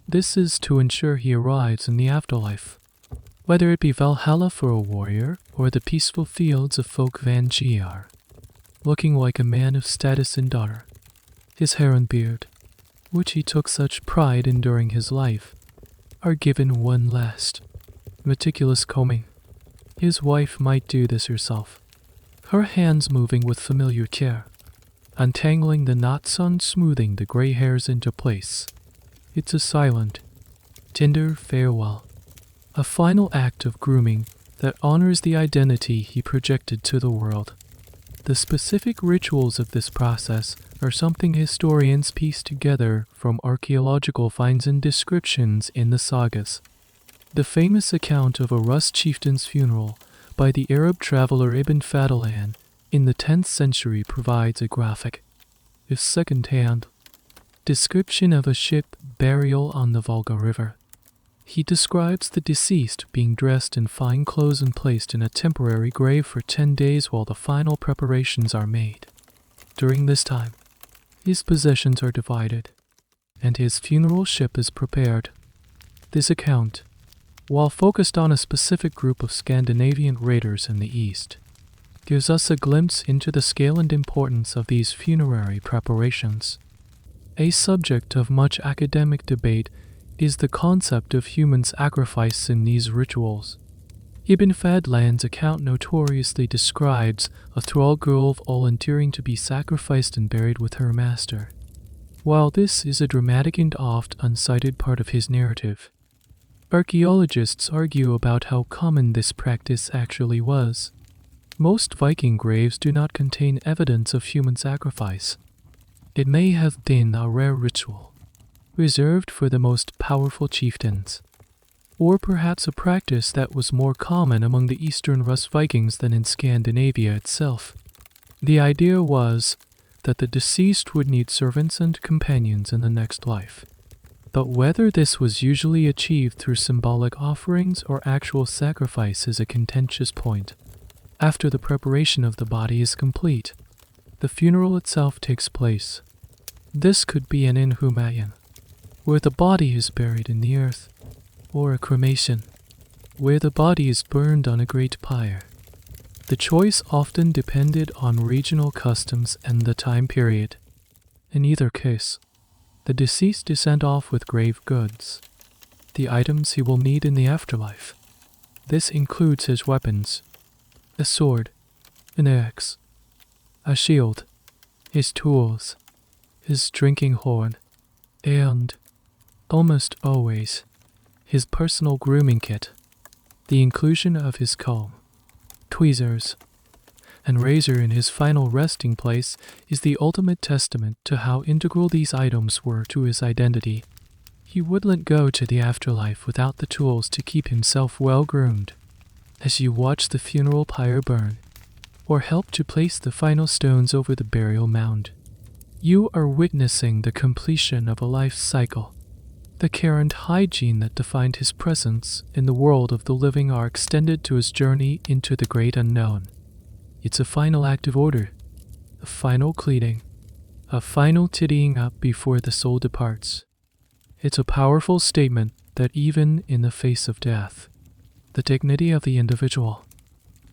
This is to ensure he arrives in the afterlife, whether it be Valhalla for a warrior or the peaceful fields of folk Van Giar, looking like a man of status and honor. His hair and beard, which he took such pride in during his life, are given one last, meticulous combing. His wife might do this herself, her hands moving with familiar care, untangling the knots and smoothing the gray hairs into place. It's a silent, tender farewell, a final act of grooming that honors the identity he projected to the world. The specific rituals of this process are something historians piece together from archaeological finds and descriptions in the sagas. The famous account of a Rus chieftain's funeral by the Arab traveler Ibn Fadlan in the 10th century provides a graphic, if second-hand, description of a ship burial on the Volga River. He describes the deceased being dressed in fine clothes and placed in a temporary grave for 10 days while the final preparations are made. During this time, his possessions are divided, and his funeral ship is prepared. This account, while focused on a specific group of Scandinavian raiders in the east, gives us a glimpse into the scale and importance of these funerary preparations. A subject of much academic debate is the concept of human sacrifice in these rituals. Ibn Fadlan's account notoriously describes a thrall girl volunteering to be sacrificed and buried with her master. While this is a dramatic and oft uncited part of his narrative, archaeologists argue about how common this practice actually was. Most Viking graves do not contain evidence of human sacrifice. It may have been a rare ritual, reserved for the most powerful chieftains, or perhaps a practice that was more common among the Eastern Rus Vikings than in Scandinavia itself. The idea was that the deceased would need servants and companions in the next life, but whether this was usually achieved through symbolic offerings or actual sacrifice is a contentious point. After the preparation of the body is complete, the funeral itself takes place. This could be an inhumation, where the body is buried in the earth, or a cremation, where the body is burned on a great pyre. The choice often depended on regional customs and the time period. In either case, the deceased is sent off with grave goods, the items he will need in the afterlife. This includes his weapons, a sword, an axe, a shield, his tools, his drinking horn, and, almost always, his personal grooming kit. The inclusion of his comb, tweezers, and razor in his final resting place is the ultimate testament to how integral these items were to his identity. He wouldn't go to the afterlife without the tools to keep himself well groomed. As you watch the funeral pyre burn, or help to place the final stones over the burial mound, you are witnessing the completion of a life cycle. The care and hygiene that defined his presence in the world of the living are extended to his journey into the great unknown. It's a final act of order, a final cleaning, a final tidying up before the soul departs. It's a powerful statement that even in the face of death, the dignity of the individual,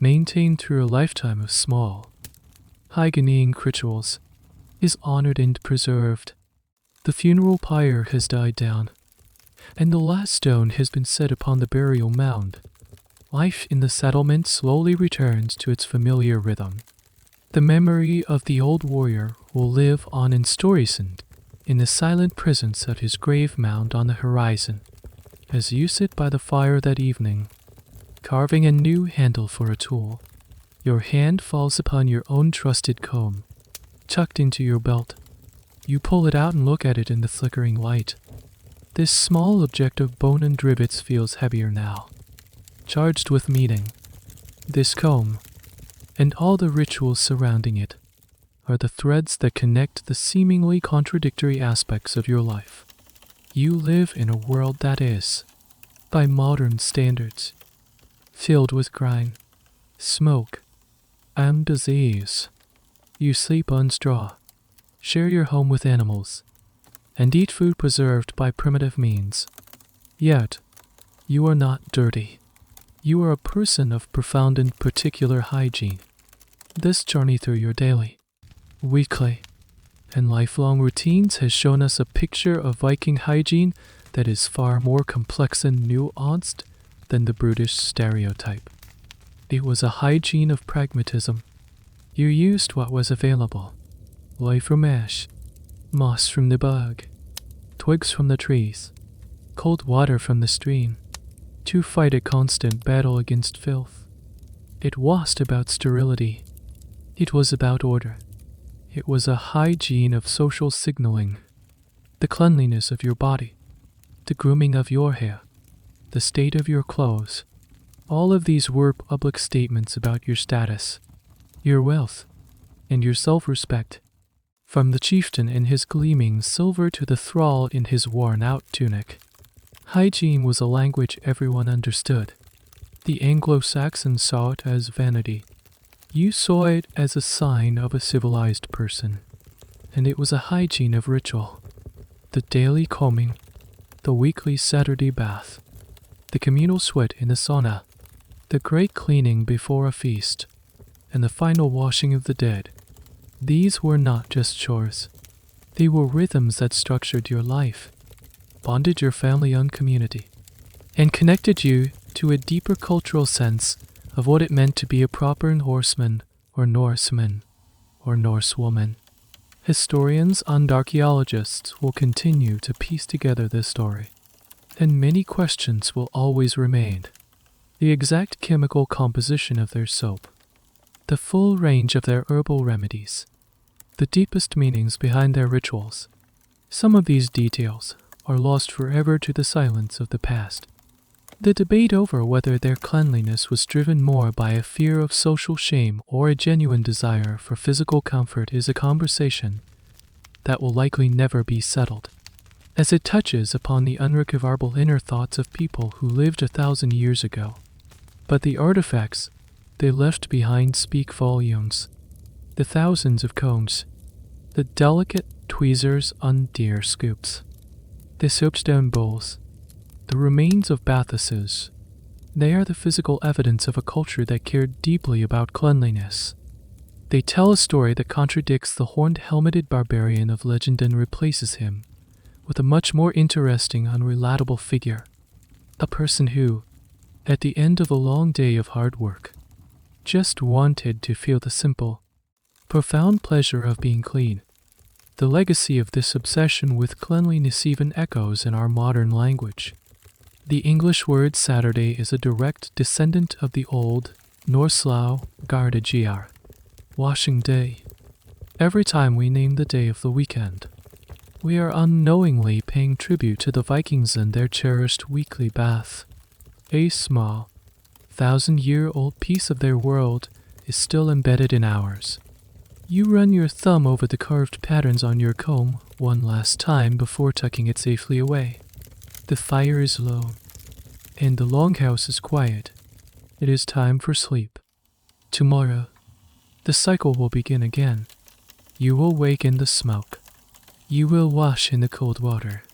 maintained through a lifetime of small, hygienic rituals, is honored and preserved. The funeral pyre has died down, and the last stone has been set upon the burial mound. Life in the settlement slowly returns to its familiar rhythm. The memory of the old warrior will live on in Storesund, in the silent presence of his grave mound on the horizon. As you sit by the fire that evening, carving a new handle for a tool. Your hand falls upon your own trusted comb, tucked into your belt. You pull it out and look at it in the flickering light. This small object of bone and rivets feels heavier now, charged with meaning. This comb, and all the rituals surrounding it, are the threads that connect the seemingly contradictory aspects of your life. You live in a world that is, by modern standards, filled with grime, smoke, and disease. You sleep on straw, share your home with animals, and eat food preserved by primitive means. Yet, you are not dirty. You are a person of profound and particular hygiene. This journey through your daily, weekly, and lifelong routines has shown us a picture of Viking hygiene that is far more complex and nuanced than the brutish stereotype. It was a hygiene of pragmatism. You used what was available: lye from ash, moss from the bog, twigs from the trees, cold water from the stream, to fight a constant battle against filth. It wasn't about sterility. It was about order. It was a hygiene of social signaling. The cleanliness of your body, the grooming of your hair, the state of your clothes. All of these were public statements about your status, your wealth, and your self-respect. From the chieftain in his gleaming silver to the thrall in his worn-out tunic, hygiene was a language everyone understood. The Anglo-Saxons saw it as vanity. You saw it as a sign of a civilized person, and it was a hygiene of ritual. The daily combing, the weekly Saturday bath, the communal sweat in the sauna, the great cleaning before a feast, and the final washing of the dead. These were not just chores. They were rhythms that structured your life, bonded your family and community, and connected you to a deeper cultural sense of what it meant to be a proper Norseman or Norseman or Norsewoman. Historians and archaeologists will continue to piece together this story, and many questions will always remain. The exact chemical composition of their soap, the full range of their herbal remedies, the deepest meanings behind their rituals. Some of these details are lost forever to the silence of the past. The debate over whether their cleanliness was driven more by a fear of social shame or a genuine desire for physical comfort is a conversation that will likely never be settled, as it touches upon the unrecoverable inner thoughts of people who lived 1,000 years ago. But the artifacts they left behind speak volumes. The thousands of combs, the delicate tweezers and deer scoops, the soapstone bowls, the remains of bathhouses. They are the physical evidence of a culture that cared deeply about cleanliness. They tell a story that contradicts the horned-helmeted barbarian of legend and replaces him with a much more interesting and relatable figure, a person who, at the end of a long day of hard work, just wanted to feel the simple, profound pleasure of being clean. The legacy of this obsession with cleanliness even echoes in our modern language. The English word Saturday is a direct descendant of the old Norslao Gardagiar, washing day. Every time we name the day of the weekend, we are unknowingly paying tribute to the Vikings and their cherished weekly bath. A small, 1,000-year-old piece of their world is still embedded in ours. You run your thumb over the carved patterns on your comb one last time before tucking it safely away. The fire is low, and the longhouse is quiet. It is time for sleep. Tomorrow, the cycle will begin again. You will wake in the smoke. You will wash in the cold water,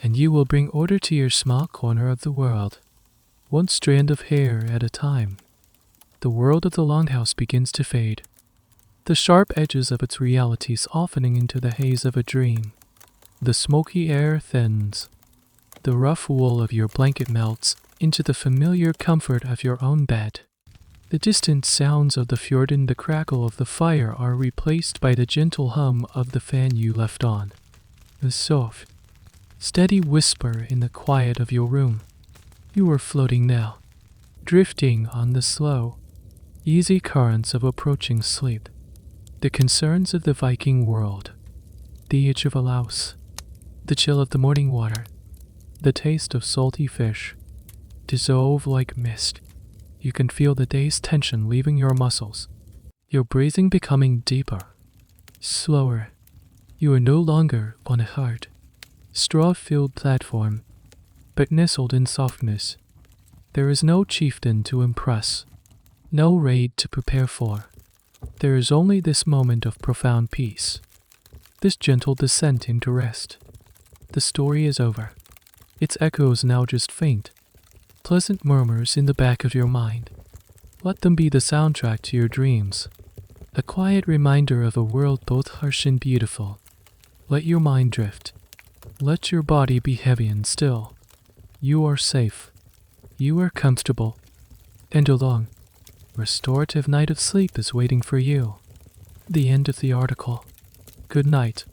and you will bring order to your small corner of the world, one strand of hair at a time. The world of the longhouse begins to fade, the sharp edges of its reality softening into the haze of a dream. The smoky air thins. The rough wool of your blanket melts into the familiar comfort of your own bed. The distant sounds of the fjord and the crackle of the fire are replaced by the gentle hum of the fan you left on. The soft, steady whisper in the quiet of your room. You are floating now, drifting on the slow, easy currents of approaching sleep. The concerns of the Viking world, the itch of a louse, the chill of the morning water, the taste of salty fish, dissolve like mist. You can feel the day's tension leaving your muscles, your breathing becoming deeper, slower. You are no longer on a hard, straw-filled platform, but nestled in softness. There is no chieftain to impress, no raid to prepare for. There is only this moment of profound peace, this gentle descent into rest. The story is over. Its echoes now just faint, pleasant murmurs in the back of your mind. Let them be the soundtrack to your dreams, a quiet reminder of a world both harsh and beautiful. Let your mind drift. Let your body be heavy and still. You are safe. You are comfortable. And a long, restorative night of sleep is waiting for you. The end of the article. Good night.